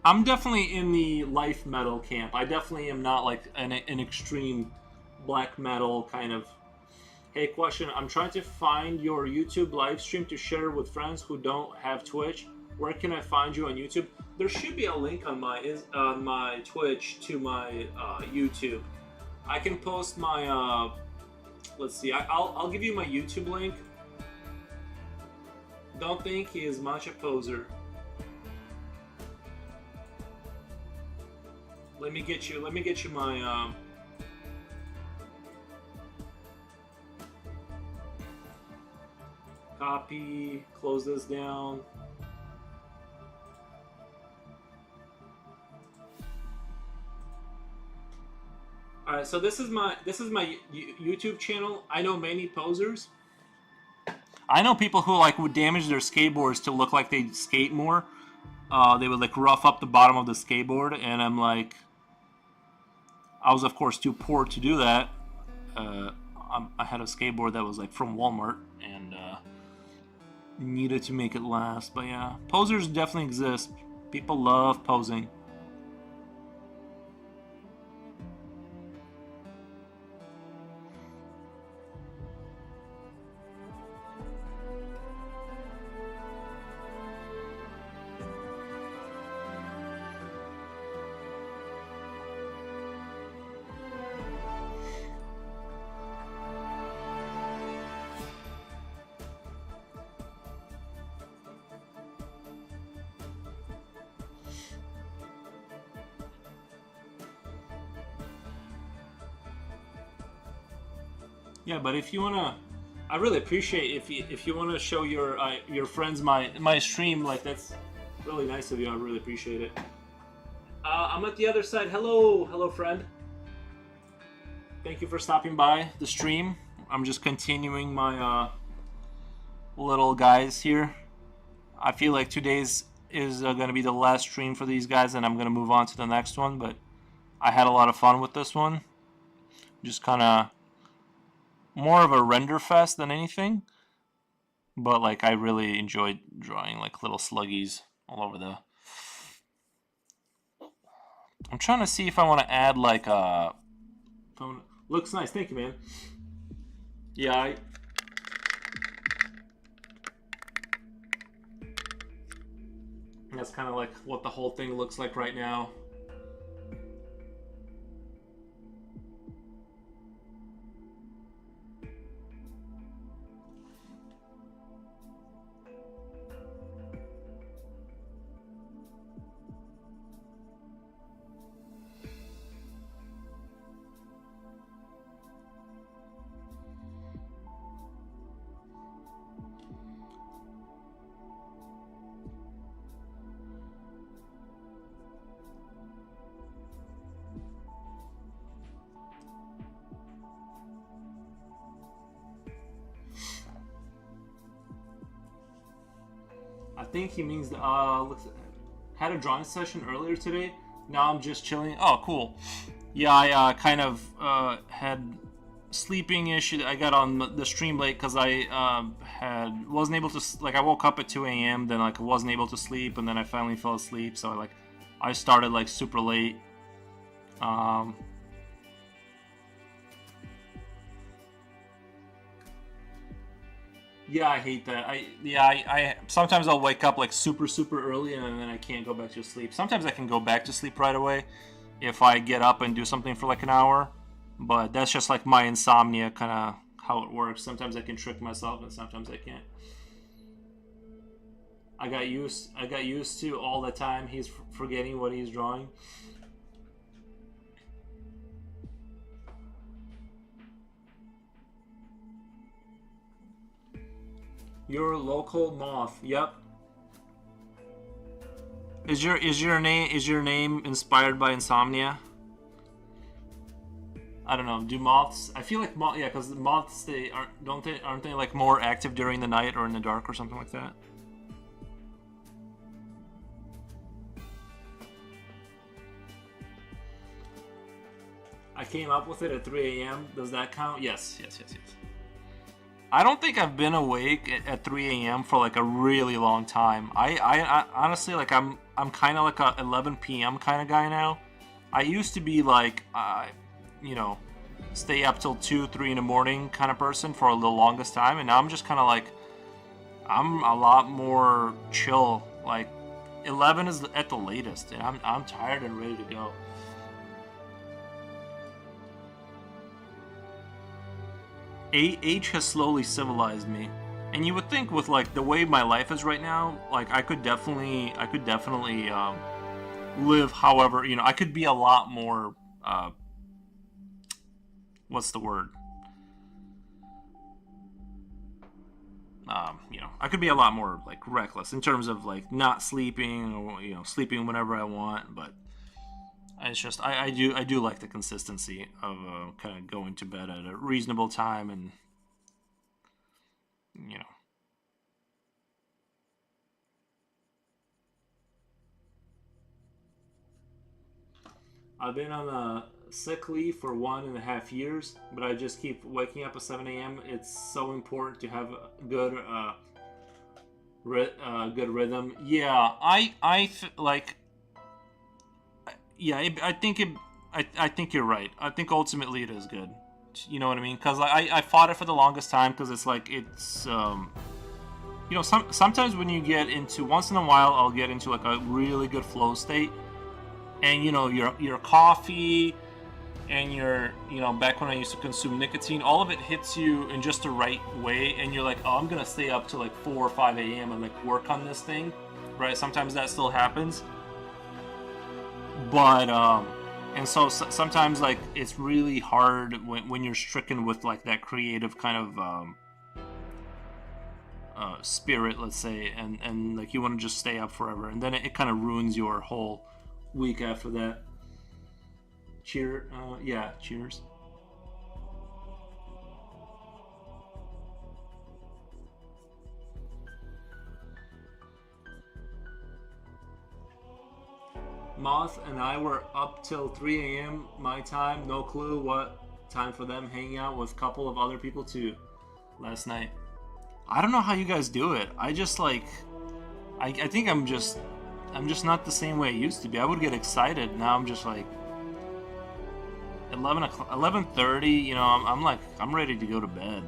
I'm definitely in the life metal camp. I definitely am not like an extreme black metal kind of. Hey, question. I'm trying to find your YouTube live stream to share with friends who don't have Twitch. Where can I find you on YouTube? There should be a link on my Twitch to my YouTube. I can post my. Let's see. I'll give you my YouTube link. Don't think he is much a poser. Let me get you my copy, close this down. All right, so this is my YouTube channel. I know many posers. I know people who would damage their skateboards to look like they skate more. They would rough up the bottom of the skateboard, and I'm like, I was of course too poor to do that. I had a skateboard that was from Walmart and needed to make it last. But yeah, posers definitely exist. People love posing. Yeah, but if you wanna, I really appreciate if you wanna show your friends my stream. That's really nice of you. I really appreciate it. I'm at the other side. Hello, friend. Thank you for stopping by the stream. I'm just continuing my little guys here. I feel like today's is going to be the last stream for these guys, and I'm going to move on to the next one. But I had a lot of fun with this one. Just kind of more of a render fest than anything. But like I really enjoyed drawing like little sluggies all over the. I'm trying to see if I want to add like a. Looks nice, thank you, man. Yeah, that's kind of like what the whole thing looks like right now. I think he means had a drawing session earlier today. Now I'm just chilling. Oh, cool. Yeah, I kind of had sleeping issue. I got on the stream late because I wasn't able to I woke up at 2 a.m. Then like I wasn't able to sleep, and then I finally fell asleep. So I started like super late. Yeah, I hate that. I sometimes I'll wake up like super early and then I can't go back to sleep. Sometimes I can go back to sleep right away if I get up and do something for like an hour, but that's just like my insomnia kind of how it works. Sometimes I can trick myself and sometimes I can't. I got used to all the time he's forgetting what he's drawing. Your local moth. Yep. Is your name inspired by insomnia? I don't know. Do moths? I feel like yeah, because moths aren't they like more active during the night or in the dark or something like that? I came up with it at 3 a.m. Does that count? Yes. I don't think I've been awake at 3 a.m. for like a really long time. I honestly like I'm kind of like a 11 p.m. kind of guy now. I used to be like stay up till 2-3 in the morning kind of person for the longest time, and now I'm just kind of like I'm a lot more chill. Like 11 is at the latest, and I'm tired and ready to go. Age has slowly civilized me, and you would think with like the way my life is right now, like I could definitely live. However, I could be a lot more. What's the word? I could be a lot more like reckless in terms of like not sleeping or sleeping whenever I want, but it's just I do like the consistency of kind of going to bed at a reasonable time and I've been on a sick leave for 1.5 years, but I just keep waking up at 7 a.m. It's so important to have a good good rhythm. Yeah, I think I think you're right. I think ultimately it is good. You know what I mean? Because I fought it for the longest time because it's like it's sometimes when you get into once in a while I'll get into like a really good flow state, and your coffee and your back when I used to consume nicotine, all of it hits you in just the right way, and you're like, oh, I'm gonna stay up to like 4 or 5 a.m. and like work on this thing, right? Sometimes that still happens, but and so sometimes like it's really hard when you're stricken with like that creative kind of spirit, let's say, and like you want to just stay up forever, and then it kind of ruins your whole week after that. Cheers. Moth and I were up till 3 a.m. my time. No clue what time for them, hanging out with a couple of other people too last night. I don't know how you guys do it. I just like, I think I'm just not the same way I used to be. I would get excited. Now I'm just like 11 o'clock, 11:30. You know, I'm like, I'm ready to go to bed.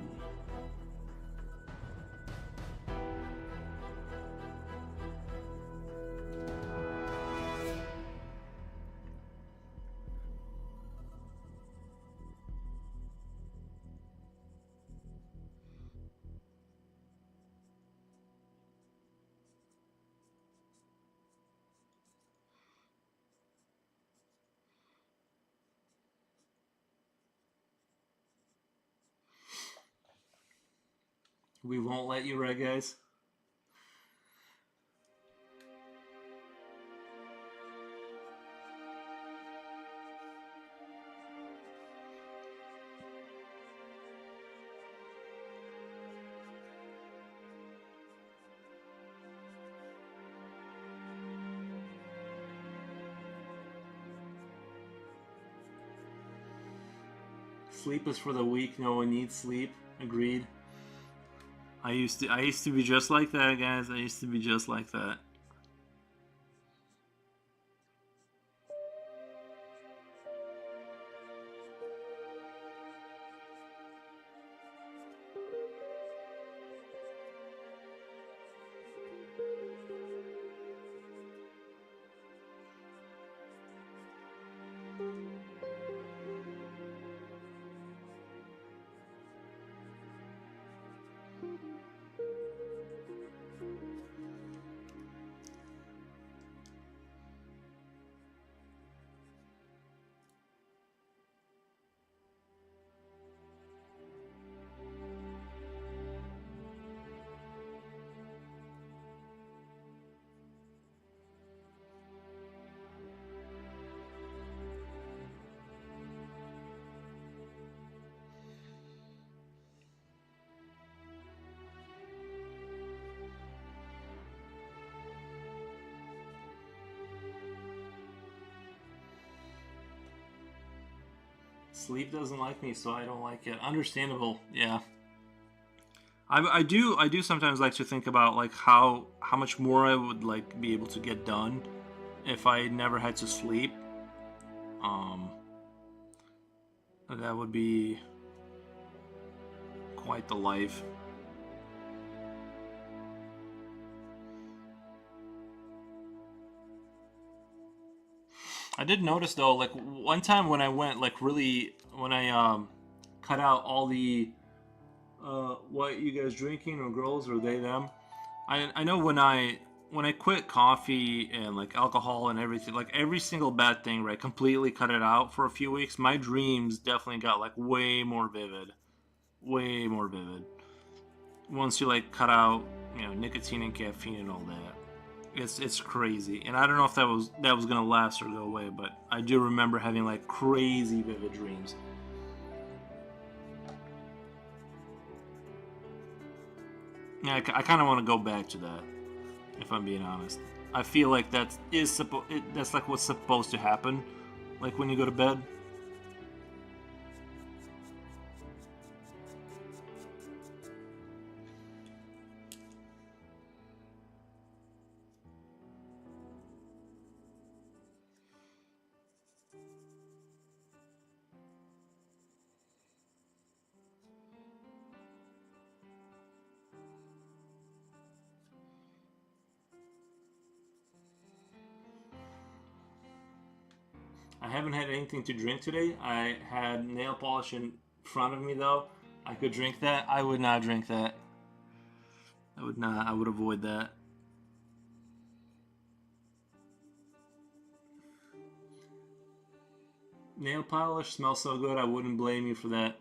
We won't let you, right, guys? Sleep is for the weak. No one needs sleep. Agreed. I used to be just like that, guys. I used to be just like that. Sleep doesn't like me, so I don't like it. Understandable, yeah. I do sometimes like to think about like how much more I would like be able to get done if I never had to sleep. Um, that would be quite the life. I did notice though, like one time when I went like really when I cut out all the what you guys drinking or girls or they them. I know when I quit coffee and like alcohol and everything, like every single bad thing, right? Completely cut it out for a few weeks. My dreams definitely got like way more vivid. Once you like cut out, nicotine and caffeine and all that. It's crazy, and I don't know if that was gonna last or go away, but I do remember having like crazy vivid dreams. Yeah, I kind of want to go back to that, if I'm being honest. I feel like that's like what's supposed to happen, like when you go to bed. I haven't had anything to drink today. I had nail polish in front of me though. I could drink that. I would not drink that. I would not. I would avoid that. Nail polish smells so good. I wouldn't blame you for that.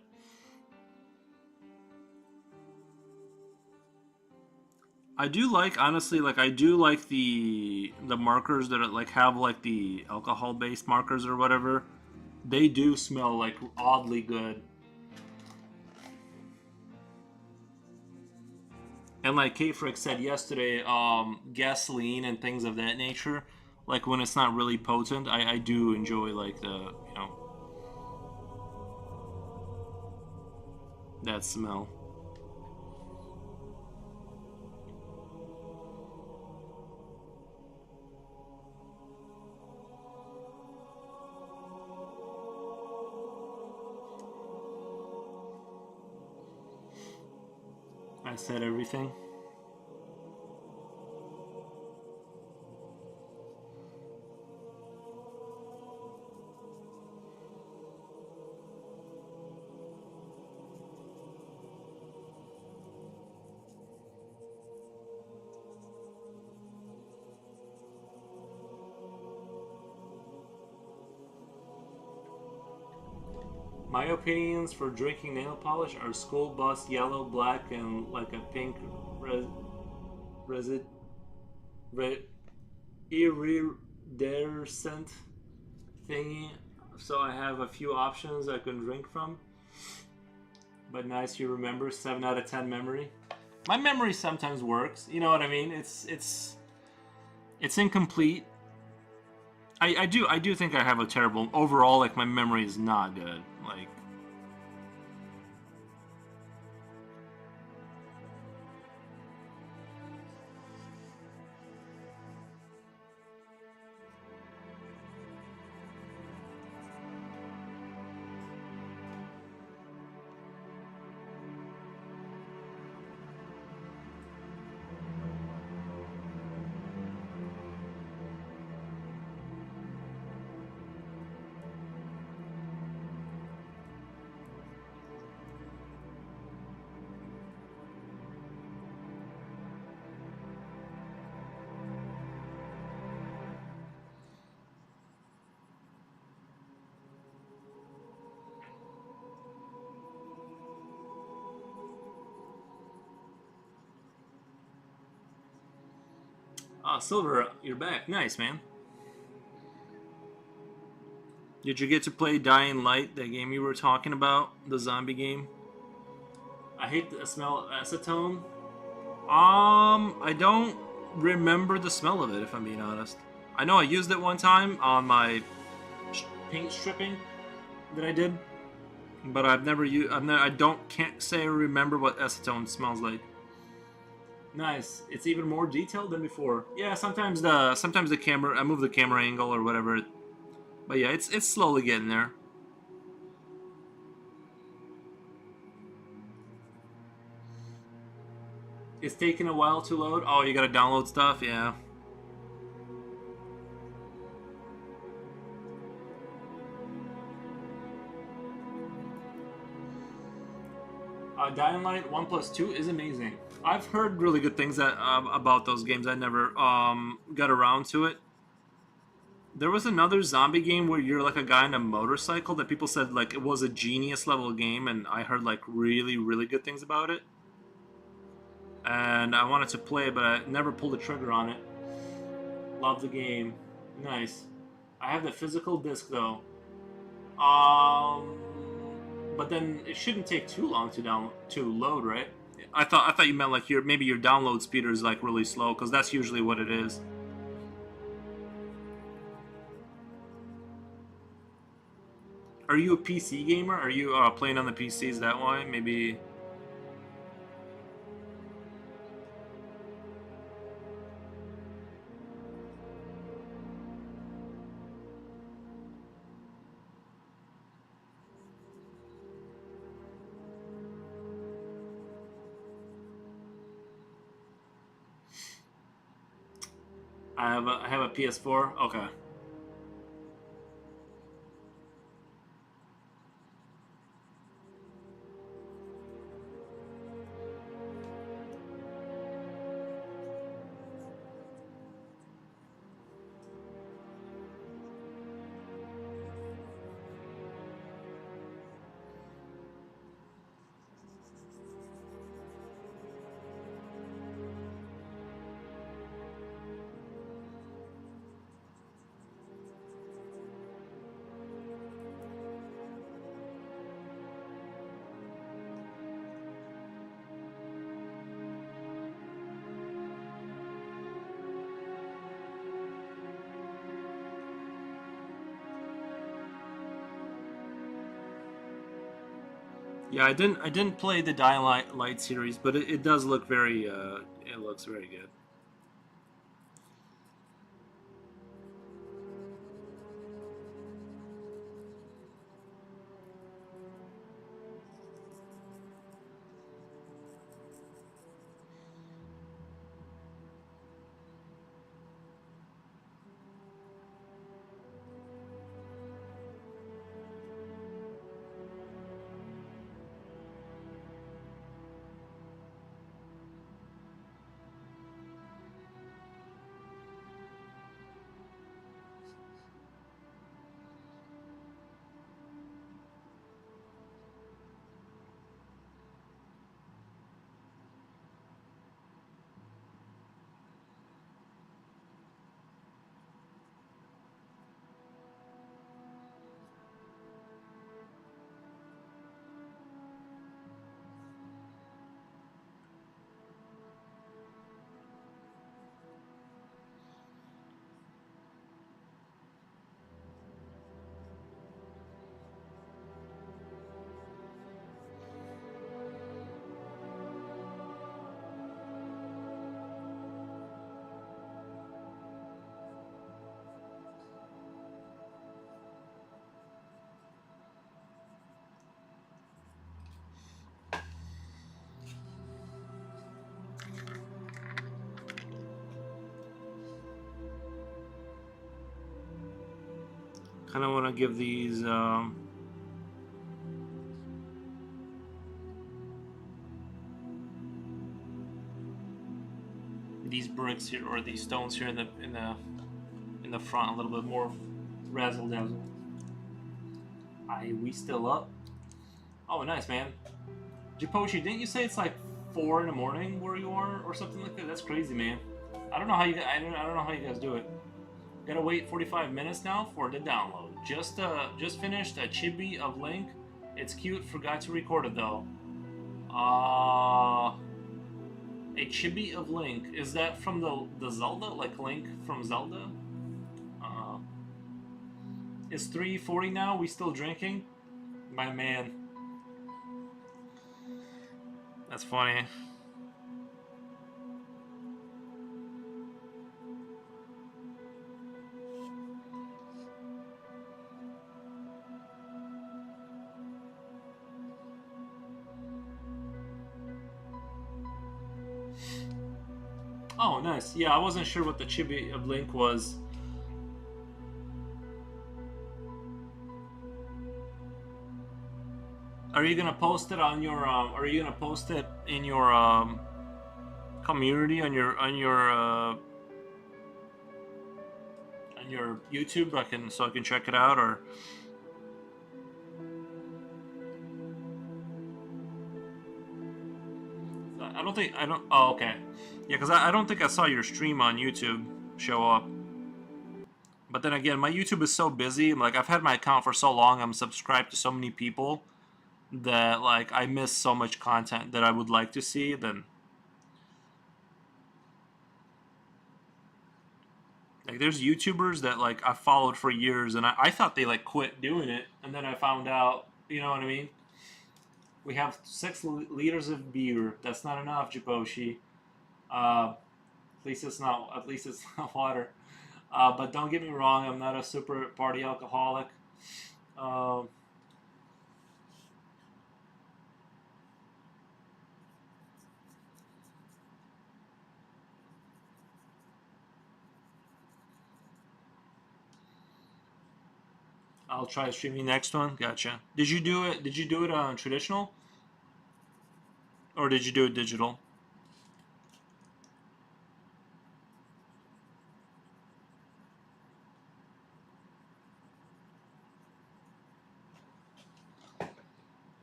I do like honestly, like I do like the markers that are, like have like the alcohol based markers or whatever. They do smell like oddly good. And like Kate Frick said yesterday, gasoline and things of that nature, Like when it's not really potent, I do enjoy like that smell. I said everything. My opinions for drinking nail polish are school bus yellow, black, and like a pink resid re, iridescent thingy. So I have a few options I can drink from. But nice you remember. 7 out of 10 memory. My memory sometimes works. You know what I mean? It's incomplete. I do think I have a terrible overall. Like my memory is not good. Like Silver, you're back. Nice, man. did you get to play Dying Light, that game you were talking about, the zombie game? I hate the smell of acetone. I don't remember the smell of it, if I'm being honest. I know I used it one time on my Paint stripping that I did. but I've never used. Can't say I remember what acetone smells like. Nice. It's even more detailed than before. Yeah, sometimes the camera, I move the camera angle or whatever. But yeah, it's slowly getting there. It's taking a while to load. Oh, you gotta download stuff, yeah. Dying Light 1+2 is amazing. I've heard really good things about those games. I never got around to it. There was another zombie game where you're like a guy on a motorcycle that people said like it was a genius level game, and I heard like really, really good things about it. And I wanted to play, but I never pulled the trigger on it. Love the game. Nice. I have the physical disc though. But then it shouldn't take too long to load, right? I thought you meant like maybe your download speed is like really slow, because that's usually what it is. Are you a PC gamer? Are you playing on the PCs that way? Maybe. I have a PS4. Okay. Yeah, I didn't play the Dying Light series, but it does look very it looks very good. Kind of want to give these bricks here or these stones here in the front a little bit more razzle dazzle. We still up? Oh, nice, man. Japoshi, didn't you say it's like 4 in the morning where you are or something like that? That's crazy, man. I don't know how you guys do it. Gotta wait 45 minutes now for the download. Just finished a chibi of Link. It's cute. Forgot to record it though. A chibi of Link. Is that from the Zelda? Like Link from Zelda? It's 3:40 now. We still drinking? My man. That's funny. Oh, nice. Yeah, I wasn't sure what the chibi of Link was. Are you gonna post it on your? Are you gonna post it in your community on your YouTube? So I can check it out, or I don't. Oh, okay. Yeah, because I don't think I saw your stream on YouTube show up. But then again, my YouTube is so busy. Like I've had my account for so long, I'm subscribed to so many people that like I miss so much content that I would like to see. Then like there's YouTubers that like I followed for years, and I thought they like quit doing it, and then I found out. You know what I mean? We have 6 liters of beer. That's not enough, Japoshi. At least it's not. At least it's not water. But don't get me wrong. I'm not a super party alcoholic. Um, I'll try streaming next one. Gotcha. Did you do it? Did you do it on traditional, or did you do it digital?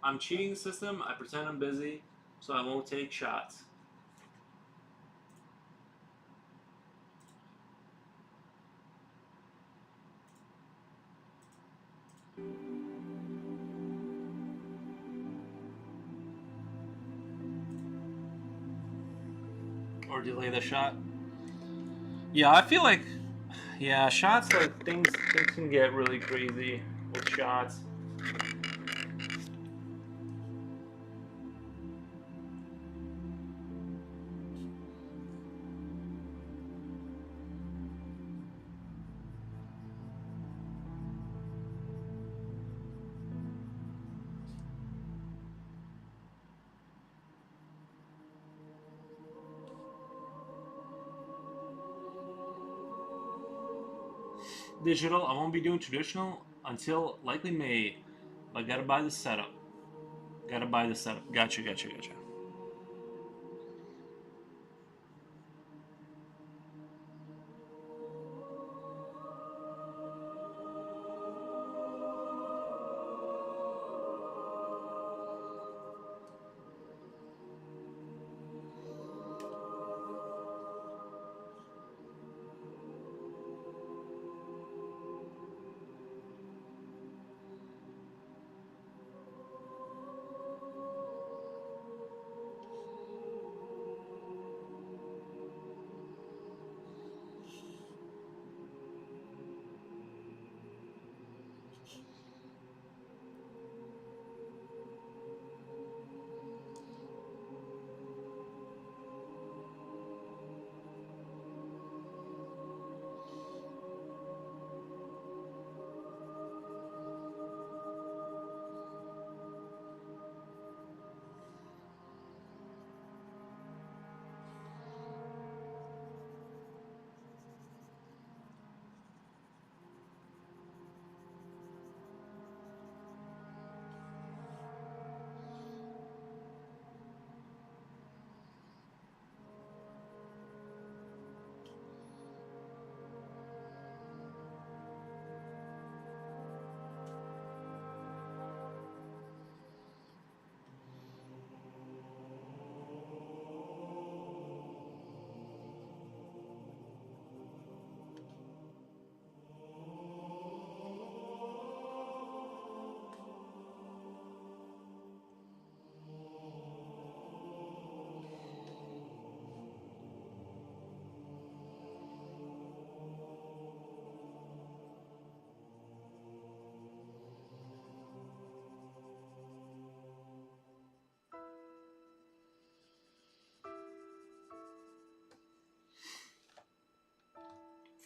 I'm cheating the system. I pretend I'm busy, so I won't take shots. Or delay the shot. Yeah, I feel like, yeah, shots like things can get really crazy with shots. digital. I won't be doing traditional until likely May. But I gotta buy the setup. Gotta buy the setup. Gotcha, gotcha, gotcha.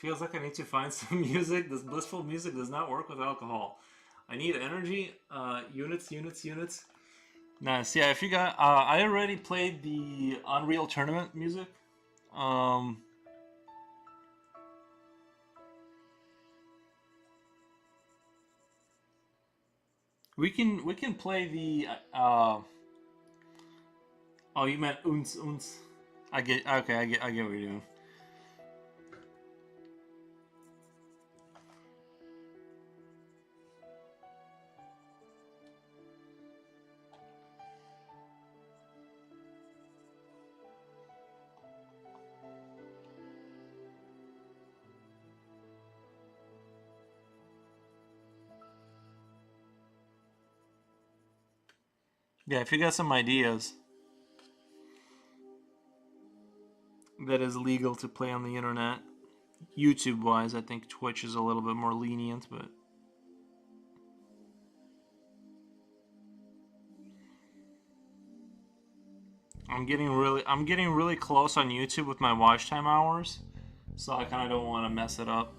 Feels like I need to find some music. This blissful music does not work with alcohol. I need energy. Units, units, units. Nice. Yeah, if you got, I already played the Unreal Tournament music. Um, we can play the. Oh, you meant uns uns. I get. Okay, I get what you're doing. Yeah, if you got some ideas that is legal to play on the internet, YouTube wise, I think Twitch is a little bit more lenient, but I'm getting really close on YouTube with my watch time hours, so I kind of don't want to mess it up.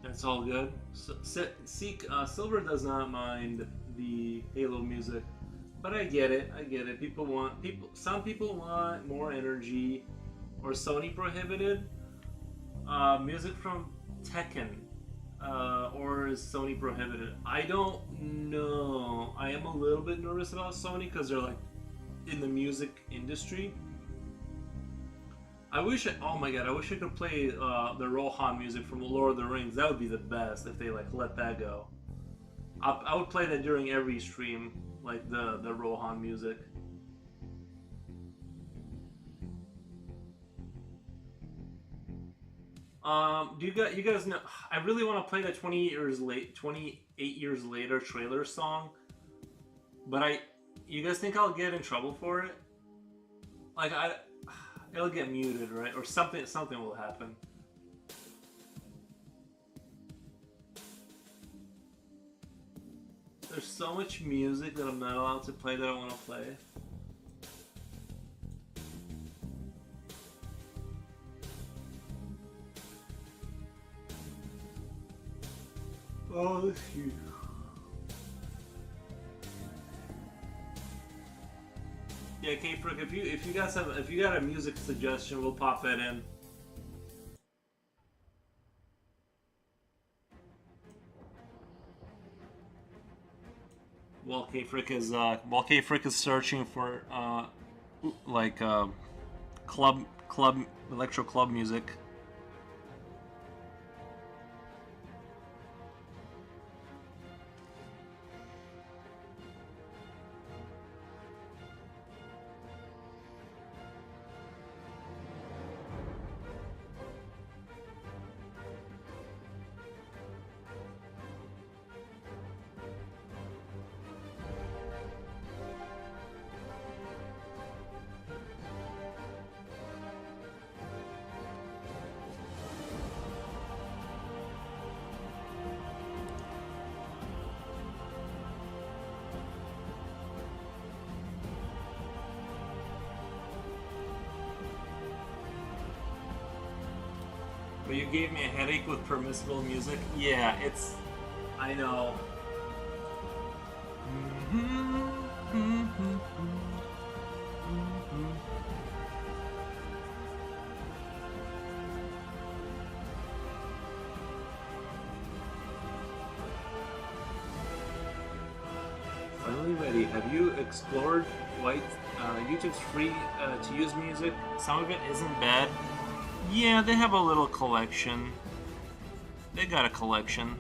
That's all good. Silver does not mind the Halo music, but I get it. I get it. People. Some people want more energy, or Sony prohibited music from Tekken, or is Sony prohibited? I don't know. I am a little bit nervous about Sony because they're like in the music industry. Oh my god, I wish I could play the Rohan music from Lord of the Rings. That would be the best if they like let that go. I would play that during every stream, like the Rohan music. Do you guys know? I really want to play the 28 years later trailer song, but you guys think I'll get in trouble for it? Like It'll get muted, right? Or something. Something will happen. There's so much music that I'm not allowed to play that I want to play. Oh, this is huge. Yeah, K-Frick, if you got a music suggestion, we'll pop that in. While K-Frick is searching for like club electro club music. But you gave me a headache with permissible music. Yeah, it's. I know. Finally ready. Have you explored YouTube's free to use music? Some of it isn't bad. Yeah, they have a little collection. They got a collection.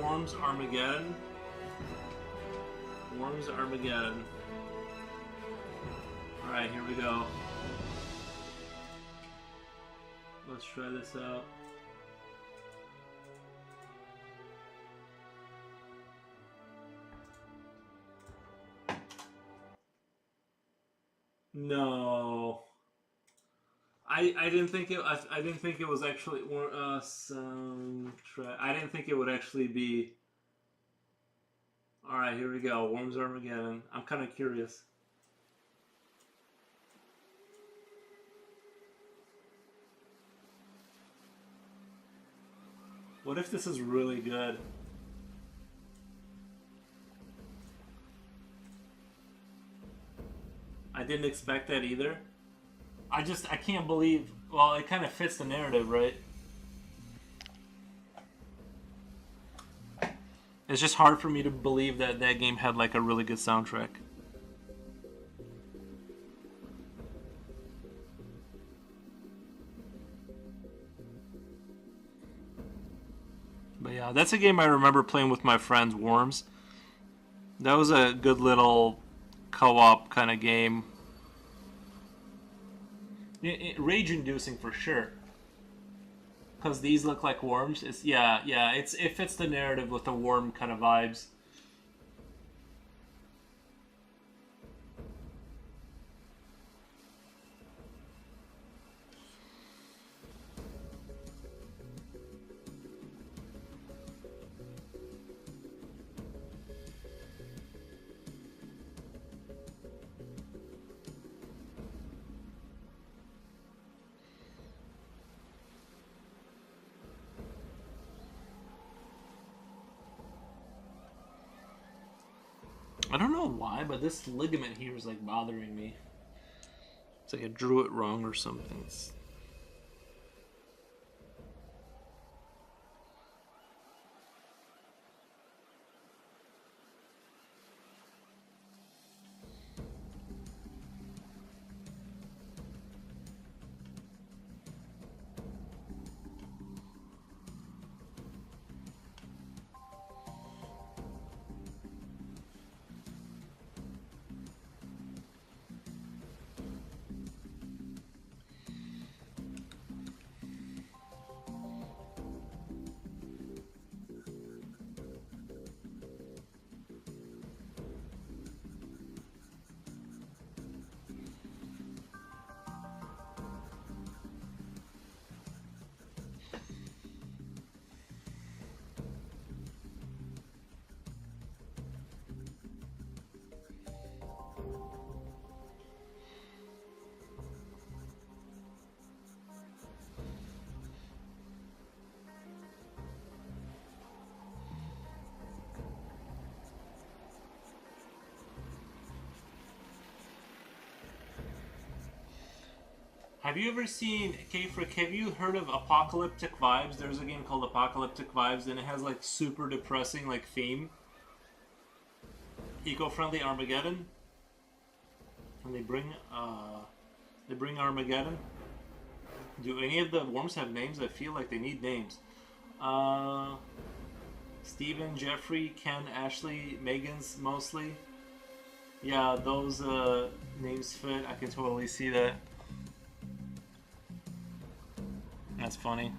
Worms Armageddon. Worms Armageddon. Alright, here we go. Let's try this out. No. I didn't think I didn't think it was actually I didn't think it would actually be. All right, here we go. Worms Armageddon. I'm kind of curious. What if this is really good? I didn't expect that either. I can't believe. Well, it kind of fits the narrative, right? It's just hard for me to believe that that game had like a really good soundtrack. But yeah, that's a game I remember playing with my friends, Worms. That was a good little co-op kind of game. Rage-inducing for sure. Because these look like worms. It fits the narrative with the worm kind of vibes. I don't know why, but this ligament here is like bothering me. It's like I drew it wrong or something. Have you ever seen, K-Frick, have you heard of Apocalyptic Vibes? There's a game called Apocalyptic Vibes, and it has like super depressing like theme. Eco-friendly Armageddon. And they bring Armageddon. Do any of the worms have names? I feel like they need names. Steven, Jeffrey, Ken, Ashley, Megan's mostly. Yeah, those names fit. I can totally see that. That's funny.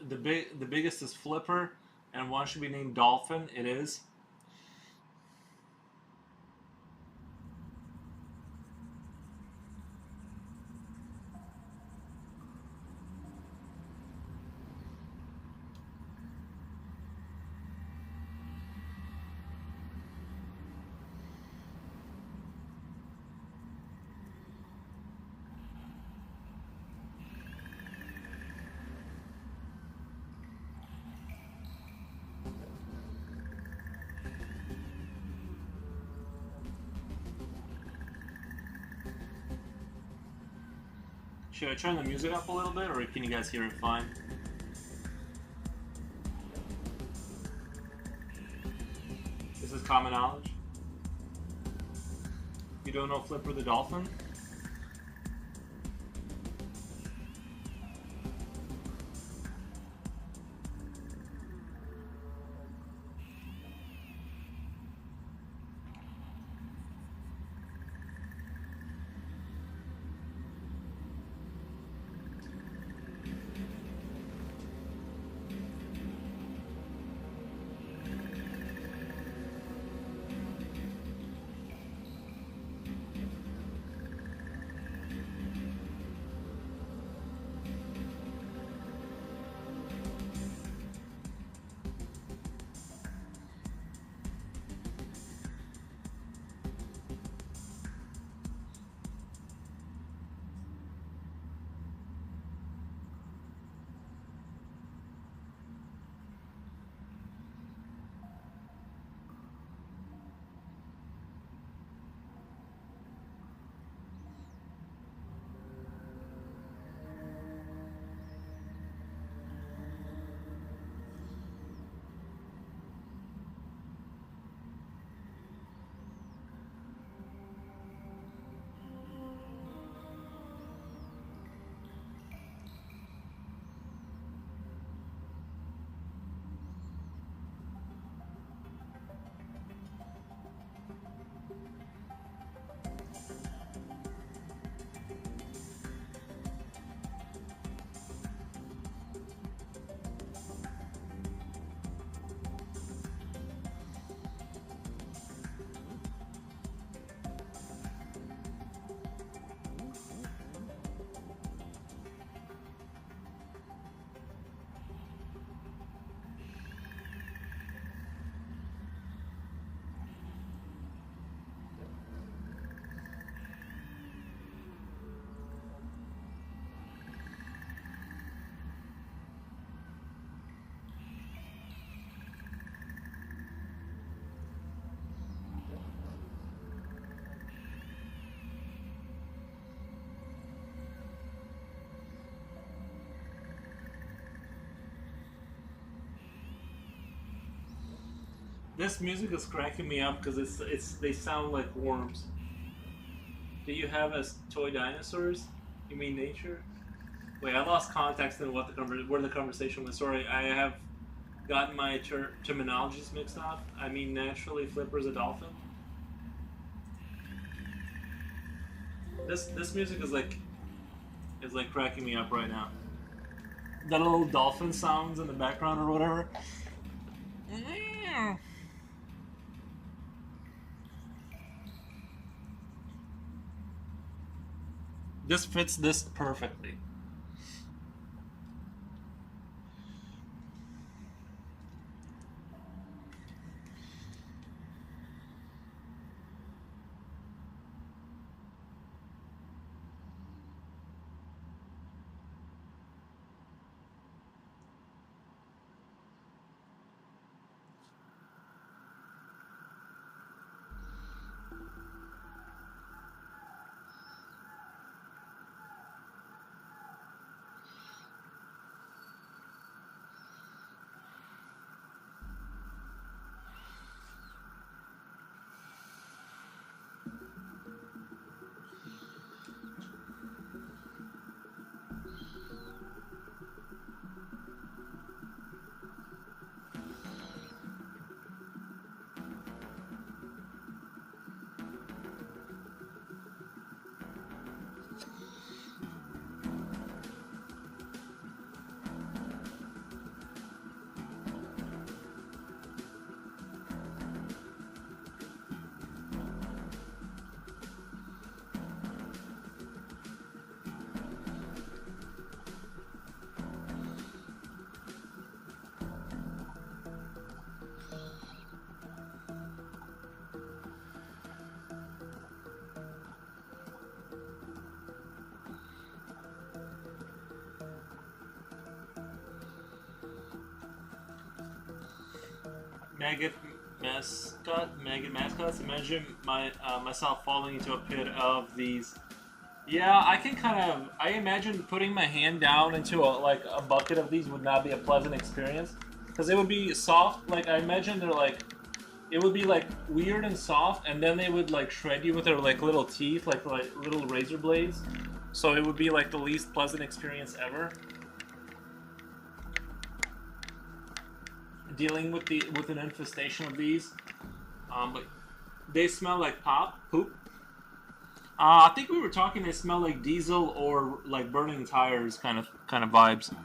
The biggest is Flipper, and one should be named Dolphin. It is. Should I turn the music up a little bit, or can you guys hear it fine? This is common knowledge. You don't know Flipper the Dolphin? This music is cracking me up because they sound like worms. Do you have as toy dinosaurs? You mean nature? Wait, I lost context in where the conversation was. Sorry, I have gotten my terminologies mixed up. I mean, naturally, Flipper's a dolphin. This music is like cracking me up right now. The little dolphin sounds in the background or whatever. This fits this perfectly. Maggot mascots. Imagine myself falling into a pit of these. Yeah, I can kind of. I imagine putting my hand down into a bucket of these would not be a pleasant experience because it would be soft. Like I imagine they're like, it would be like weird and soft, and then they would like shred you with their like little teeth, like little razor blades. So it would be like the least pleasant experience ever. Dealing with an infestation of these, but they smell like poop. I think we were talking. They smell like diesel or like burning tires, kind of vibes.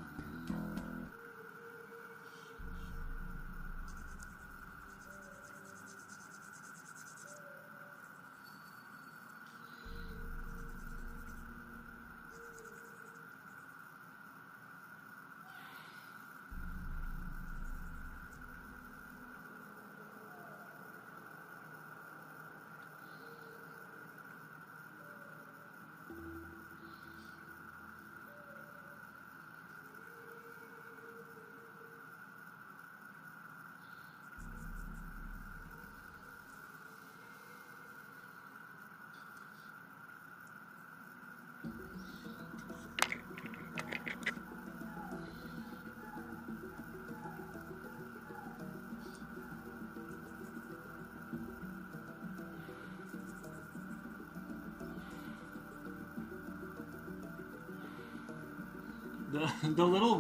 The little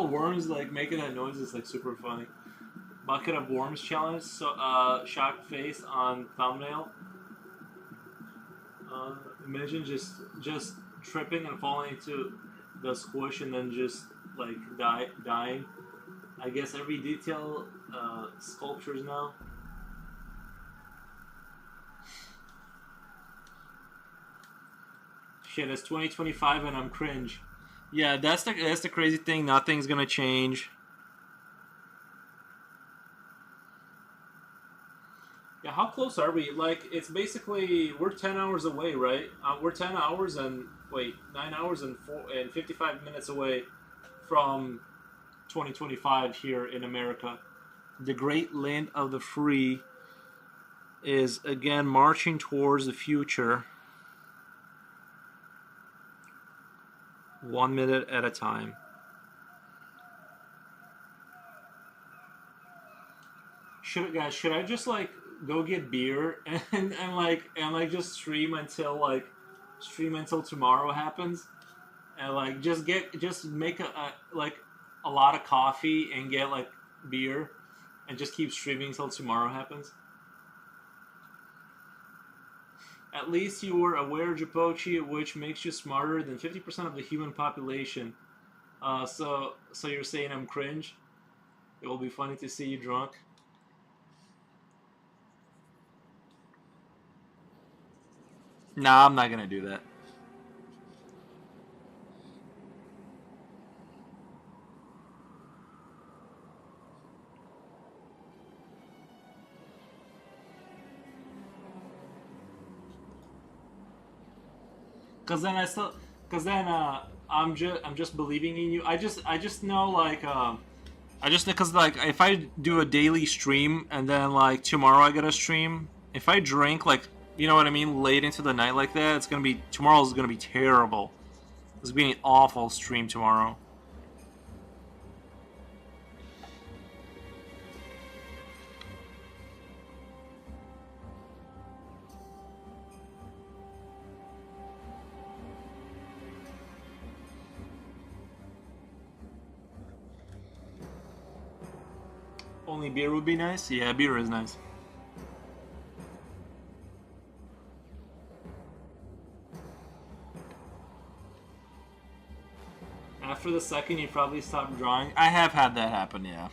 worms like making that noise is like super funny. Bucket of worms challenge. So shocked face on thumbnail. Imagine just tripping and falling into the squish and then just like dying. I guess every detail sculptures now. Shit, it's 2025 and I'm cringe. Yeah, that's the crazy thing. Nothing's gonna change. Yeah, how close are we? Like, it's basically we're 10 hours away, right? We're 10 hours and wait, 9 hours and 55 minutes away from 2025 here in America. The great land of the free is again marching towards the future, 1 minute at a time. should I just like go get beer and just stream until tomorrow happens, and like just make a lot of coffee and get like beer, and just keep streaming until tomorrow happens. At least you were aware, Japochi, which makes you smarter than 50% of the human population. So you're saying I'm cringe? It will be funny to see you drunk. Nah, I'm not gonna do that. Cause then I still, cause then I'm just believing in you. I just know I just because like if I do a daily stream and then like tomorrow I get a stream, if I drink like you know what I mean late into the night like that, it's gonna be tomorrow's gonna be terrible. It's gonna be an awful stream tomorrow. Only beer would be nice. Yeah, beer is nice. After the second, you probably stop drawing. I have had that happen. Yeah.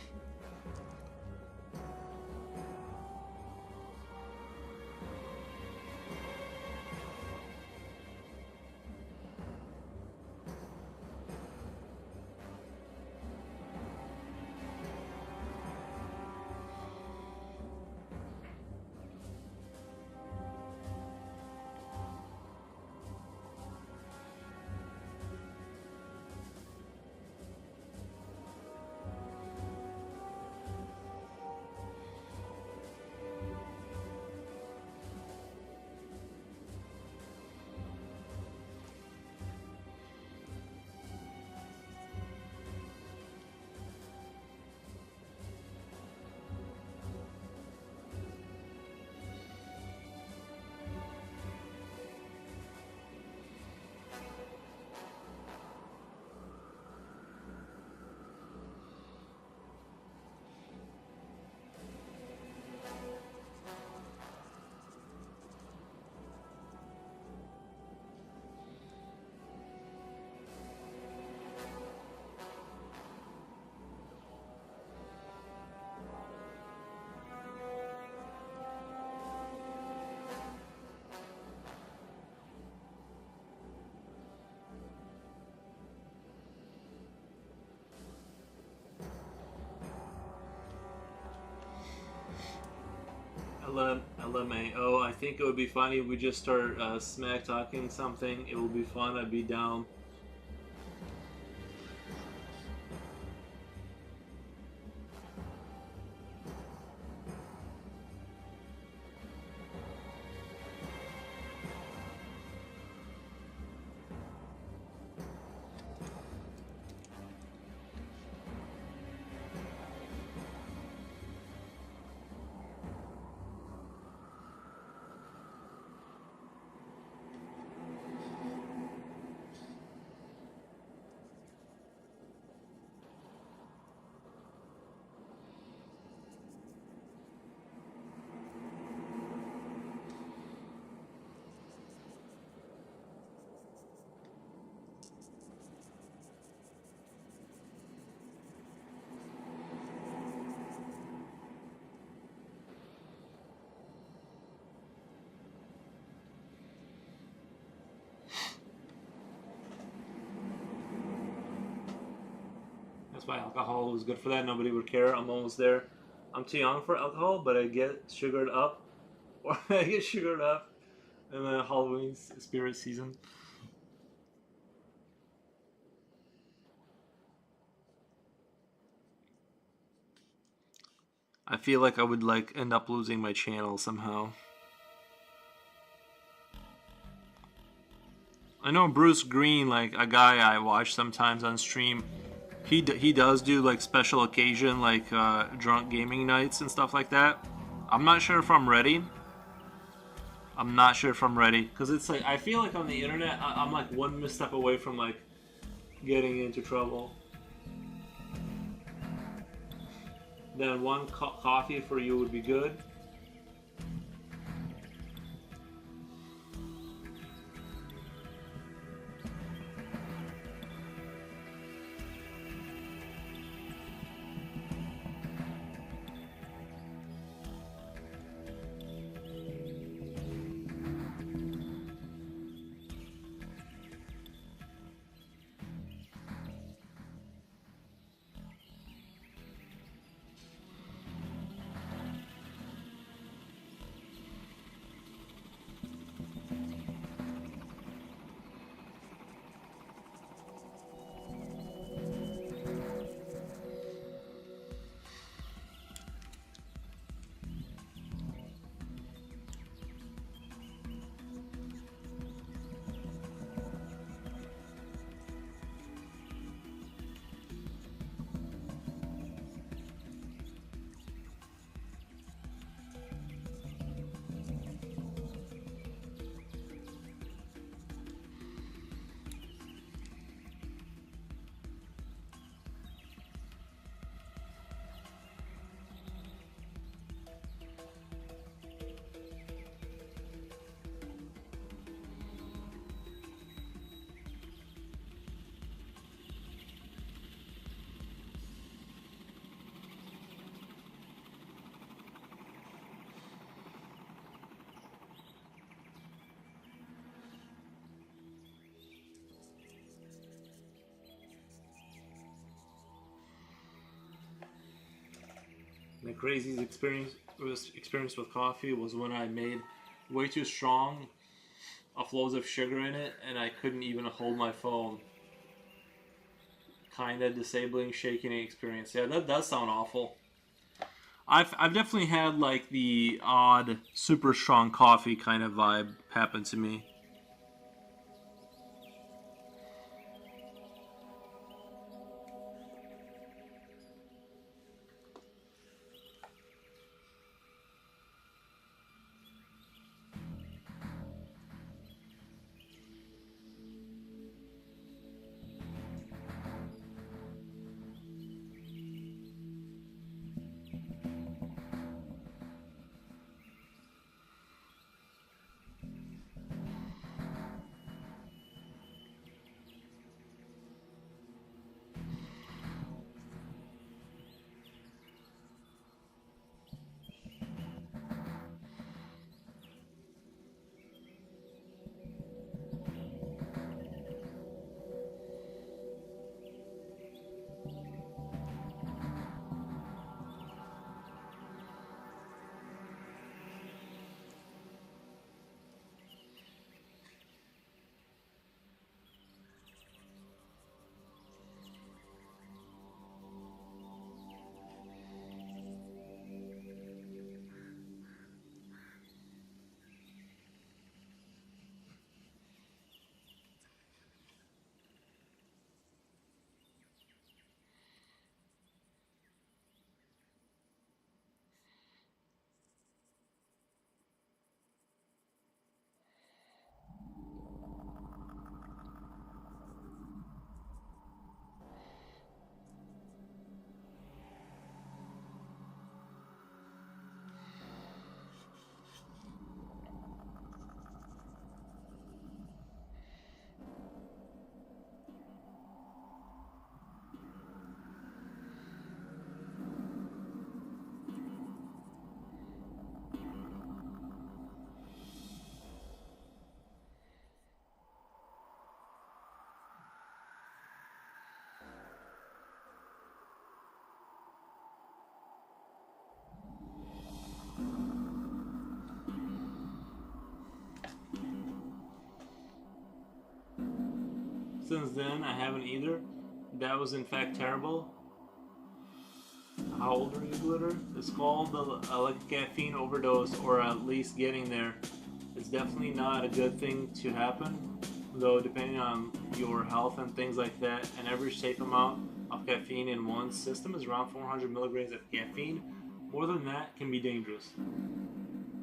LMAO. I think it would be funny if we just start smack talking something. It will be fun. I'd be down. That's why alcohol is good for that. Nobody would care. I'm almost there. I'm too young for alcohol, but I get sugared up, or I get sugared up in the Halloween spirit season. I feel like I would like end up losing my channel somehow. I know Bruce Green, like a guy I watch sometimes on stream. He does do like special occasion like drunk gaming nights and stuff like that. I'm not sure if I'm ready. I'm not sure if I'm ready. Because it's like I feel like on the internet I'm like one misstep away from like getting into trouble. Then one coffee for you would be good. The craziest experience with coffee was when I made way too strong of loads of sugar in it, and I couldn't even hold my phone. Kinda disabling, shaking experience. Yeah, that does sound awful. I've definitely had like the odd super strong coffee kind of vibe happen to me. Since then, I haven't either. That was in fact terrible. How old are you, Glitter? It's called like a caffeine overdose, or at least getting there. It's definitely not a good thing to happen, though depending on your health and things like that, an average safe amount of caffeine in one system is around 400 milligrams of caffeine. More than that can be dangerous.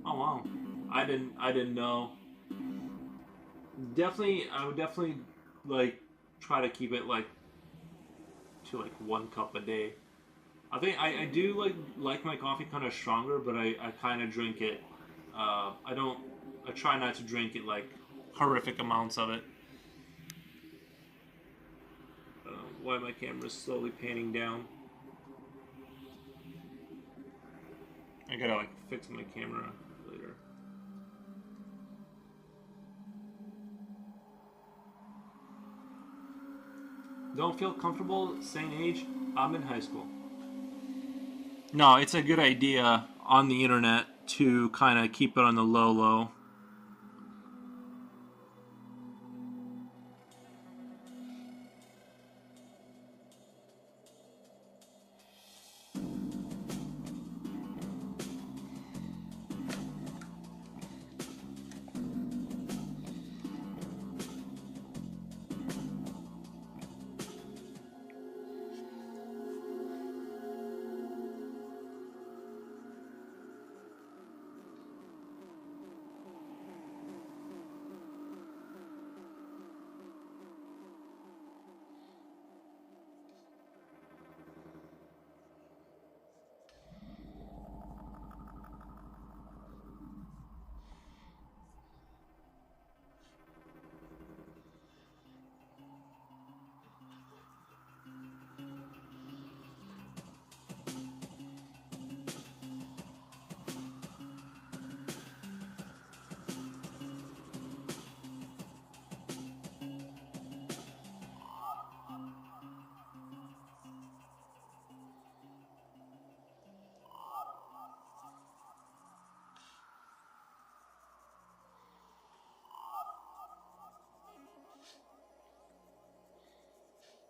Oh wow, I didn't know. Definitely, I would definitely like try to keep it like to like 1 cup a day. I think I do like my coffee kind of stronger, but I kind of drink it. I don't. I try not to drink it like horrific amounts of it. Why my camera's slowly panning down? I gotta like fix my camera later. Don't feel comfortable saying age? I'm in high school. No, it's a good idea on the internet to kind of keep it on the low low.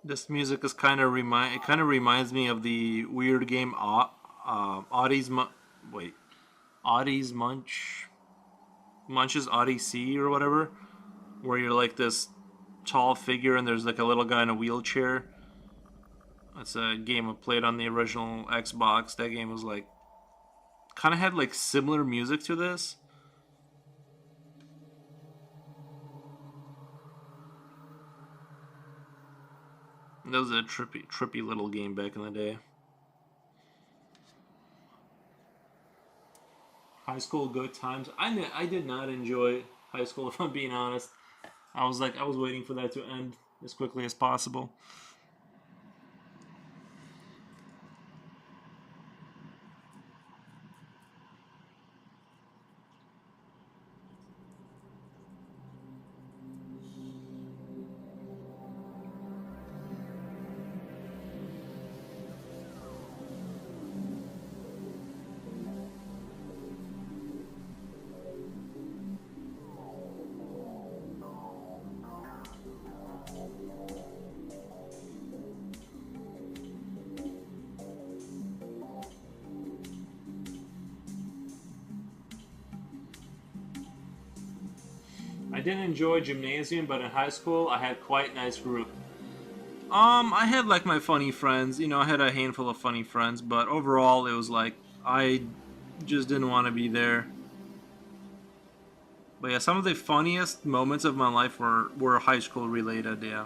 This music is it kind of reminds me of the weird game Audie's wait Audie's Munch's Odyssey or whatever, where you're like this tall figure and there's like a little guy in a wheelchair. It's a game I played on the original Xbox. That game was like kind of had like similar music to this. That was a trippy little game back in the day. High school good times. I did not enjoy high school, if I'm being honest. I was waiting for that to end as quickly as possible. I didn't enjoy gymnasium, but in high school I had quite a nice group. I had like my funny friends. I had a handful of funny friends, but overall it was like I just didn't want to be there. But yeah, some of the funniest moments of my life were high school related. Yeah.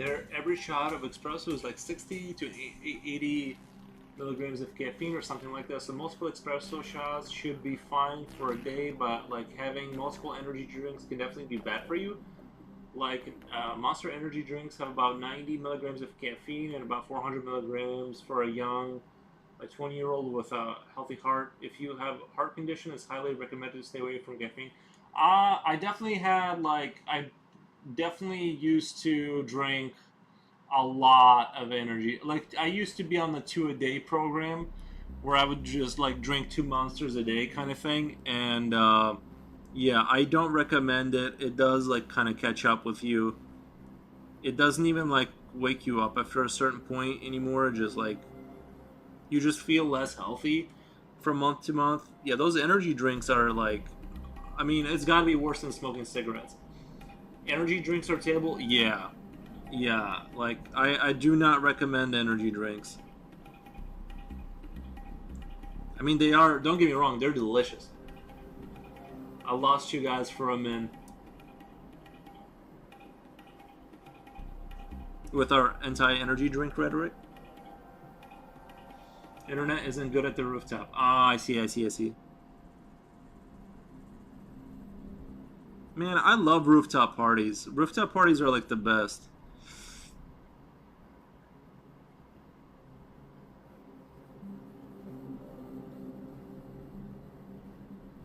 Every shot of espresso is like 60 to 80 milligrams of caffeine or something like that. So multiple espresso shots should be fine for a day, but like having multiple energy drinks can definitely be bad for you. Like Monster energy drinks have about 90 milligrams of caffeine and about 400 milligrams for a young, like 20-year-old with a healthy heart. If you have a heart condition, it's highly recommended to stay away from caffeine. I definitely used to drink a lot of energy. Like I used to be on the 2 a day program, where I would just like drink 2 monsters a day kind of thing, and yeah, I don't recommend it. It does like kind of catch up with you. It doesn't even like wake you up after a certain point anymore. Just like you just feel less healthy from month to month. Yeah, those energy drinks are like, I mean, it's got to be worse than smoking cigarettes. Energy drinks are terrible. Yeah, yeah. Like I do not recommend energy drinks. I mean, they are. Don't get me wrong, they're delicious. I lost you guys for a minute With our anti-energy drink rhetoric. Internet isn't good at the rooftop. Ah, I see. Man, I love rooftop parties. Rooftop parties are like the best.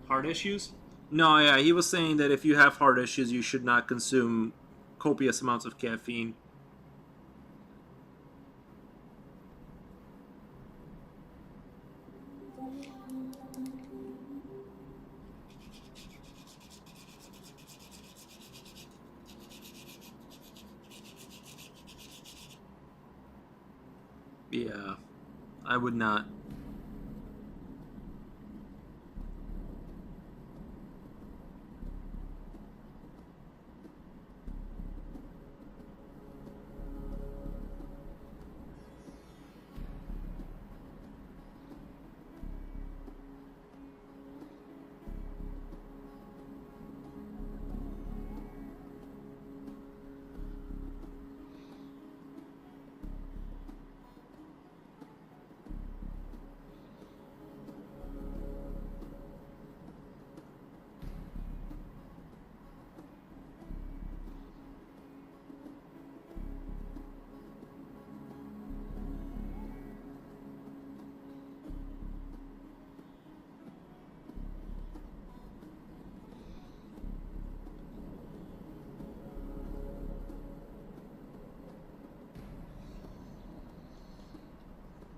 Heart issues? No, yeah, he was saying that if you have heart issues, you should not consume copious amounts of caffeine. Yeah, I would not.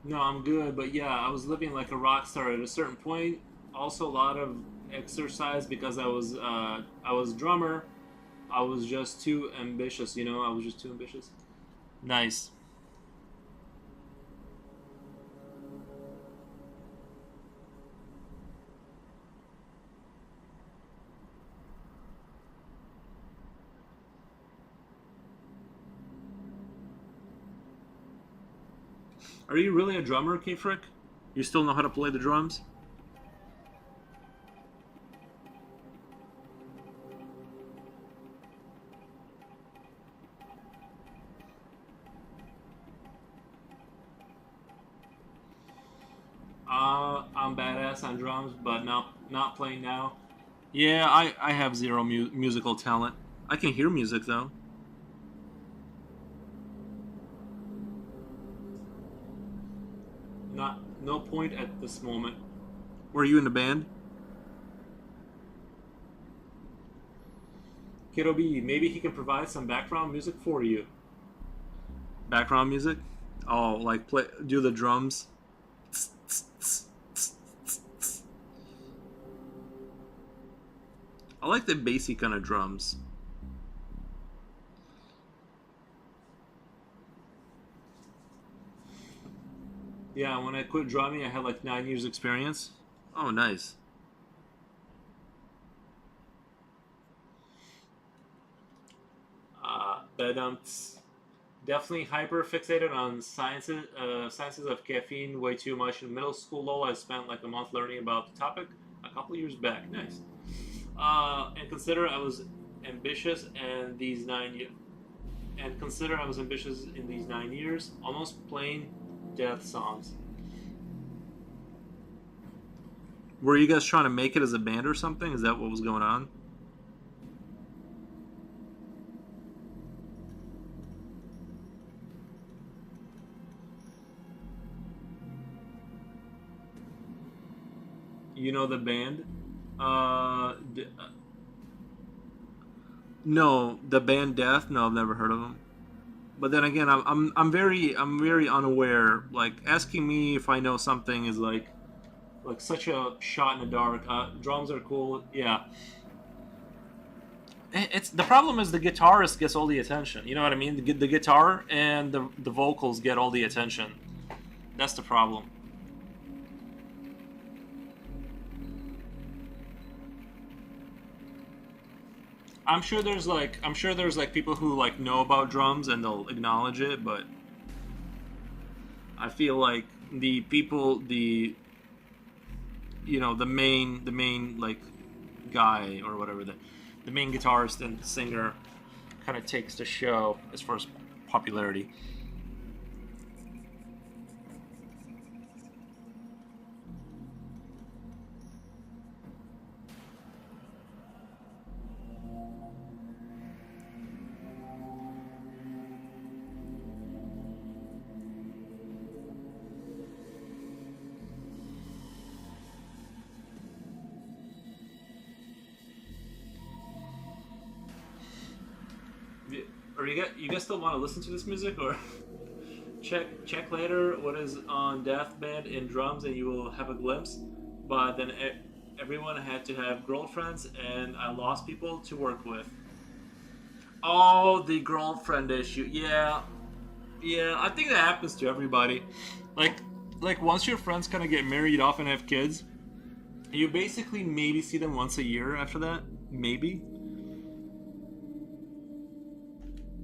No, I'm good, but yeah, I was living like a rock star at a certain point. Also, a lot of exercise because I was drummer. I was just too ambitious, you know. I was just too ambitious. Nice. Are you really a drummer, K-Frick? You still know how to play the drums? I'm badass on drums, but not playing now. Yeah, I have zero musical talent. I can hear music though. Not no point at this moment. Were you in the band? Kiddo B, maybe he can provide some background music for you. Background music? Oh, like play, do the drums. I like the bassy kind of drums. Yeah, when I quit drumming, I had like 9 years experience. Oh, nice. But definitely hyper fixated on sciences of caffeine way too much in middle school. Though I spent like a month learning about the topic a couple years back. Nice. And consider I was ambitious, and these 9 years. and consider I was ambitious in these 9 years, almost plain death songs. Were you guys trying to make it as a band or something? Is that what was going on? You know the band? No, the band Death. No, I've never heard of them. But then again, I'm very unaware. Like asking me if I know something is like such a shot in the dark. Drums are cool, yeah. It's the problem is the guitarist gets all the attention. You know what I mean? The guitar and the vocals get all the attention. That's the problem. I'm sure there's like people who like know about drums and they'll acknowledge it, but I feel like the people the main like guy or whatever the main guitarist and singer kind of takes the show as far as popularity. Or you guys still want to listen to this music or check later what is on Death Band in drums and you will have a glimpse. But then everyone had to have girlfriends and I lost people to work with. Oh, the girlfriend issue. Yeah, yeah. I think that happens to everybody. Like like once your friends kind of get married off and have kids, you basically maybe see them once a year after that. Maybe.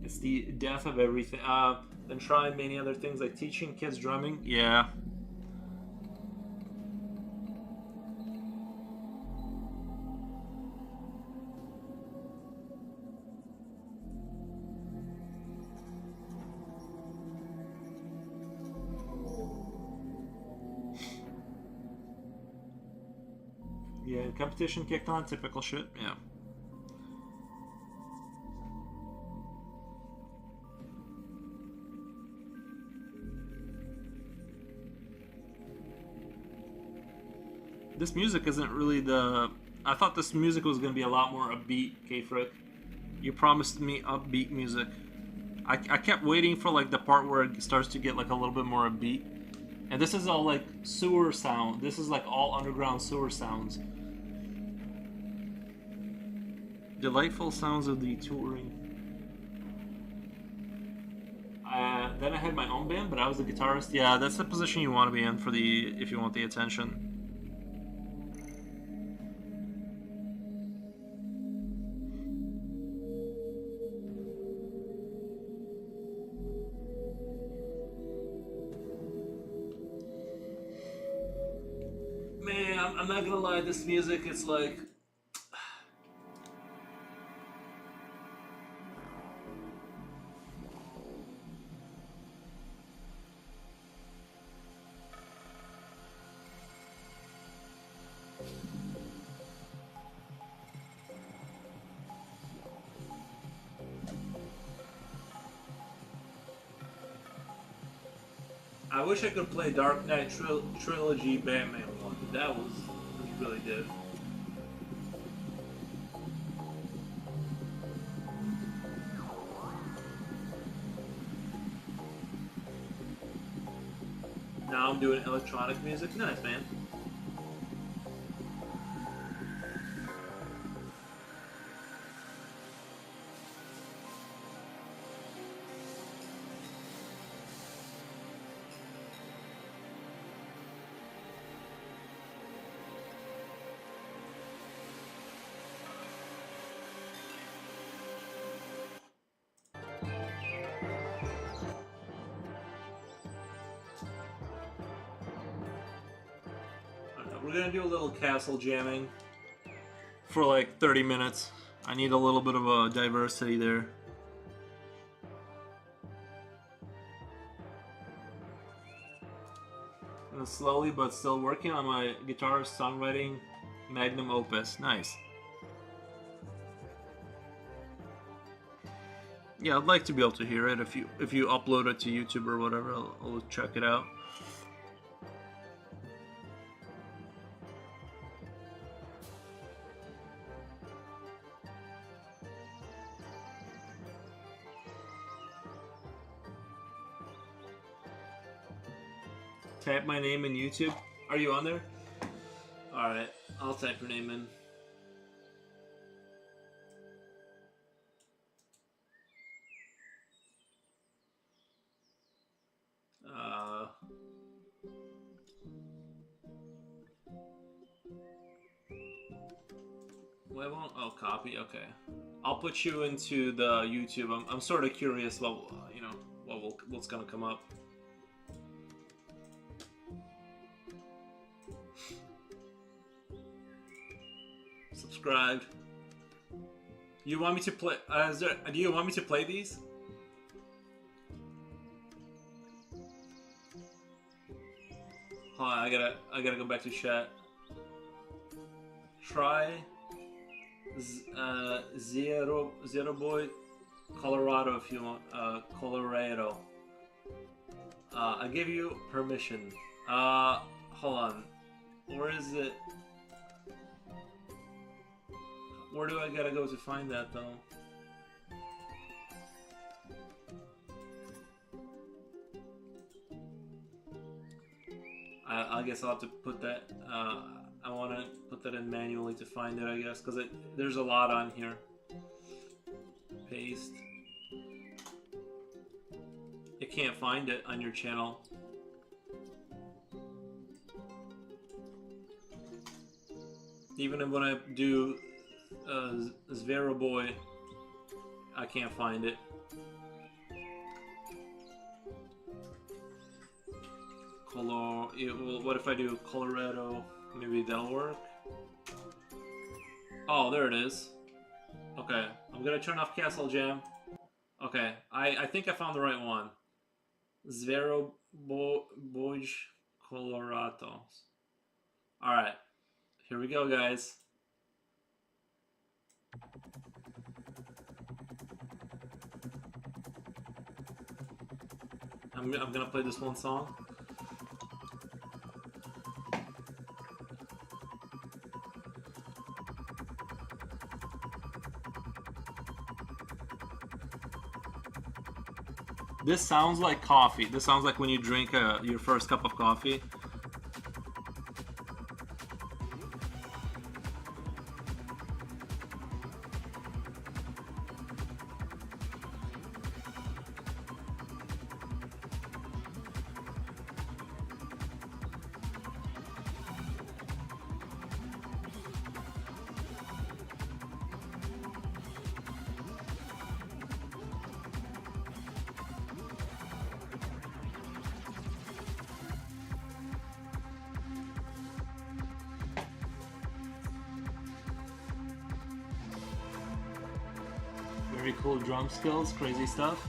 It's the death of everything. Then trying many other things like teaching kids drumming. Yeah. Yeah, competition kicked on. Typical shit. Yeah. This music isn't really the. I thought this music was going to be a lot more upbeat, K-Frick. You promised me upbeat music. I kept waiting for like the part where it starts to get like a little bit more upbeat. And this is all like sewer sound. This is like all underground sewer sounds. Delightful sounds of the touring. Then I had my own band, but I was the guitarist. Yeah, that's the position you want to be in for the if you want the attention. Man, I'm not gonna lie. This music, it's like. I wish I could play Dark Knight Trilogy Batman one. That was really good. Now I'm doing electronic music. Nice, man. We're gonna do a little castle jamming for like 30 minutes. I need a little bit of a diversity there. slowly but still working on my guitar songwriting magnum opus. Nice. Yeah, I'd like to be able to hear it. If you upload it to YouTube or whatever, I'll check it out. Type my name in YouTube. Are you on there? Alright, I'll type your name in. Why won't? Oh, copy. Okay, I'll put you into the YouTube. I'm sort of curious about what's gonna come up. Subscribed. You want me to play? Do you want me to play these? Hold on, I gotta go back to chat. Try Zero Boy Colorado if you want. Colorado. I give you permission. Hold on. Where is it? Where do I gotta go to find that though? I guess I'll have to put that. I want to put that in manually to find it, I guess, because there's a lot on here. Paste. You can't find it on your channel. Even when I do Zvero Boy, I can't find it. What if I do Colorado? Maybe that'll work. Oh, there it is. Okay, I'm gonna turn off Castle Jam. Okay, I think I found the right one. Zvero Boy Colorado. Alright, here we go, guys. I'm gonna play this one song. This sounds like coffee. This sounds like when you drink your first cup of coffee. Very cool drum skills, crazy stuff.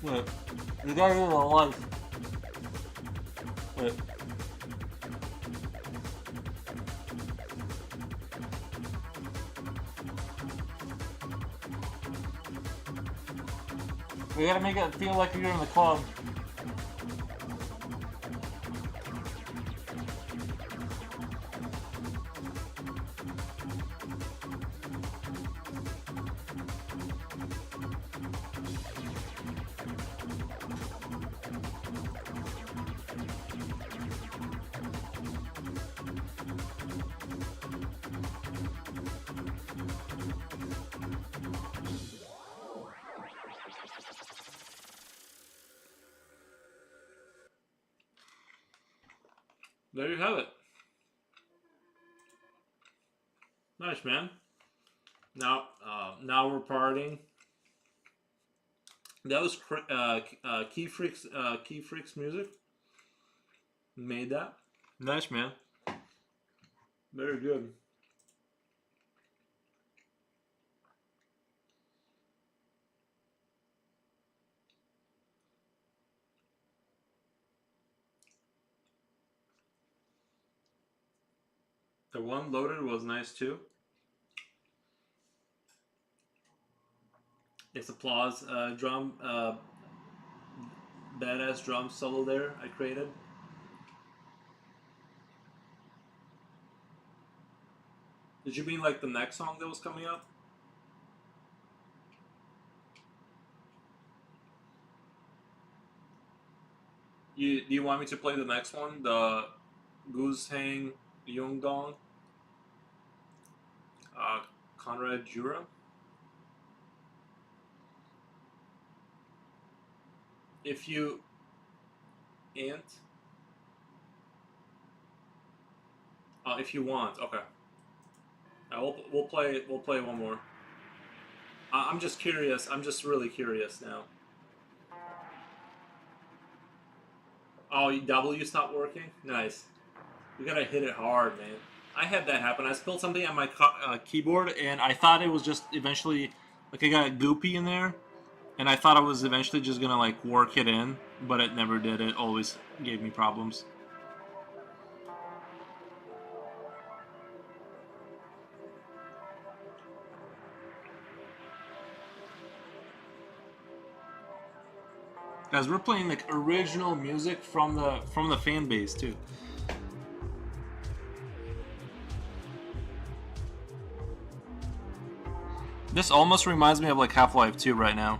Wait. You gotta do the lights. Wait. We gotta make it feel like you're in the club. There you have it. Nice, man. Now we're partying. That was Key Freaks music. Made that. Nice, man. Very good. The one loaded was nice too. It's applause drum, badass drum solo there I created. Did you mean like the next song that was coming up? Do you want me to play the next one? The Goose Hang Yongdong? Conrad Jura? If you ain't, if you want, okay. We'll play one more. I'm just curious. I'm just really curious now. Oh, W stopped working. Nice. You gotta hit it hard, man. I had that happen. I spilled something on my keyboard, and I thought it was just eventually like I got goopy in there. And I thought I was eventually just gonna like work it in, but it never did. It always gave me problems. Guys, we're playing like original music from the fan base too. This almost reminds me of like Half-Life 2 right now.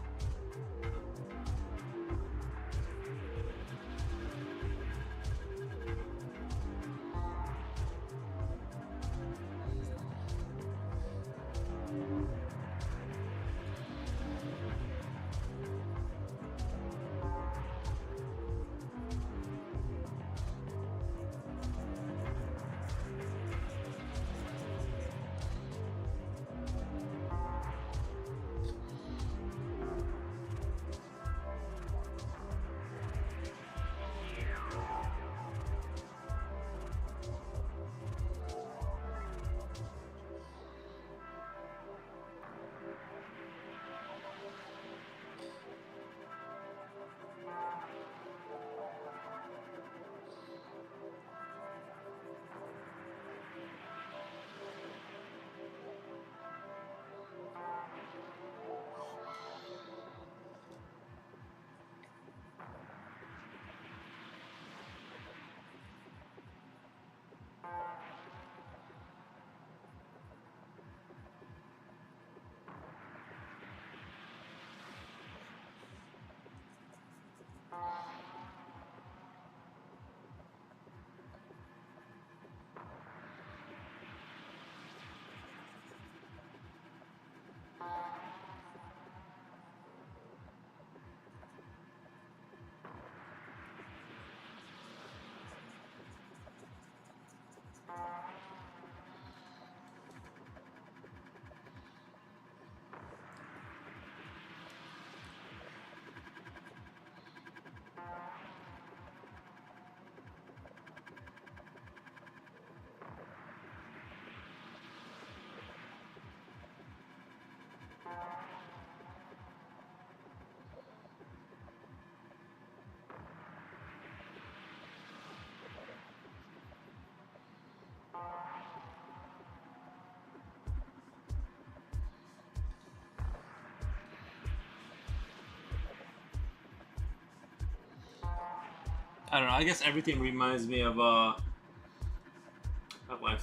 I don't know. I guess everything reminds me of Life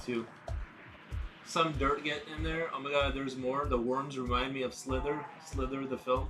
2. Some dirt get in there. Oh my god, there's more. The worms remind me of Slither. Slither the film.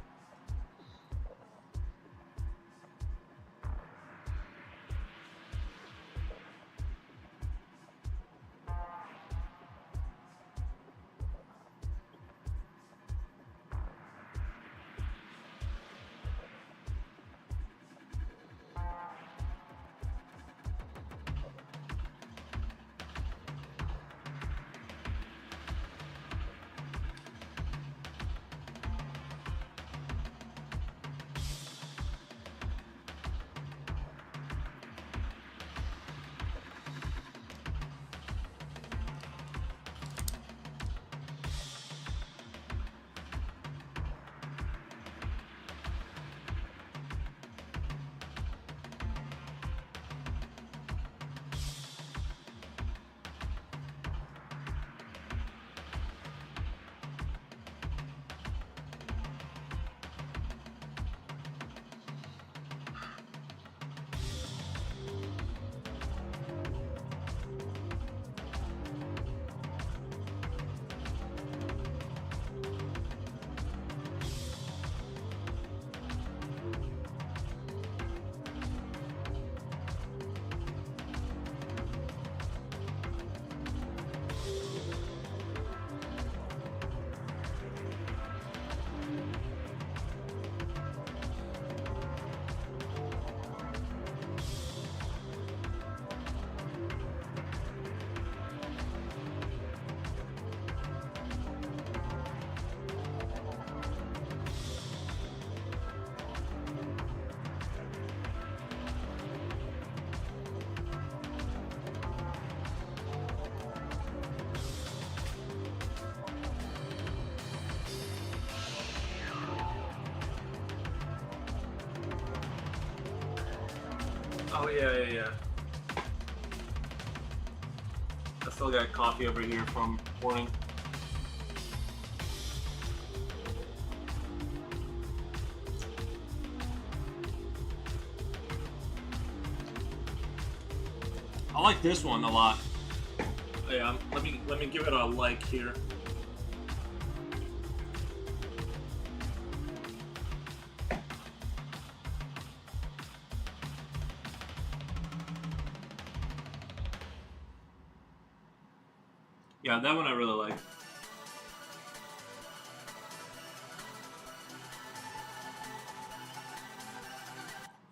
Oh yeah. I still got coffee over here from morning. I like this one a lot. Yeah, let me give it a like here. Yeah, that one I really like.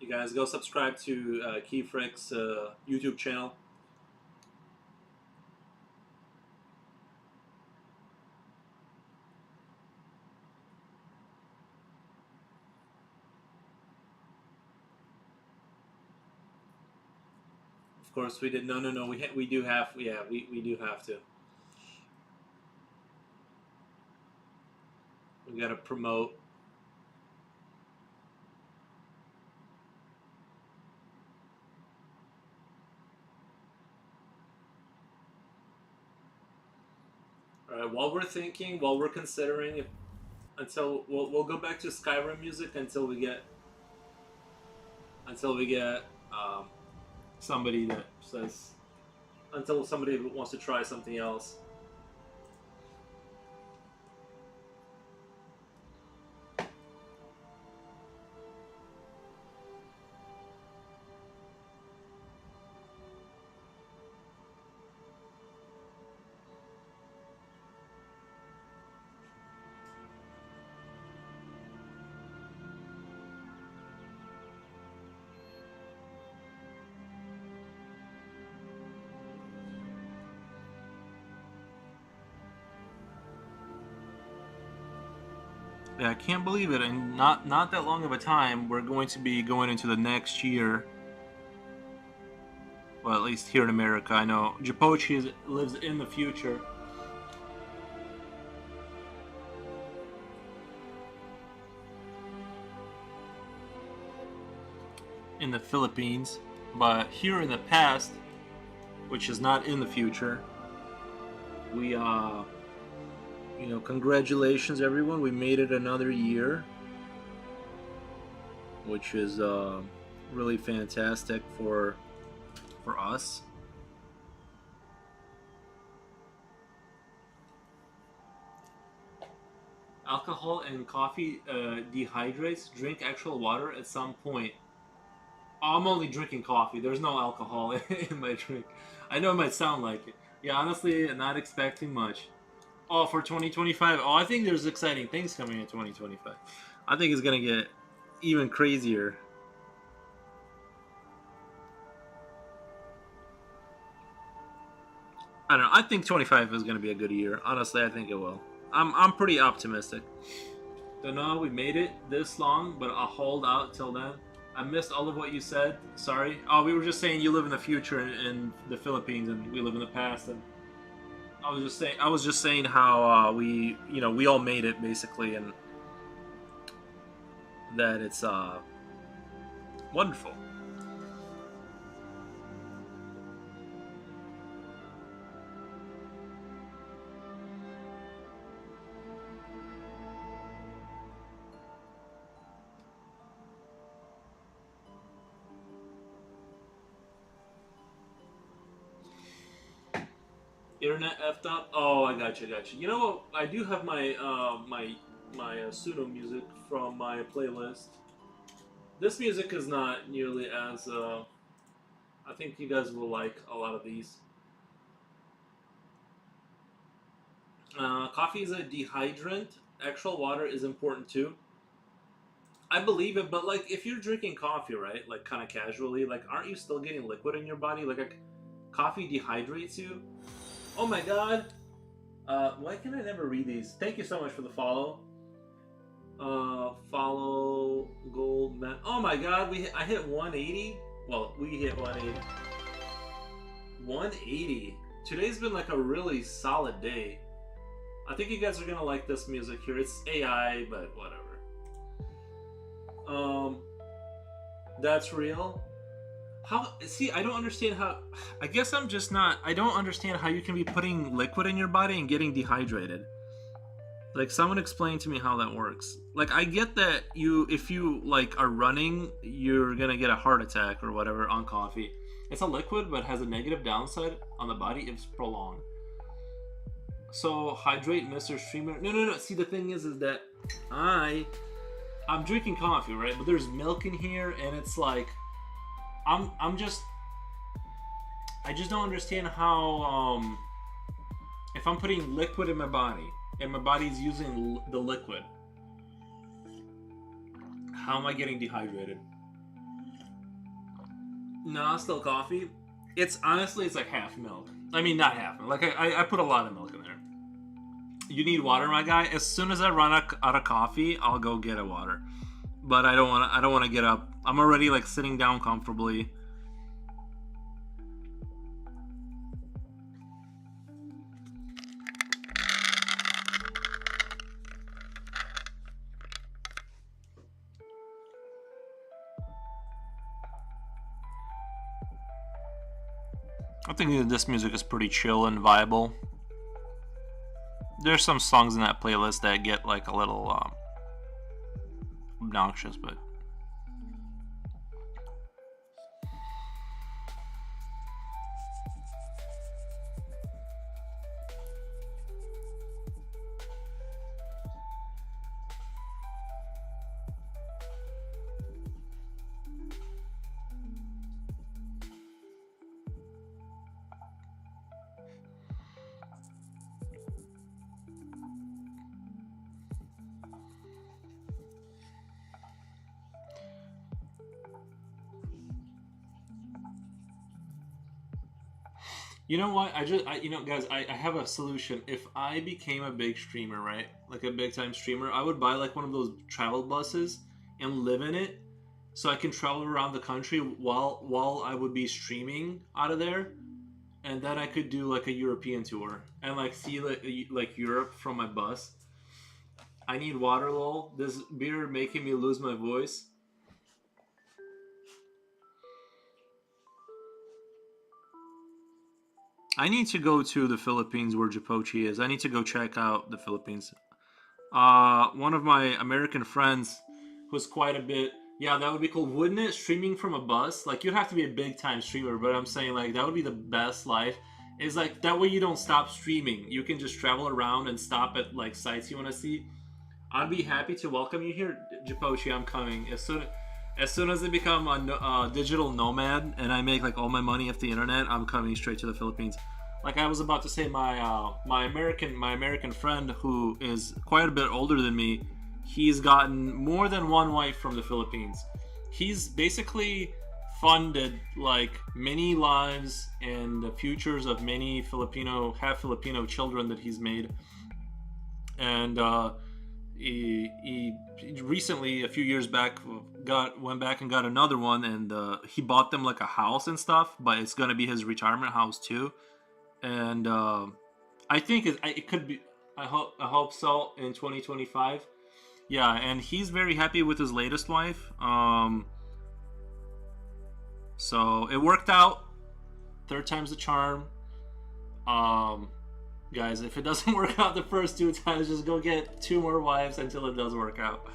You guys go subscribe to Keyfrick's YouTube channel. Of course, we did. No. We do have. Yeah, we do have to. We got to promote. All right. While we're considering, until we'll go back to Skyrim music until we get somebody that says until somebody wants to try something else. Yeah, I can't believe it. And not that long of a time, we're going to be going into the next year. Well, at least here in America, I know Japochi lives in the future. In the Philippines, but here in the past, which is not in the future, we congratulations everyone, we made it another year, which is really fantastic for us. Alcohol and coffee dehydrates. Drink actual water at some point. I'm only drinking coffee. There's no alcohol in my drink. I know it might sound like it. Yeah, honestly, not expecting much. Oh, for 2025. Oh, I think there's exciting things coming in 2025. I think it's gonna get even crazier. I don't know. I think 25 is gonna be a good year. Honestly, I think it will. I'm pretty optimistic. Don't know we made it this long, but I'll hold out till then. I missed all of what you said. Sorry. Oh, we were just saying you live in the future in the Philippines, and we live in the past. And I was just saying how we all made it basically, and that it's wonderful. internet effed up. Oh, I got you, got you. You know what? I do have my Suno music from my playlist. This music is not nearly as. I think you guys will like a lot of these. Coffee is a dehydrant. Actual water is important too. I believe it, but like if you're drinking coffee, right, like kind of casually, like aren't you still getting liquid in your body? Like coffee dehydrates you. Oh my god. Why can I never read these? Thank you so much for the follow. Follow gold man. Oh my god, I hit 180. Well, we hit 180. 180. Today's been like a really solid day. I think you guys are gonna like this music here. It's AI, but whatever. That's real. How? See, I don't understand how. I guess I'm just not. I don't understand how you can be putting liquid in your body and getting dehydrated. Like, someone explain to me how that works. Like, I get that if you like are running, you're gonna get a heart attack or whatever on coffee. It's a liquid, but has a negative downside on the body if it's prolonged. So hydrate, Mr. Streamer. No. See, the thing is that I'm drinking coffee, right? But there's milk in here, and it's like, I just don't understand how if I'm putting liquid in my body and my body's using the liquid, how am I getting dehydrated? Nah, still coffee. It's honestly, it's like half milk. I mean, not half milk. Like I put a lot of milk in there. You need water, my guy. As soon as I run out of coffee, I'll go get a water. But I don't want to get up. I'm already like sitting down comfortably. I think this music is pretty chill and viable. There's some songs in that playlist that get like a little obnoxious, but you know what? Guys, I have a solution. If I became a big streamer, right? Like a big time streamer, I would buy like one of those travel buses and live in it so I can travel around the country while I would be streaming out of there. And then I could do like a European tour and like see like Europe from my bus. I need water, lol. This beer making me lose my voice. I need to go to the Philippines where Japochi is. I need to go check out the Philippines. One of my American friends, who's quite a bit Yeah, that would be cool, wouldn't it? Streaming from a bus, like you'd have to be a big time streamer, but I'm saying like that would be the best life. Is like that way you don't stop streaming. You can just travel around and stop at like sites you want to see. I'd be happy to welcome you here, Japochi. I'm coming as soon as I become a digital nomad and I make like all my money off the internet. I'm coming straight to the Philippines. Like I was about to say, my American friend who is quite a bit older than me, he's gotten more than one wife from the Philippines. He's basically funded like many lives and the futures of many Filipino half Filipino children that he's made, and he recently a few years back got went back and got another one, and he bought them like a house and stuff, but it's gonna be his retirement house too, and I think it could be. I hope so in 2025. Yeah, and he's very happy with his latest wife. So it worked out. Third time's the charm. Um, Guys, if it doesn't work out the first two times, just go get two more wives until it does work out.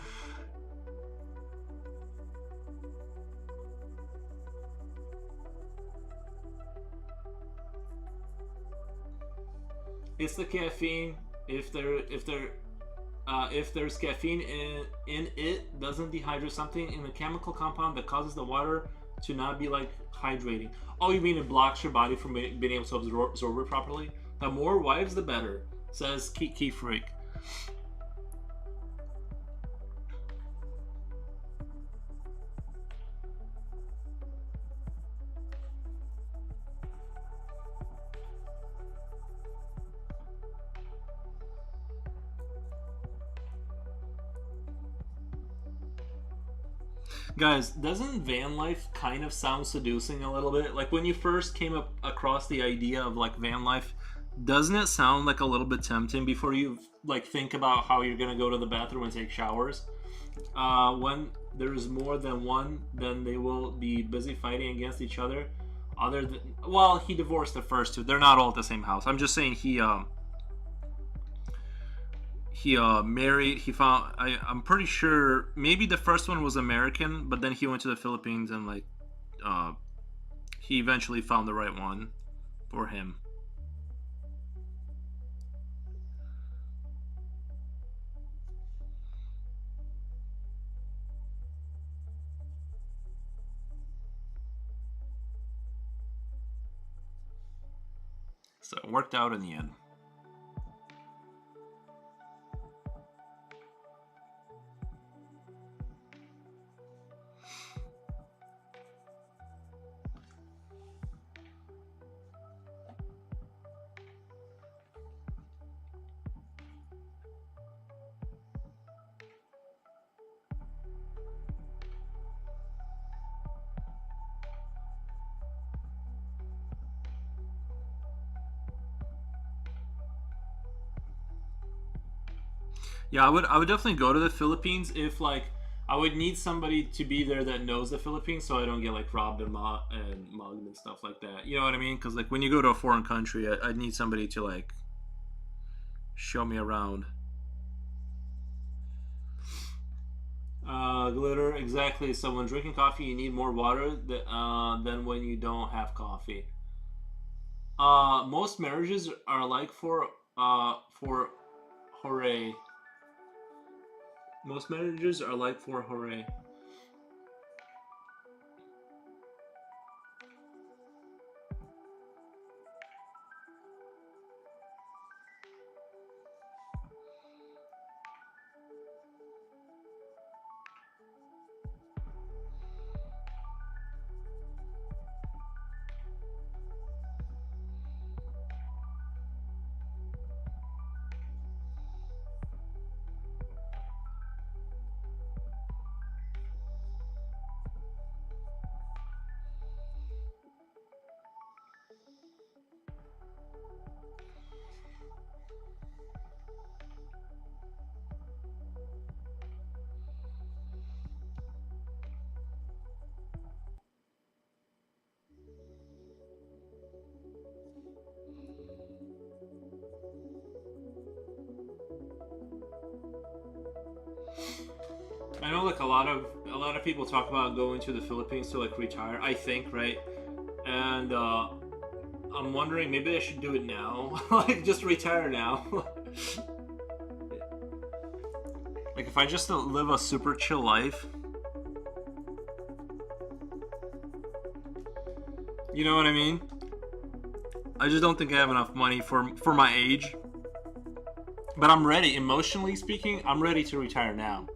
It's the caffeine. If there's caffeine in it, doesn't dehydrate something in the chemical compound that causes the water to not be like hydrating. Oh, you mean it blocks your body from being able to absorb it properly? The more wives, the better, says Key Freak. Guys, doesn't van life kind of sound seducing a little bit? Like when you first came up across the idea of like van life, doesn't it sound like a little bit tempting before you like think about how you're gonna go to the bathroom and take showers? When there's more than one, then they will be busy fighting against each other. Other than, well, he divorced the first two. They're not all at the same house. I'm just saying he married. He found. I'm pretty sure maybe the first one was American, but then he went to the Philippines and like uh, he eventually found the right one for him. So it worked out in the end. Yeah, I would definitely go to the Philippines if like I would need somebody to be there that knows the Philippines, so I don't get like robbed and mugged and stuff like that. You know what I mean? Because like when you go to a foreign country, I'd need somebody to like show me around. Glitter, exactly. So when drinking coffee, you need more water than when you don't have coffee. Most marriages are like for hooray. Most marriages are like for hooray. I know like a lot of lot of people talk about going to the Philippines to like retire, I think, right? And I'm wondering maybe I should do it now. Like just retire now. Like if I just live a super chill life. You know what I mean? I just don't think I have enough money for my age. But I'm ready. Emotionally speaking, I'm ready to retire now.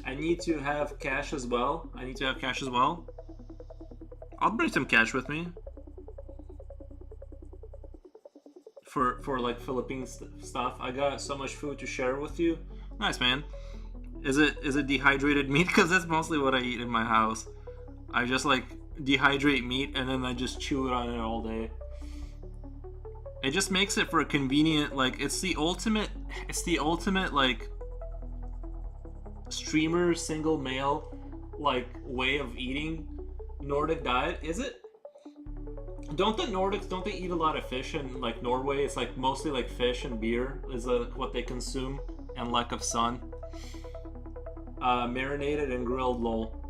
I need to have cash as well. I'll bring some cash with me. For like Philippine stuff. I got so much food to share with you. Nice, man. Is it dehydrated meat? Because that's mostly what I eat in my house. I just like dehydrate meat and then I just chew it on it all day. It just makes it for a convenient, like it's the ultimate like streamer single male like way of eating Nordic diet. Is it? Don't the Nordics, don't they eat a lot of fish in like Norway? It's like mostly like fish and beer is what they consume, and lack of sun. Marinated and grilled, lol.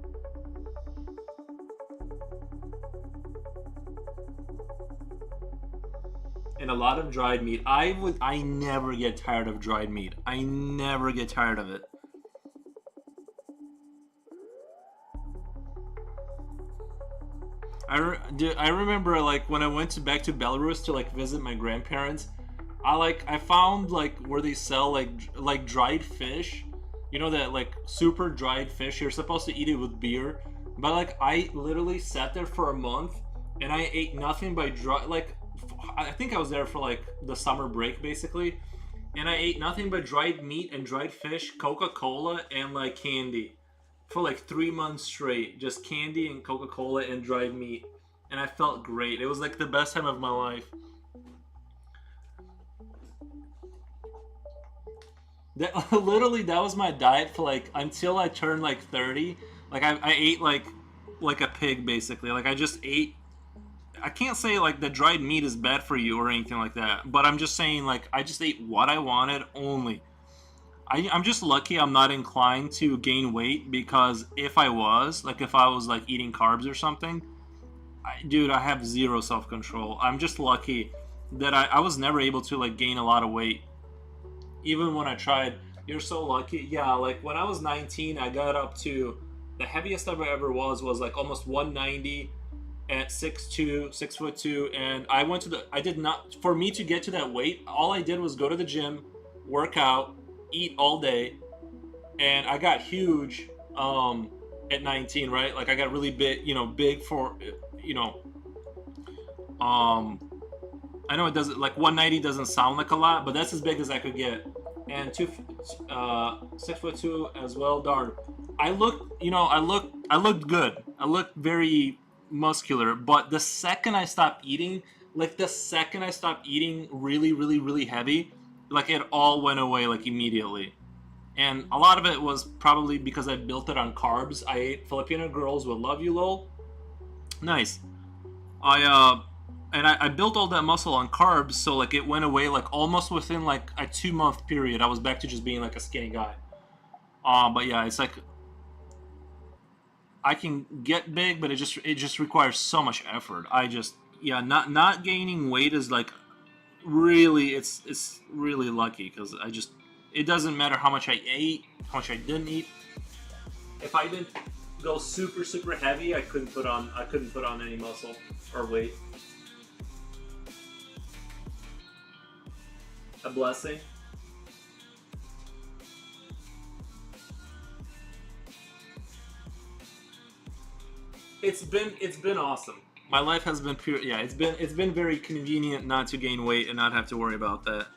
And a lot of dried meat. I never get tired of dried meat. I never get tired of it. I remember like when I went back to Belarus to like visit my grandparents, I found like where they sell like dried fish. You know that like super dried fish. You're supposed to eat it with beer, but like I literally sat there for a month and I ate nothing but dry. Like I think I was there for like the summer break basically, and I ate nothing but dried meat and dried fish, Coca-Cola, and like candy for like 3 months straight. Just candy and Coca-Cola and dried meat, and I felt great. It was like the best time of my life. That literally that was my diet for like until I turned like 30. Like I ate like a pig basically. Like I just ate. I can't say like the dried meat is bad for you or anything like that, but I'm just saying like I just ate what I wanted only. I'm just lucky I'm not inclined to gain weight, because if I was like eating carbs or something, dude, I have zero self-control. I'm just lucky that I was never able to like gain a lot of weight. Even when I tried. You're so lucky. Yeah, like when I was 19, I got up to the heaviest I ever was like almost 190 at 6'2", 6'2", and I did not, for me to get to that weight, all I did was go to the gym, work out, eat all day, and I got huge at 19, right? Like I got really big, big for, I know it doesn't, like 190 doesn't sound like a lot, but that's as big as I could get. And 6'2" as well. Darn, I looked good. I looked very muscular. But the second I stopped eating, really, really, really heavy, like it all went away like immediately. And a lot of it was probably because I built it on carbs. I ate Filipino girls will love you, lol. Nice. I built all that muscle on carbs, so like it went away like almost within like a 2-month period. I was back to just being like a skinny guy. But yeah, it's like I can get big, but it just requires so much effort. Not gaining weight is like really it's really lucky, because it doesn't matter how much I ate, how much I didn't eat. If I didn't go super super heavy, I couldn't put on any muscle or weight. A blessing. It's been awesome. My life has been pure. Yeah, it's been very convenient not to gain weight and not have to worry about that.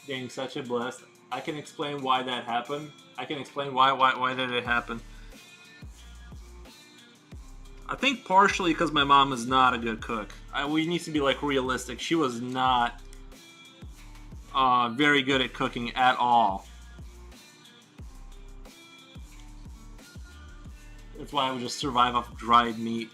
Being such a blessed. I can explain why that happened. I can explain why did it happen. I think partially because my mom is not a good cook. We need to be like realistic. She was not very good at cooking at all. That's why I would just survive off dried meat.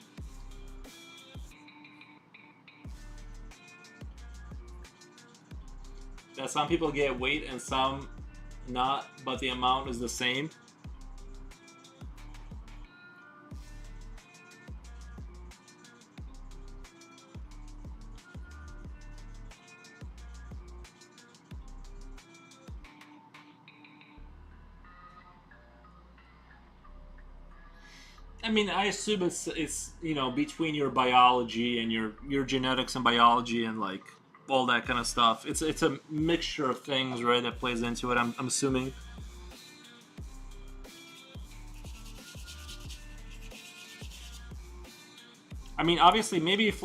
That some people get weight and some not, but the amount is the same. I mean, I assume it's between your biology and your genetics and biology and like all that kind of stuff. It's a mixture of things, right, that plays into it. I'm assuming. I mean, obviously, maybe if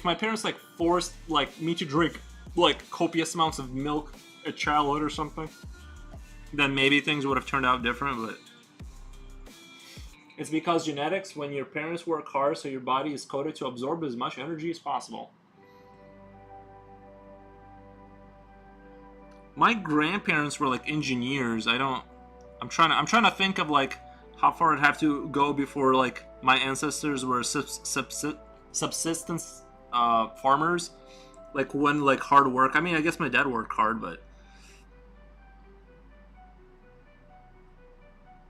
my parents like forced like me to drink like copious amounts of milk at childhood or something, then maybe things would have turned out different. But it's because genetics. When your parents work hard, so your body is coded to absorb as much energy as possible. My grandparents were like engineers. I don't. I'm trying to think of like how far I'd have to go before like my ancestors were subsistence farmers. Like when like hard work. I mean, I guess my dad worked hard, but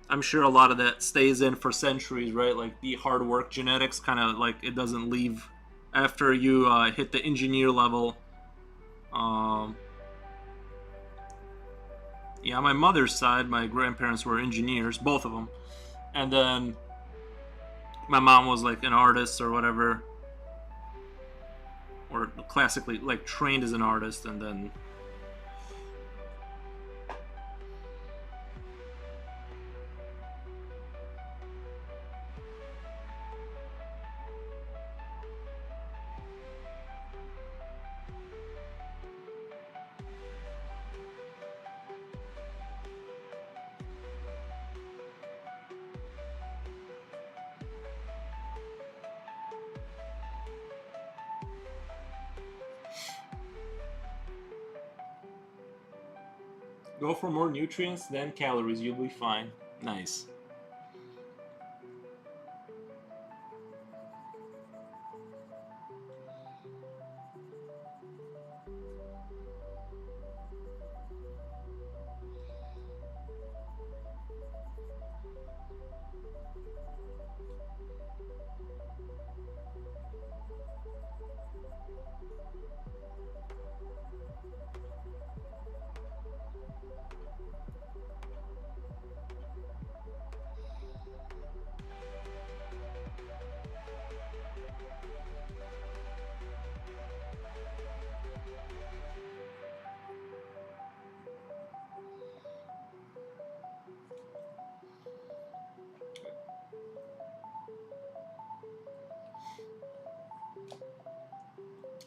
I'm sure a lot of that stays in for centuries, right? Like the hard work genetics kind of like it doesn't leave after you hit the engineer level. Um, yeah, on my mother's side, my grandparents were engineers, both of them, and then my mom was like an artist or whatever, or classically like trained as an artist, and then go for more nutrients than calories. You'll be fine. Nice.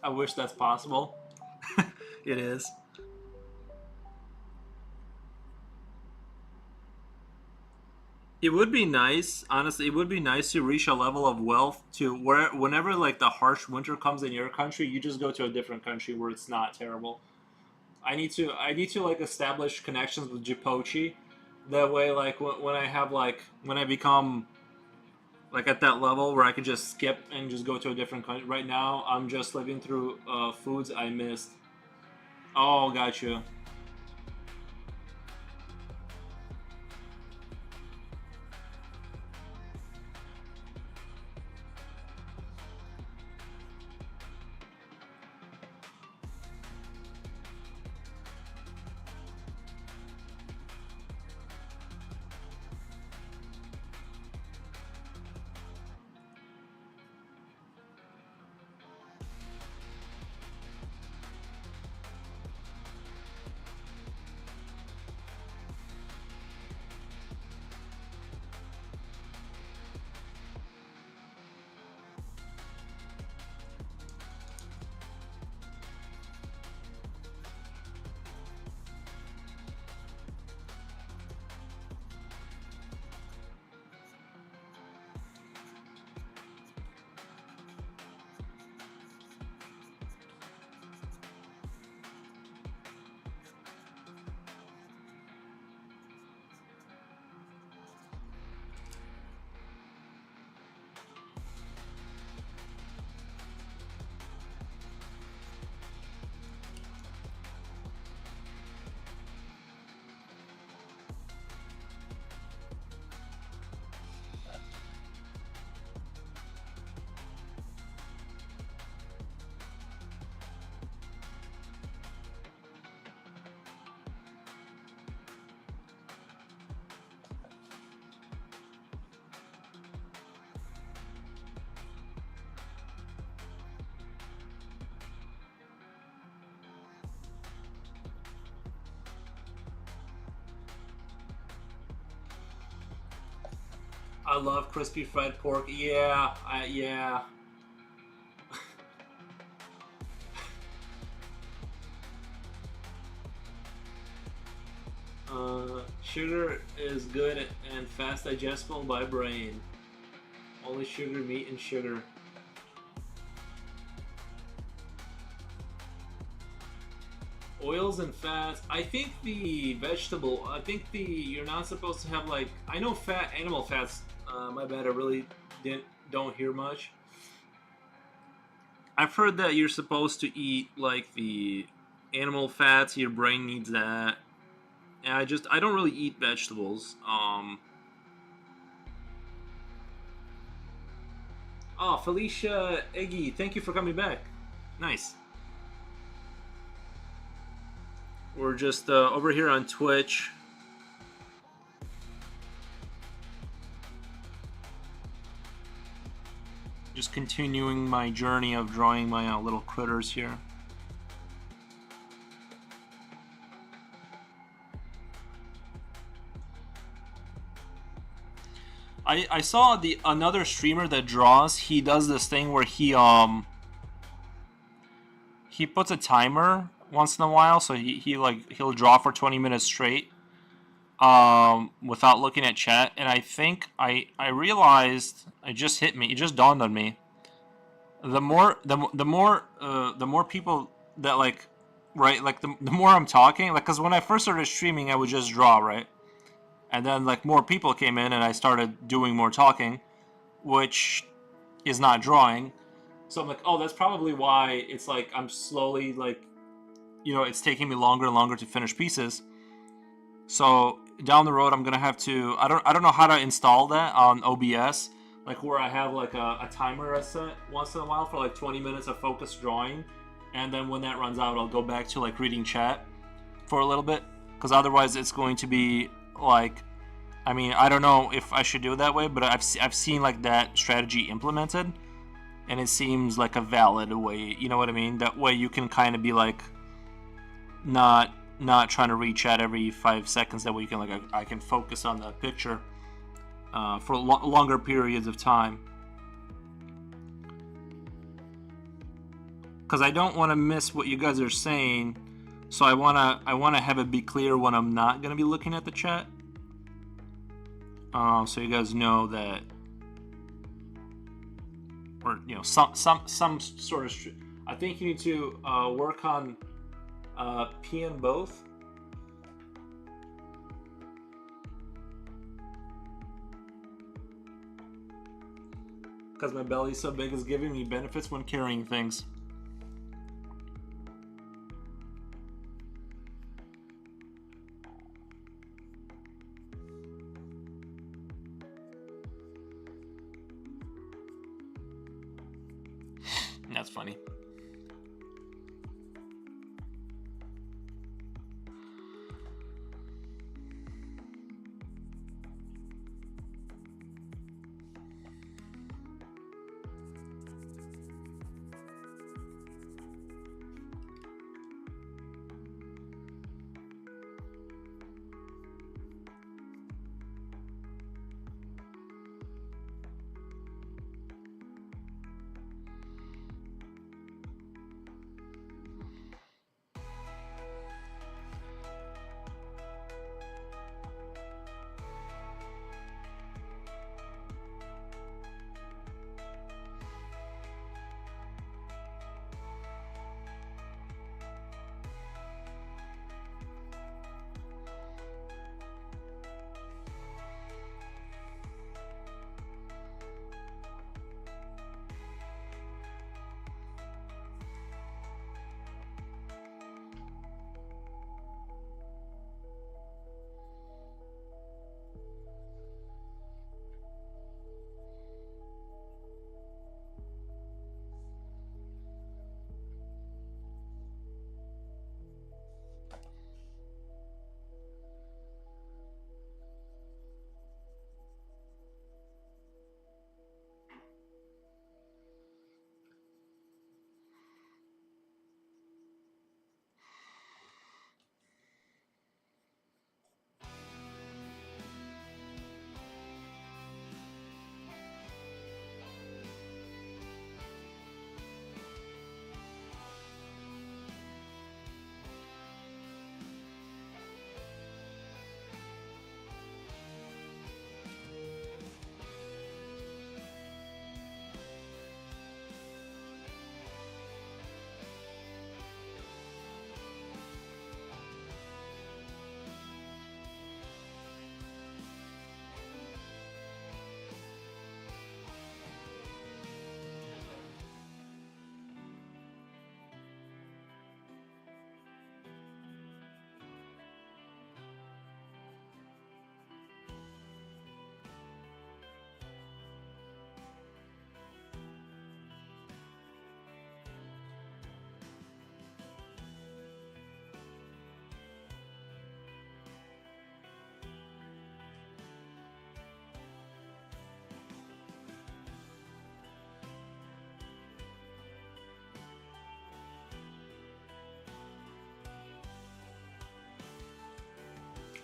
I wish that's possible. It is. It would be nice, honestly. It would be nice to reach a level of wealth to where, whenever like the harsh winter comes in your country, you just go to a different country where it's not terrible. I need to like establish connections with Jipochi. That way, like when I have like when I become like at that level where I could just skip and just go to a different country. Right now, I'm just living through foods I missed. Oh, got you. love crispy fried pork. Yeah, yeah. Sugar is good and fast digestible by brain. Only sugar, meat, and sugar. Oils and fats. I think the vegetable. I think the you're not supposed to have like. I know fat animal fats. My bad. I really didn't don't hear much. I've heard that you're supposed to eat like the animal fats. Your brain needs that. And I don't really eat vegetables. Oh, Felicia Eggy, thank you for coming back. Nice. We're just over here on Twitch. Just continuing my journey of drawing my little critters here. I saw another streamer that draws. He does this thing where he puts a timer once in a while, so he'll draw for 20 minutes straight without looking at chat. And I think I realized, it just hit me, it just dawned on me. The more people that like, right, like the more I'm talking, like, because when I first started streaming I would just draw, right? And then like more people came in and I started doing more talking, which is not drawing. So I'm like, oh, that's probably why it's like I'm slowly like, it's taking me longer and longer to finish pieces. So down the road I'm gonna have to, I don't know how to install that on OBS, like where I have like a timer I set once in a while for like 20 minutes of focused drawing, and then when that runs out I'll go back to like reading chat for a little bit, because otherwise it's going to be like, I mean, I don't know if I should do it that way, but I've seen like that strategy implemented, and it seems like a valid way. You know what I mean? That way you can kind of be like, not trying to read chat every 5 seconds. That way you can like, I can focus on the picture for longer periods of time. Because I don't want to miss what you guys are saying, so I wanna have it be clear when I'm not gonna be looking at the chat. So you guys know that, or some sort of. I think you need to work on P and both. Because my belly's so big, it's giving me benefits when carrying things. That's funny.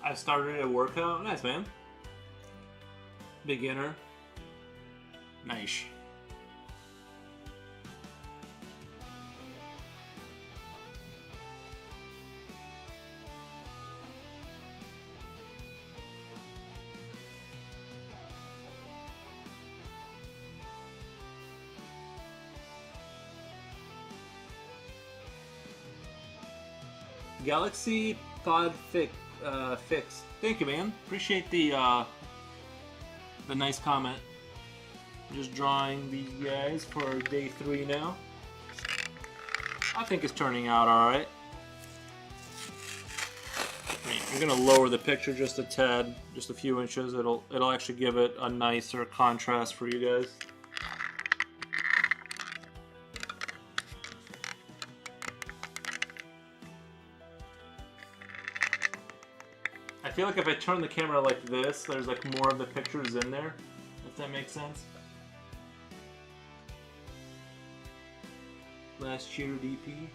I started a workout. Nice, man. Beginner. Nice. Galaxy Pod Fix. Thank you, man. Appreciate the nice comment. Just drawing these guys for day 3 now. I think it's turning out all right. I'm gonna lower the picture just a tad, just a few inches. It'll actually give it a nicer contrast for you guys. I feel like if I turn the camera like this, there's like more of the pictures in there, if that makes sense. Last year DP.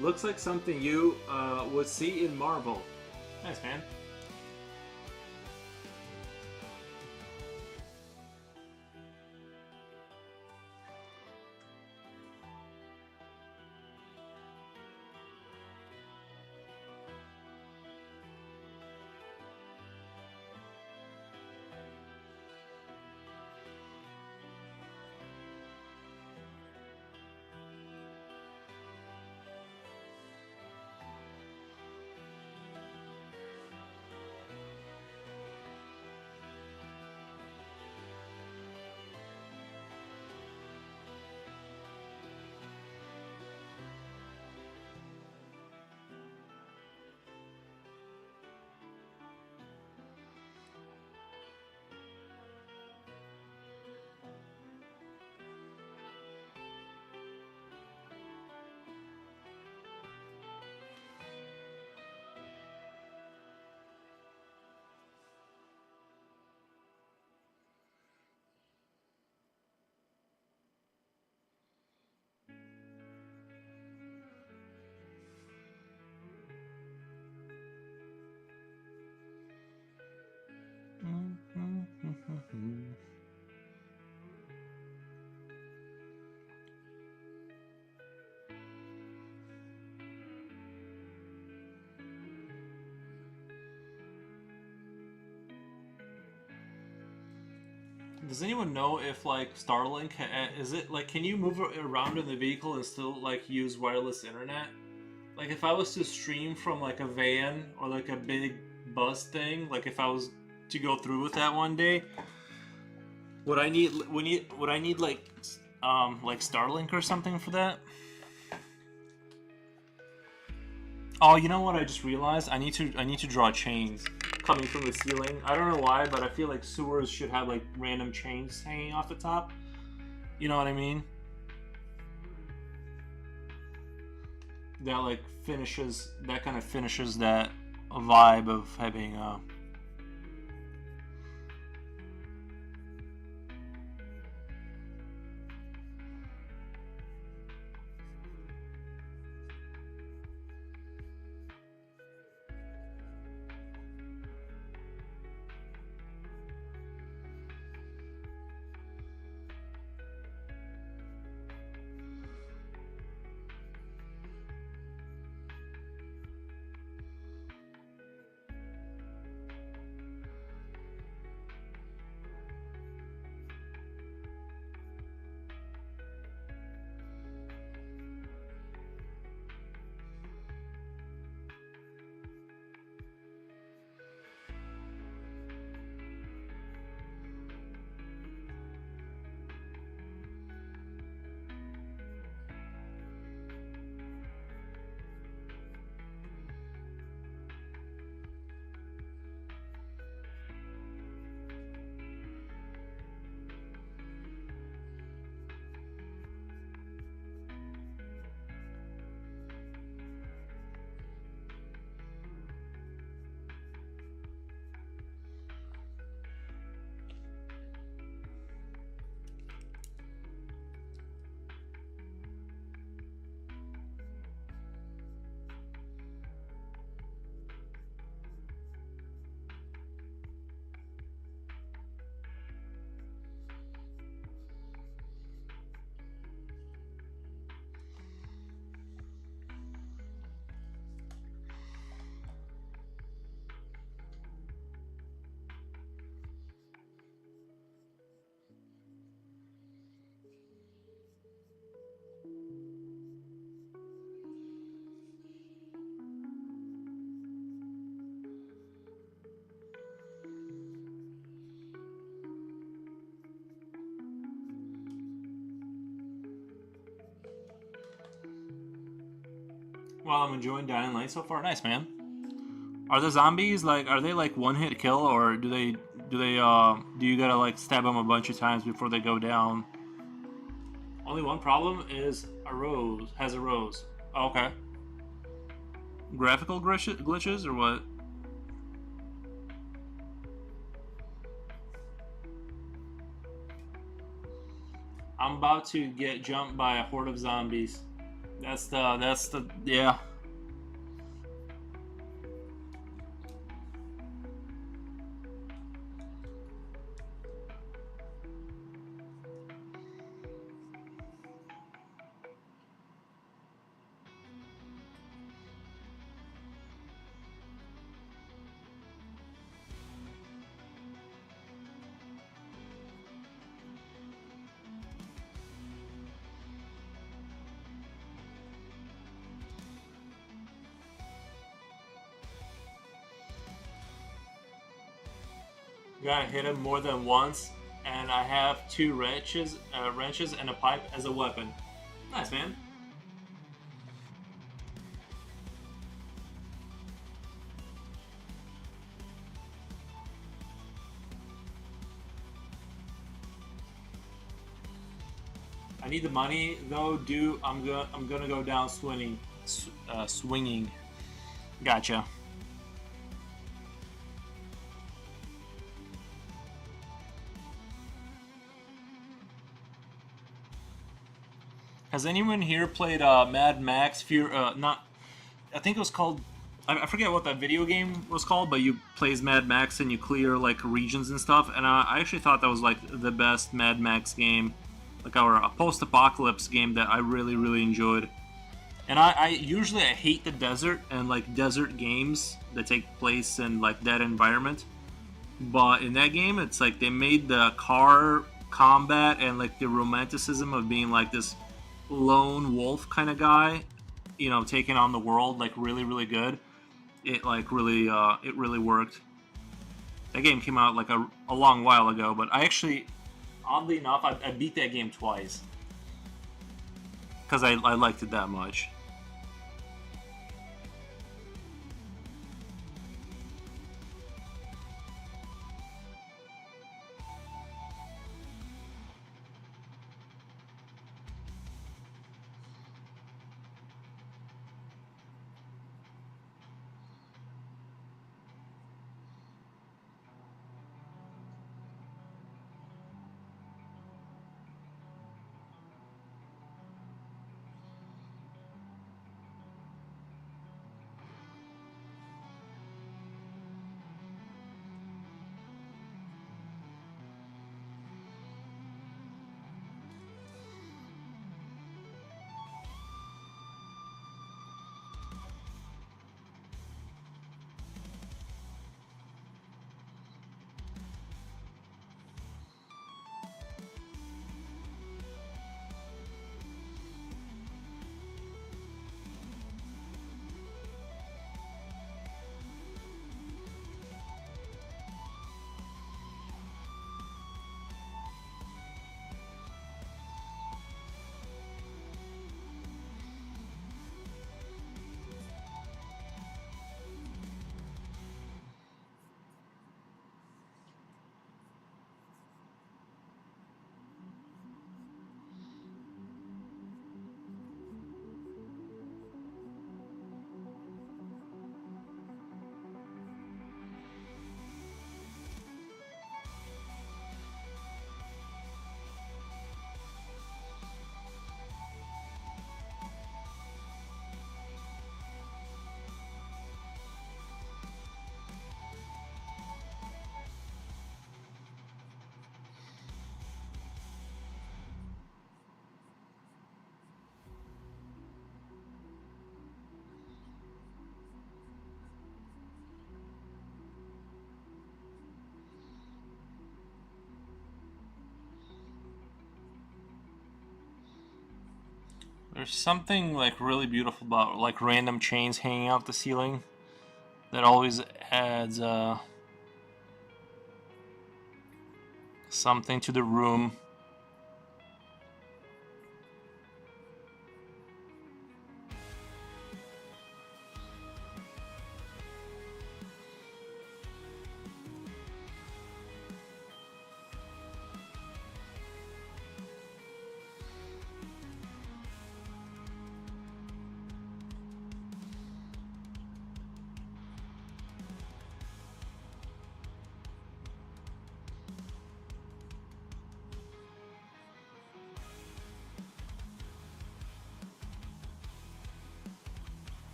Looks like something you would see in Marvel. Nice, man. Does anyone know if like Starlink is it like can you move around in the vehicle and still like use wireless internet? Like if I was to stream from like a van or like a big bus thing, like if I was to go through with that one day, would I need like Starlink or something for that? Oh, you know what I just realized? I need to draw chains coming from the ceiling. I don't know why, but I feel like sewers should have like random chains hanging off the top. You know what I mean? That like kind of finishes that vibe of having Well, I'm enjoying Dying Light so far. Nice, man. Are the zombies like? Are they like one hit kill, or do you gotta like stab them a bunch of times before they go down? Only one problem is a rose has a rose. Okay. Graphical glitches or what? I'm about to get jumped by a horde of zombies. That's the yeah. You gotta hit him more than once, and I have two wrenches and a pipe as a weapon. Nice, man. I need the money though. I'm gonna go down swinging. Swinging. Gotcha. Has anyone here played Mad Max Fear? Not. I think it was called. I forget what that video game was called, but you play as Mad Max and you clear like regions and stuff. And I actually thought that was like the best Mad Max game, like a post-apocalypse game that I really enjoyed. And I usually I hate the desert and like desert games that take place in like that environment. But in that game, it's like they made the car combat and like the romanticism of being like this lone wolf kind of guy, taking on the world like really good. It like it really worked. That game came out like a long while ago, but I actually, oddly enough, I beat that game twice because I liked it that much. There's something like really beautiful about like random chains hanging out the ceiling that always adds something to the room.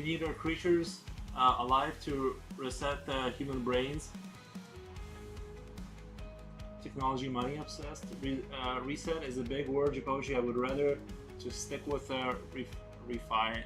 We need our creatures alive to reset the human brains. Technology money obsessed. Reset is a big word, Japoshi. I would rather just stick with refine.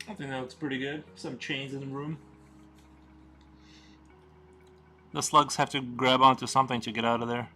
I think that looks pretty good. Some chains in the room. The slugs have to grab onto something to get out of there.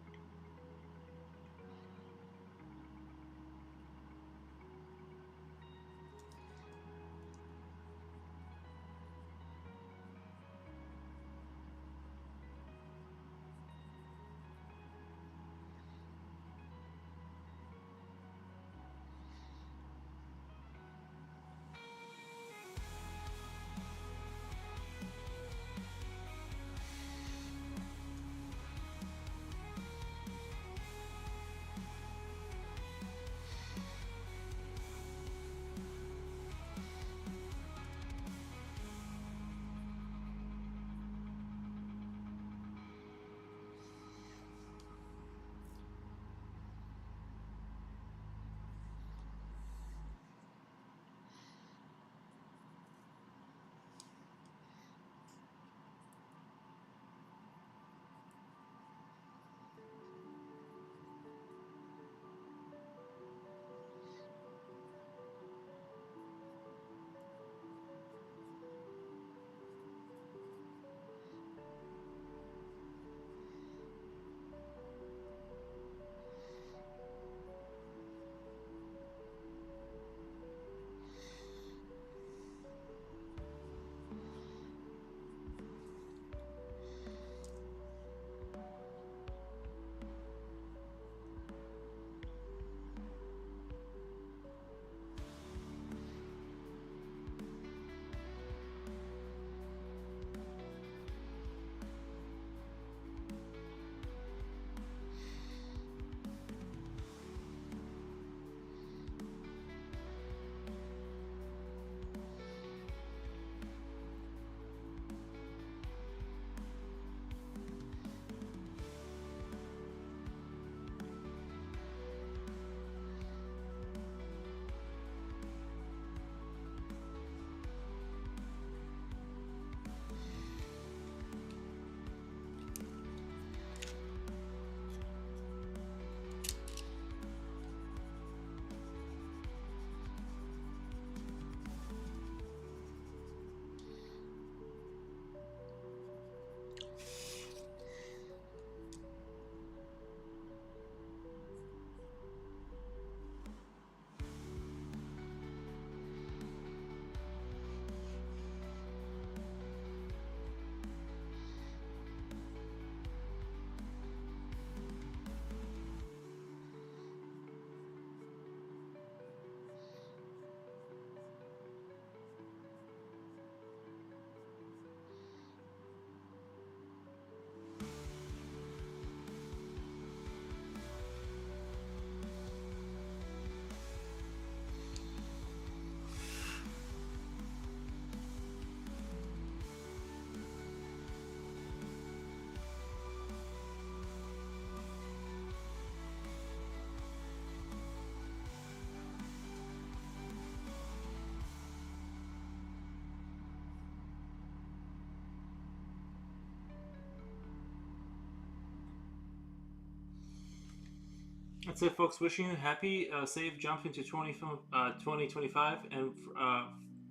That's it, folks. Wishing you a happy, safe jump into 2025 and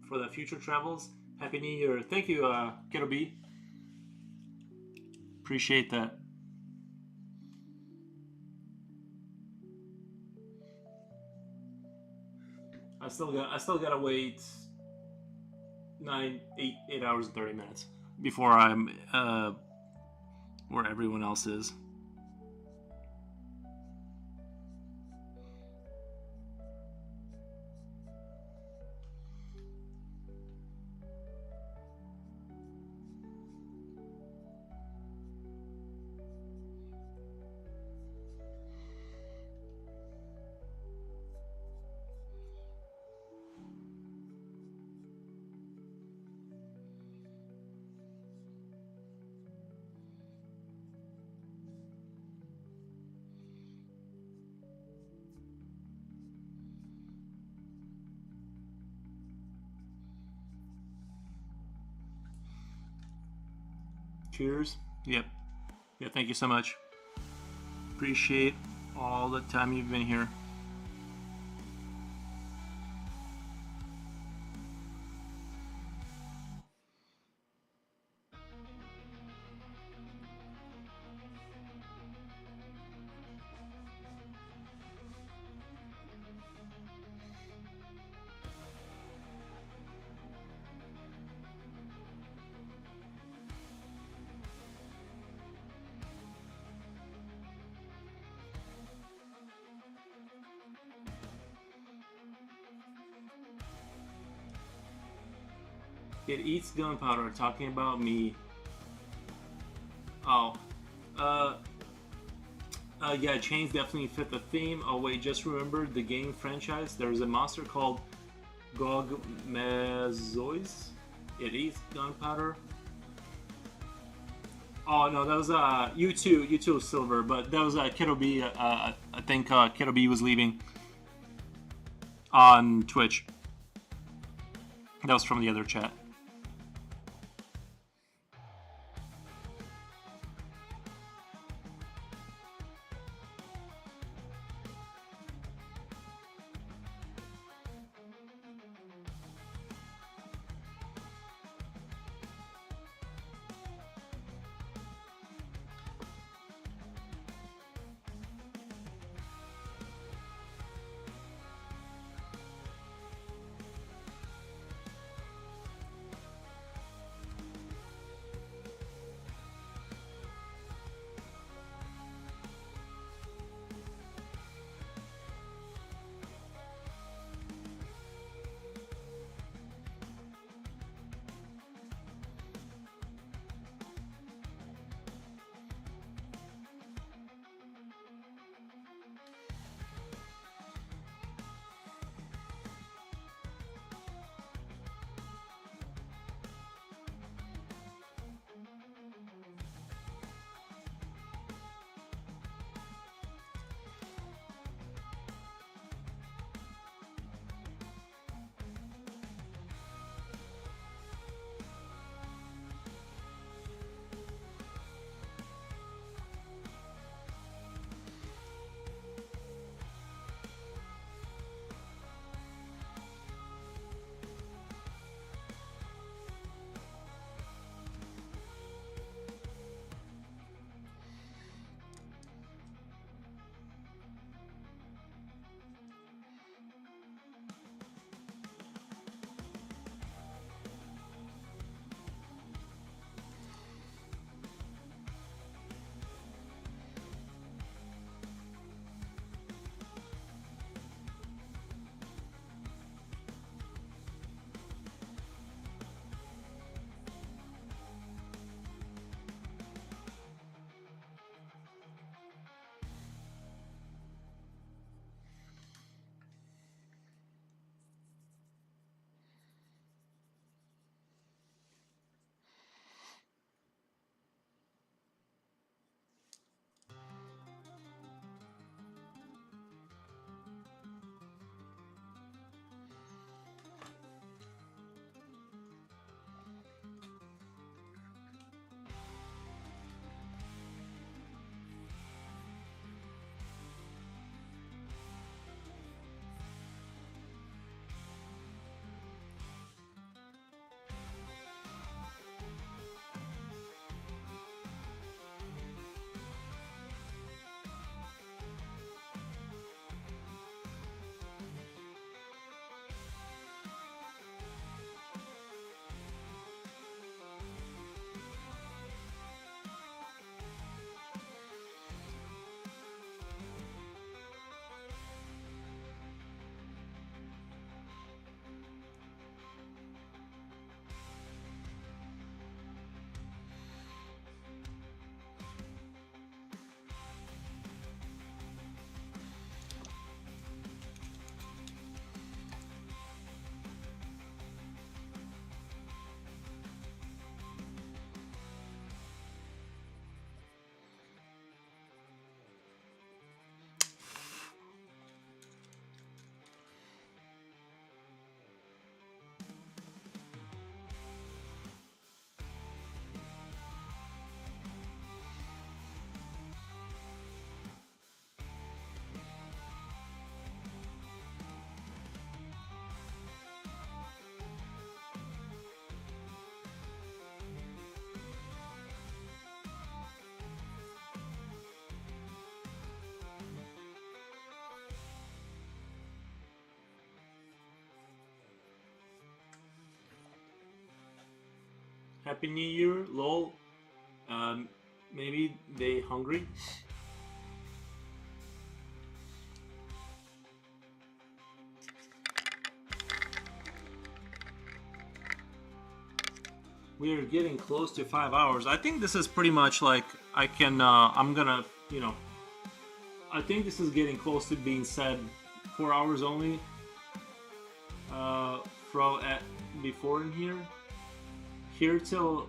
for the future travels. Happy New Year. Thank you, Kiddo B. Appreciate that. I still gotta wait 8 hours and 30 minutes before I'm where everyone else is. Cheers. Yep. Yeah, thank you so much. Appreciate all the time you've been here. It eats gunpowder. Talking about me. Oh, uh, yeah, chains definitely fit the theme. Oh wait, just remembered the game franchise. There's a monster called Gogmazois. It eats gunpowder. Oh no, that was U2 Silver, but that was Kiddo B. I think Kiddo B was leaving on Twitch. That was from the other chat. Happy New Year, lol. Maybe they hungry. We are getting close to 5 hours. I think this is pretty much like I can. I'm gonna, I think this is getting close to being said. 4 hours only. Throw at before in here. Here till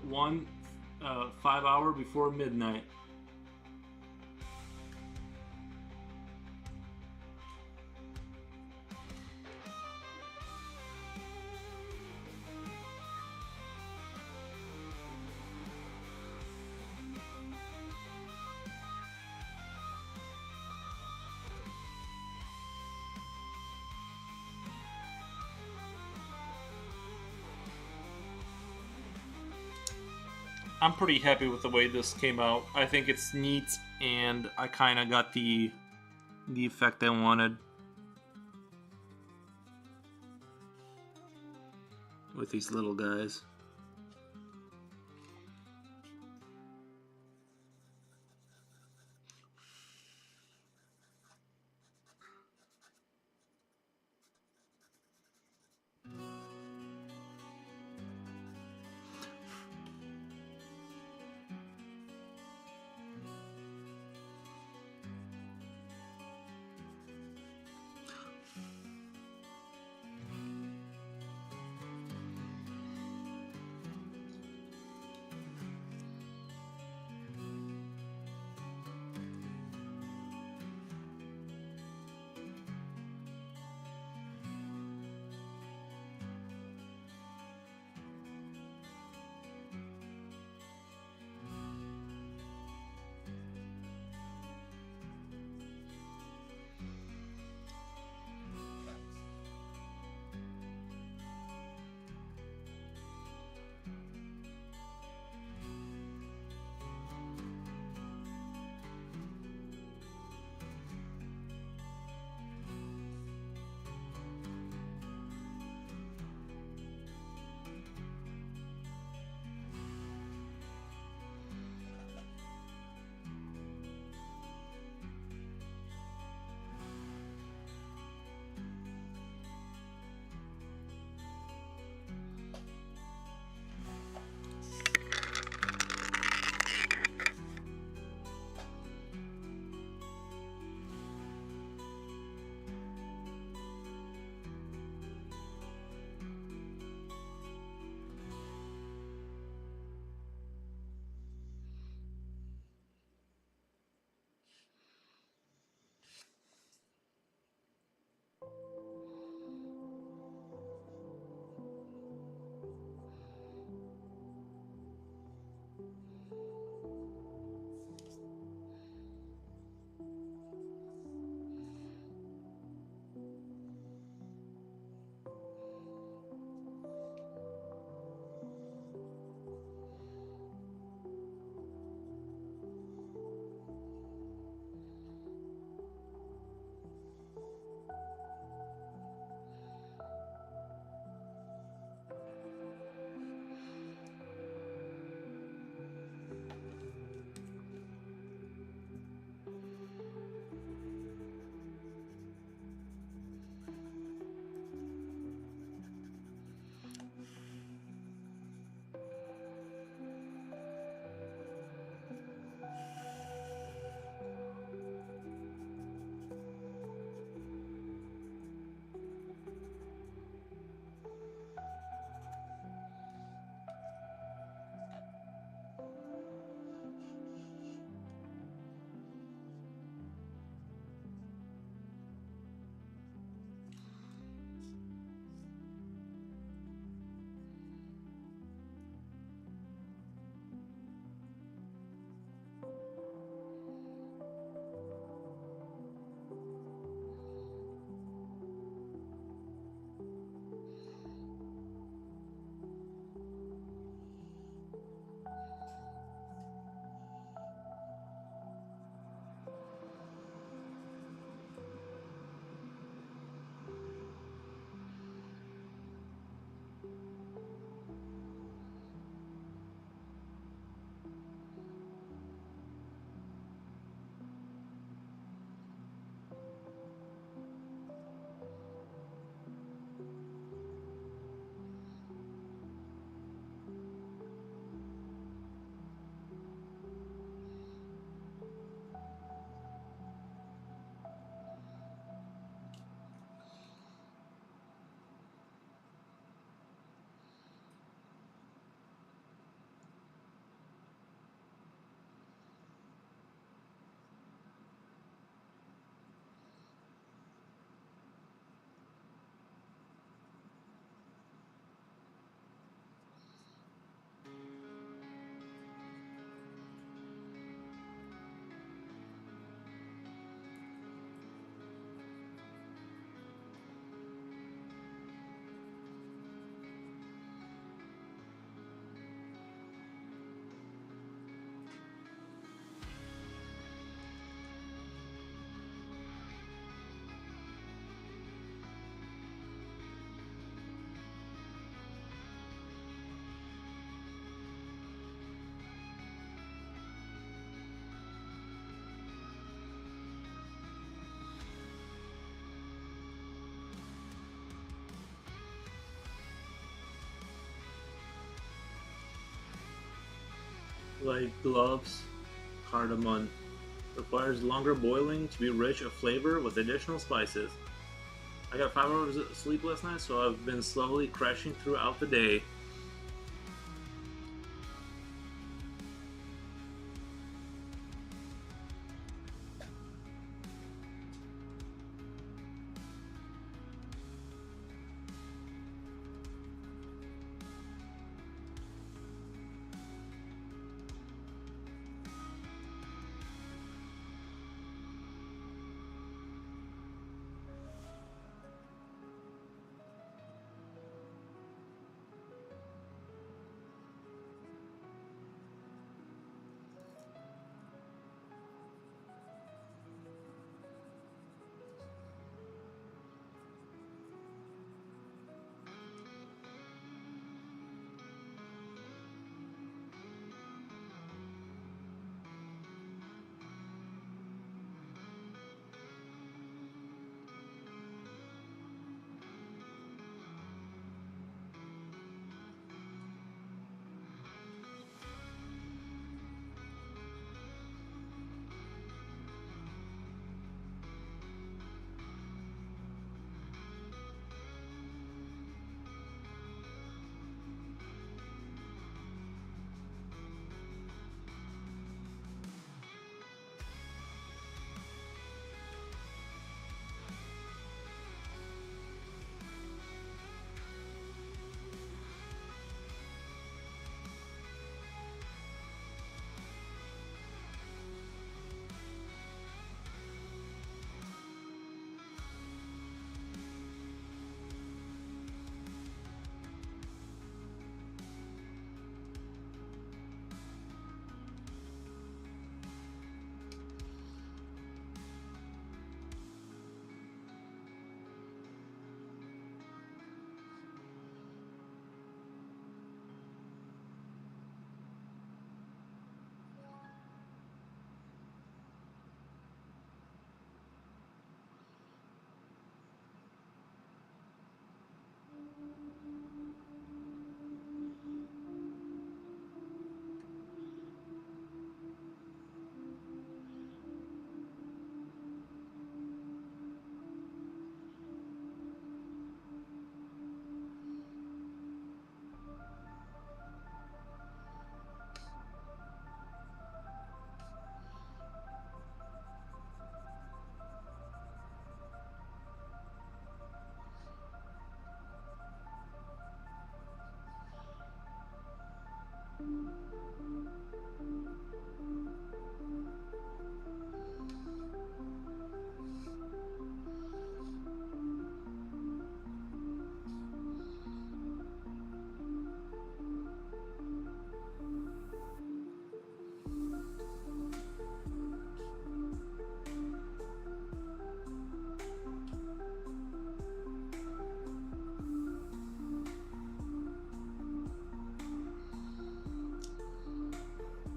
5 hour before midnight. I'm pretty happy with the way this came out. I think it's neat, and I kind of got the effect I wanted with these little guys. like gloves, cardamom. Requires longer boiling to be rich of flavor with additional spices. I got 5 hours of sleep last night, so I've been slowly crashing throughout the day.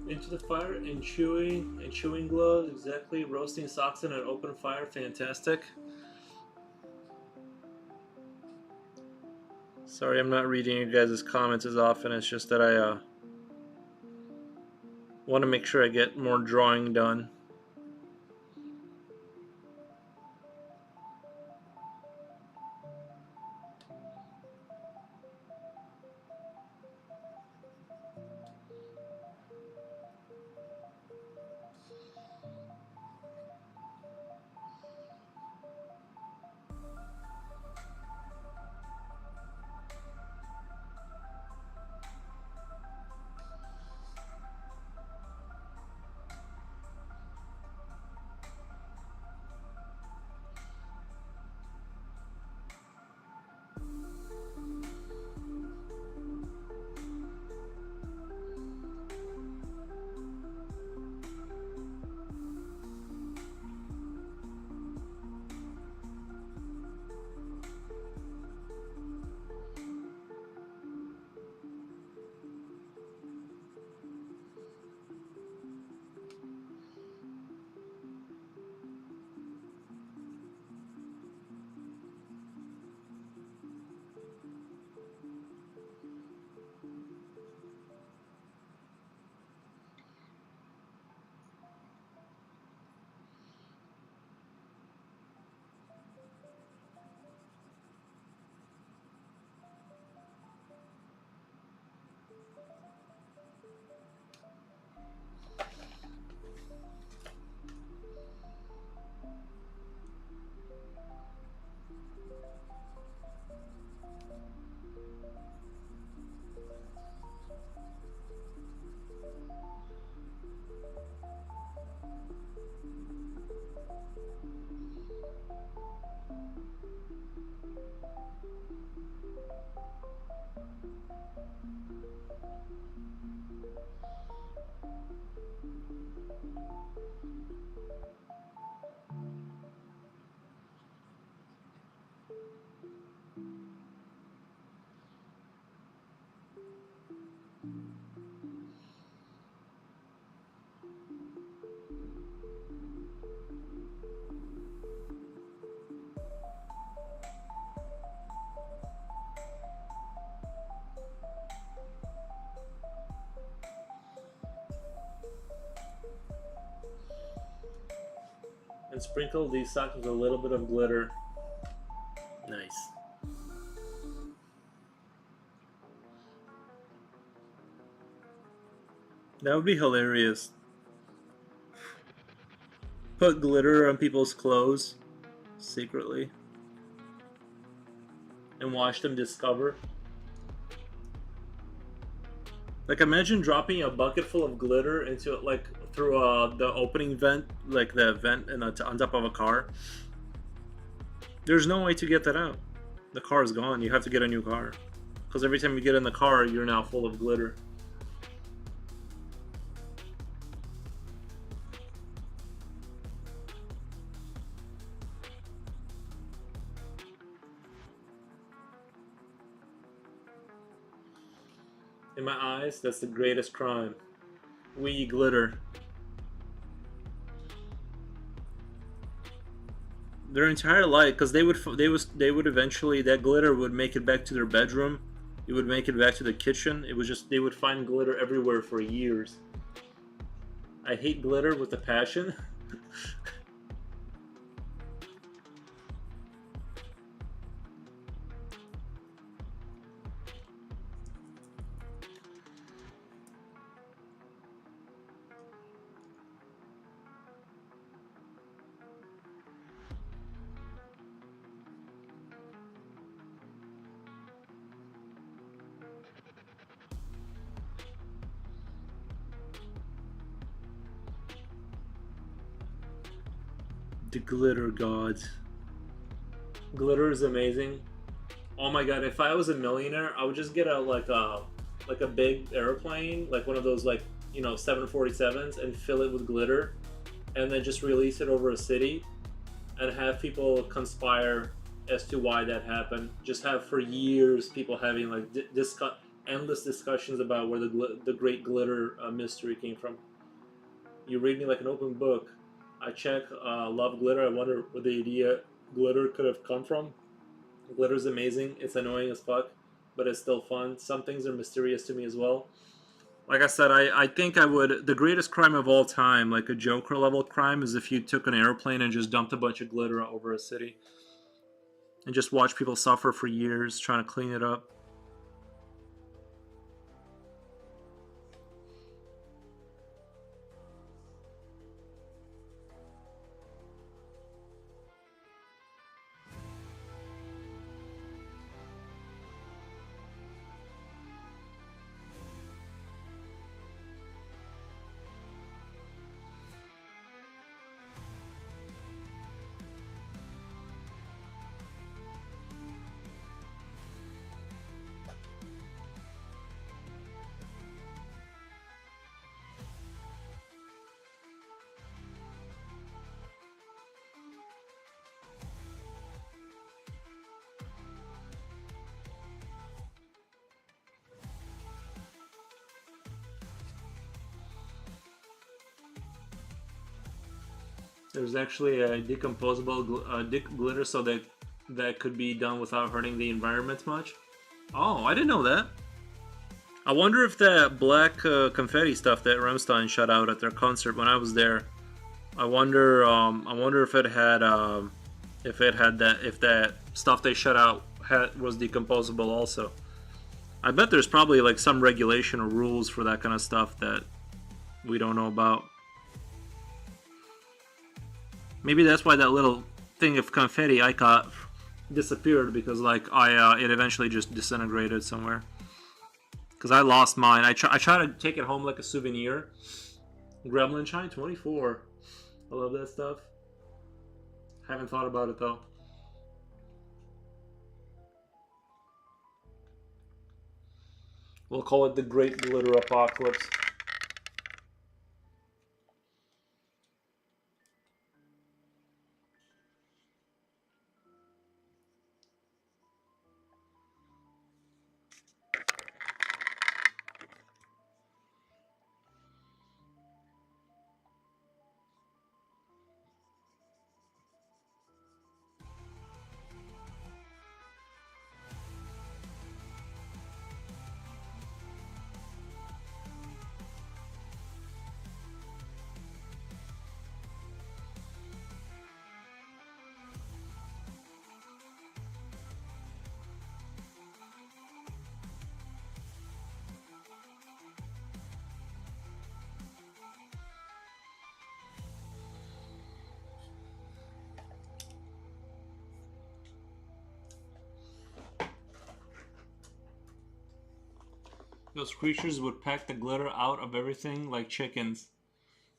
Into the fire and chewing gloves, exactly. Roasting socks in an open fire, fantastic. Sorry, I'm not reading you guys' comments as often. It's just that I want to make sure I get more drawing done. And sprinkle these socks with a little bit of glitter. Nice. That would be hilarious. Put glitter on people's clothes secretly and watch them discover. Like, imagine dropping a bucket full of glitter into it, like through the opening vent, like the vent on top of a car. There's no way to get that out. The car is gone. You have to get a new car, because every time you get in the car, you're now full of glitter. In my eyes, that's the greatest crime. We eat glitter. Their entire life, because they would eventually, that glitter would make it back to their bedroom. It would make it back to the kitchen. It was just, they would find glitter everywhere for years. I hate glitter with a passion. The glitter gods. Glitter is amazing. Oh my god, if I was a millionaire, I would just get a big airplane, like one of those, like, 747s, and fill it with glitter, and then just release it over a city and have people conspire as to why that happened. Just have for years people having like endless discussions about where the great glitter mystery came from. You read me like an open book. I check, love glitter. I wonder where the idea glitter could have come from. Glitter's amazing. It's annoying as fuck, but it's still fun. Some things are mysterious to me as well. Like I said, I think I would. The greatest crime of all time, like a Joker level crime, is if you took an airplane and just dumped a bunch of glitter over a city and just watch people suffer for years trying to clean it up. There's actually a decomposable glitter, so that could be done without hurting the environment much. Oh, I didn't know that. I wonder if that black confetti stuff that Rammstein shot out at their concert when I was there. I wonder if it had if that stuff they shut out was decomposable also. I bet there's probably like some regulation or rules for that kind of stuff that we don't know about. Maybe that's why that little thing of confetti I caught disappeared, because like it eventually just disintegrated somewhere. Because I lost mine. I try to take it home like a souvenir. Gremlin Shine 24. I love that stuff. Haven't thought about it though. We'll call it the Great Glitter Apocalypse. Those creatures would peck the glitter out of everything like chickens.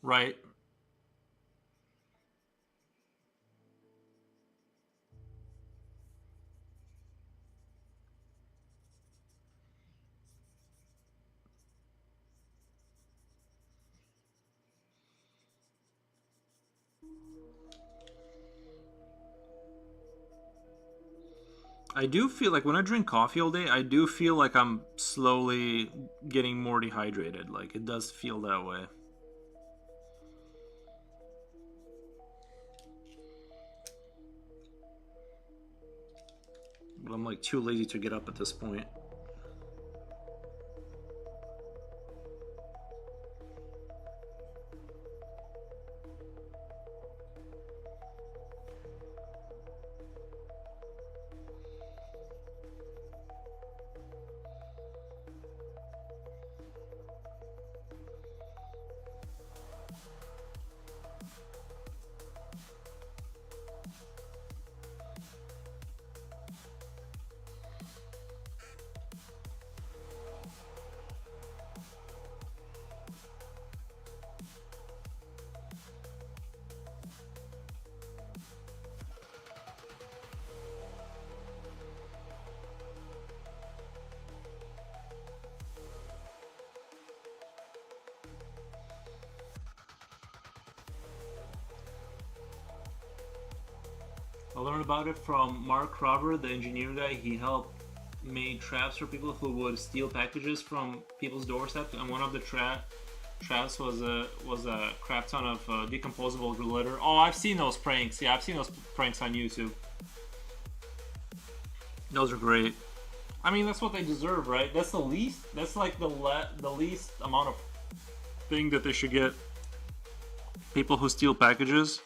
Right. I do feel like when I drink coffee all day, I do feel like I'm slowly getting more dehydrated. Like it does feel that way. But I'm like too lazy to get up at this point. I learned about it from Mark Robber, the engineer guy. He helped made traps for people who would steal packages from people's doorsteps, and one of the traps was a crap ton of decomposable glitter. Oh, I've seen those pranks. Yeah, I've seen those pranks on YouTube. Those are great. I mean, that's what they deserve, right? That's the least. That's like the least amount of thing that they should get. People who steal packages.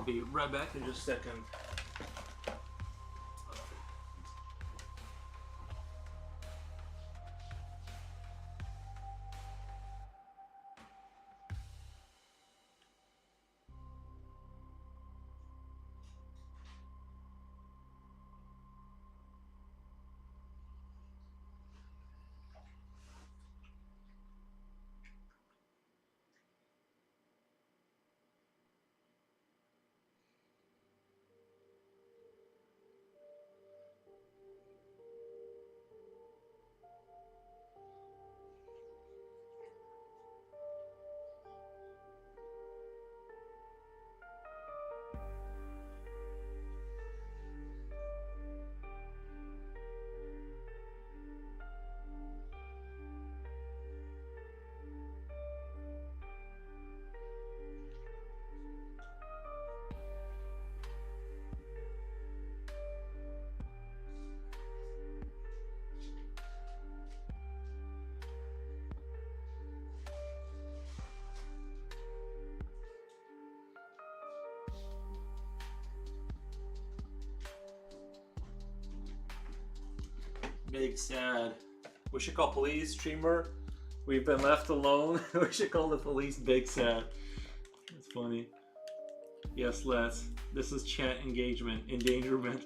be right back in just a second. Big sad. We should call police, streamer. We've been left alone. We should call the police. Big sad. That's funny. Yes, let's. This is chat engagement. Endangerment.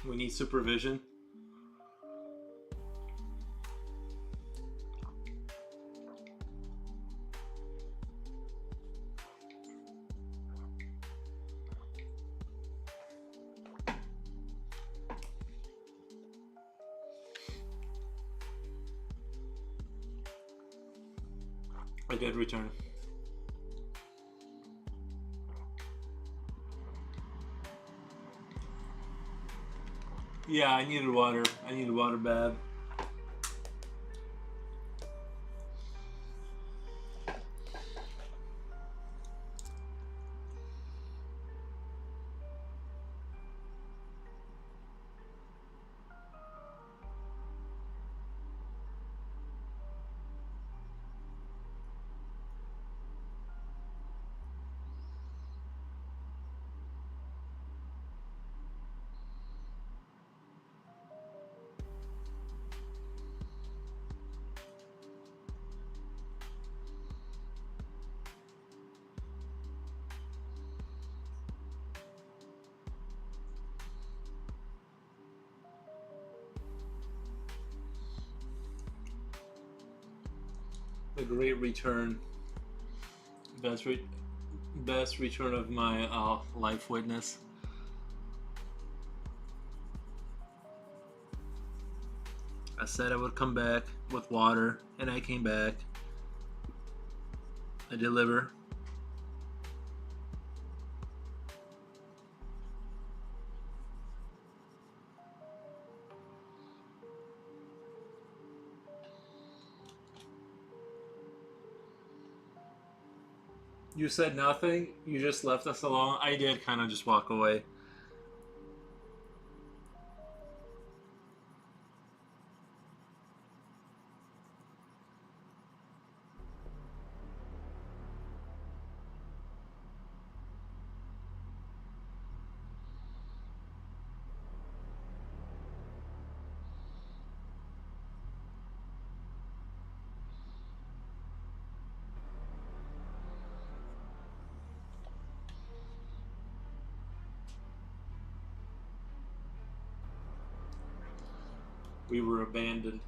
We need supervision. I did return. Yeah, I needed water. I needed water bad. The great return. Best return of my life witness. I said I would come back with water, and I came back. I deliver. You said nothing? You just left us alone? I did kind of just walk away. We were abandoned.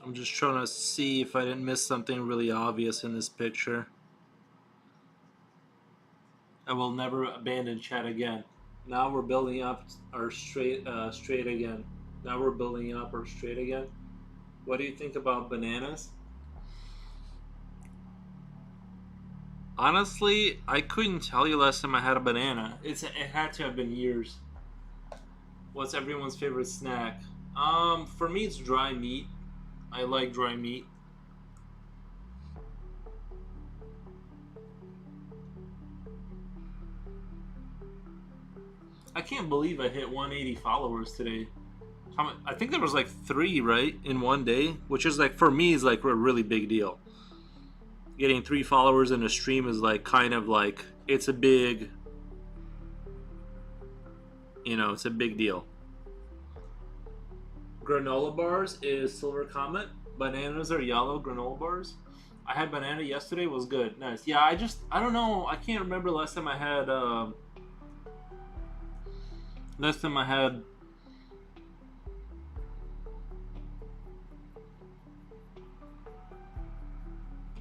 I'm just trying to see if I didn't miss something really obvious in this picture. I will never abandon chat again. Now we're building up our straight again. Now we're building up our straight again. What do you think about bananas? Honestly, I couldn't tell you last time I had a banana. It had to have been years. What's everyone's favorite snack? For me it's dry meat. I like dry meat. I can't believe I hit 180 followers today. I think there was like 3, right, in one day, which is like, for me, is like a really big deal. Getting 3 followers in a stream is like kind of like, it's a big, it's a big deal. Granola bars is Silver Comet. Bananas are yellow granola bars. I had banana yesterday, was good. Nice. Yeah, I don't know. I can't remember last time I had a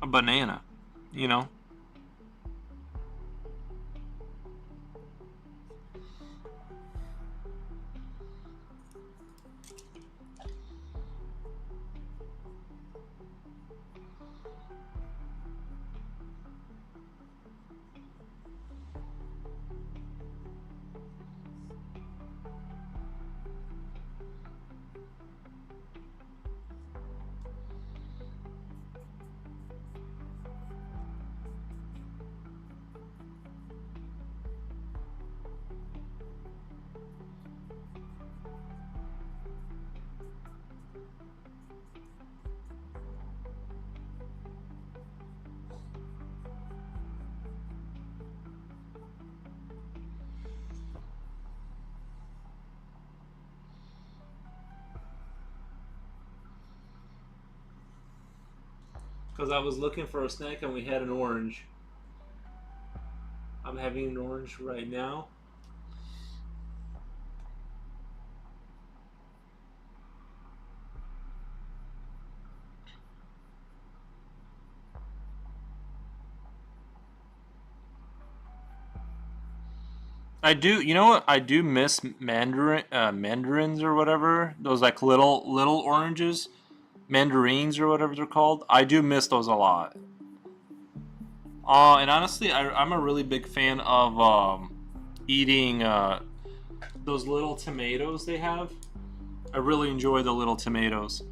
banana, you know? Because I was looking for a snack and we had an orange. I'm having an orange right now. I do. You know what? I do miss mandarins or whatever. Those like little oranges, mandarins or whatever they're called. I do miss those a lot. And honestly, I'm a really big fan of eating those little tomatoes they have. I really enjoy the little tomatoes.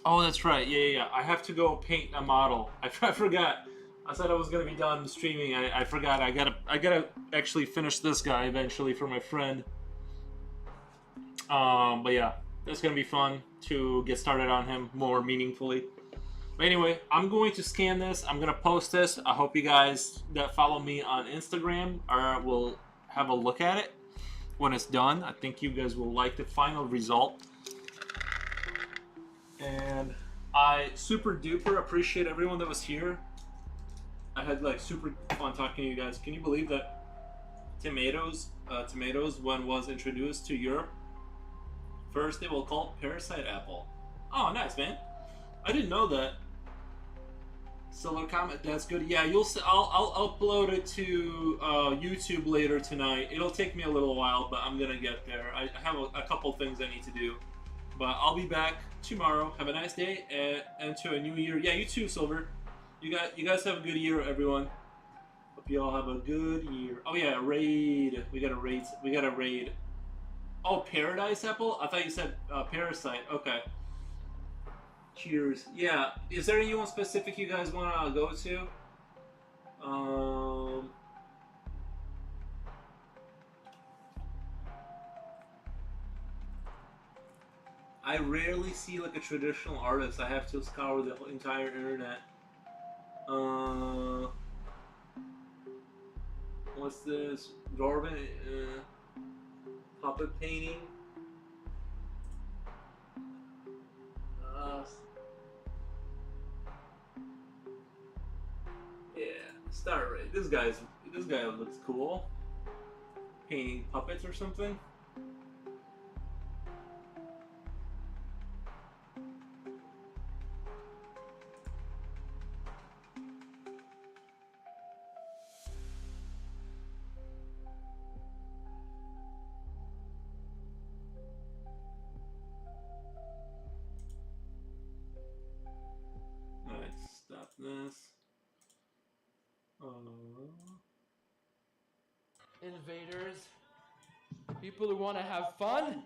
Oh, that's right. Yeah. I have to go paint a model. I forgot. I said I was gonna be done streaming. I forgot. I gotta actually finish this guy eventually for my friend. But yeah, that's gonna be fun to get started on him more meaningfully. But anyway, I'm going to scan this. I'm gonna post this. I hope you guys that follow me on Instagram will have a look at it when it's done. I think you guys will like the final result. And I super duper appreciate everyone that was here. I had like super fun talking to you guys. Can you believe that tomatoes when was introduced to Europe, first they will call it parasite apple. Oh, nice, man. I didn't know that. Solar Comet, that's good. Yeah, you'll see. I'll upload it to YouTube later tonight. It'll take me a little while, but I'm gonna get there. I have a couple things I need to do, but I'll be back tomorrow. Have a nice day and to a new year. Yeah, you too, Silver. You guys have a good year, everyone. Hope you all have a good year. Oh yeah, raid. We got a raid. Oh, Paradise Apple? I thought you said Parasite. Okay. Cheers. Yeah. Is there anyone specific you guys want to go to? I rarely see like a traditional artist. I have to scour the entire internet. What's this? Darwin puppet painting. Yeah, Star Ray. This guy looks cool. Painting puppets or something. Alright, stop this. Invaders, people who want to have fun.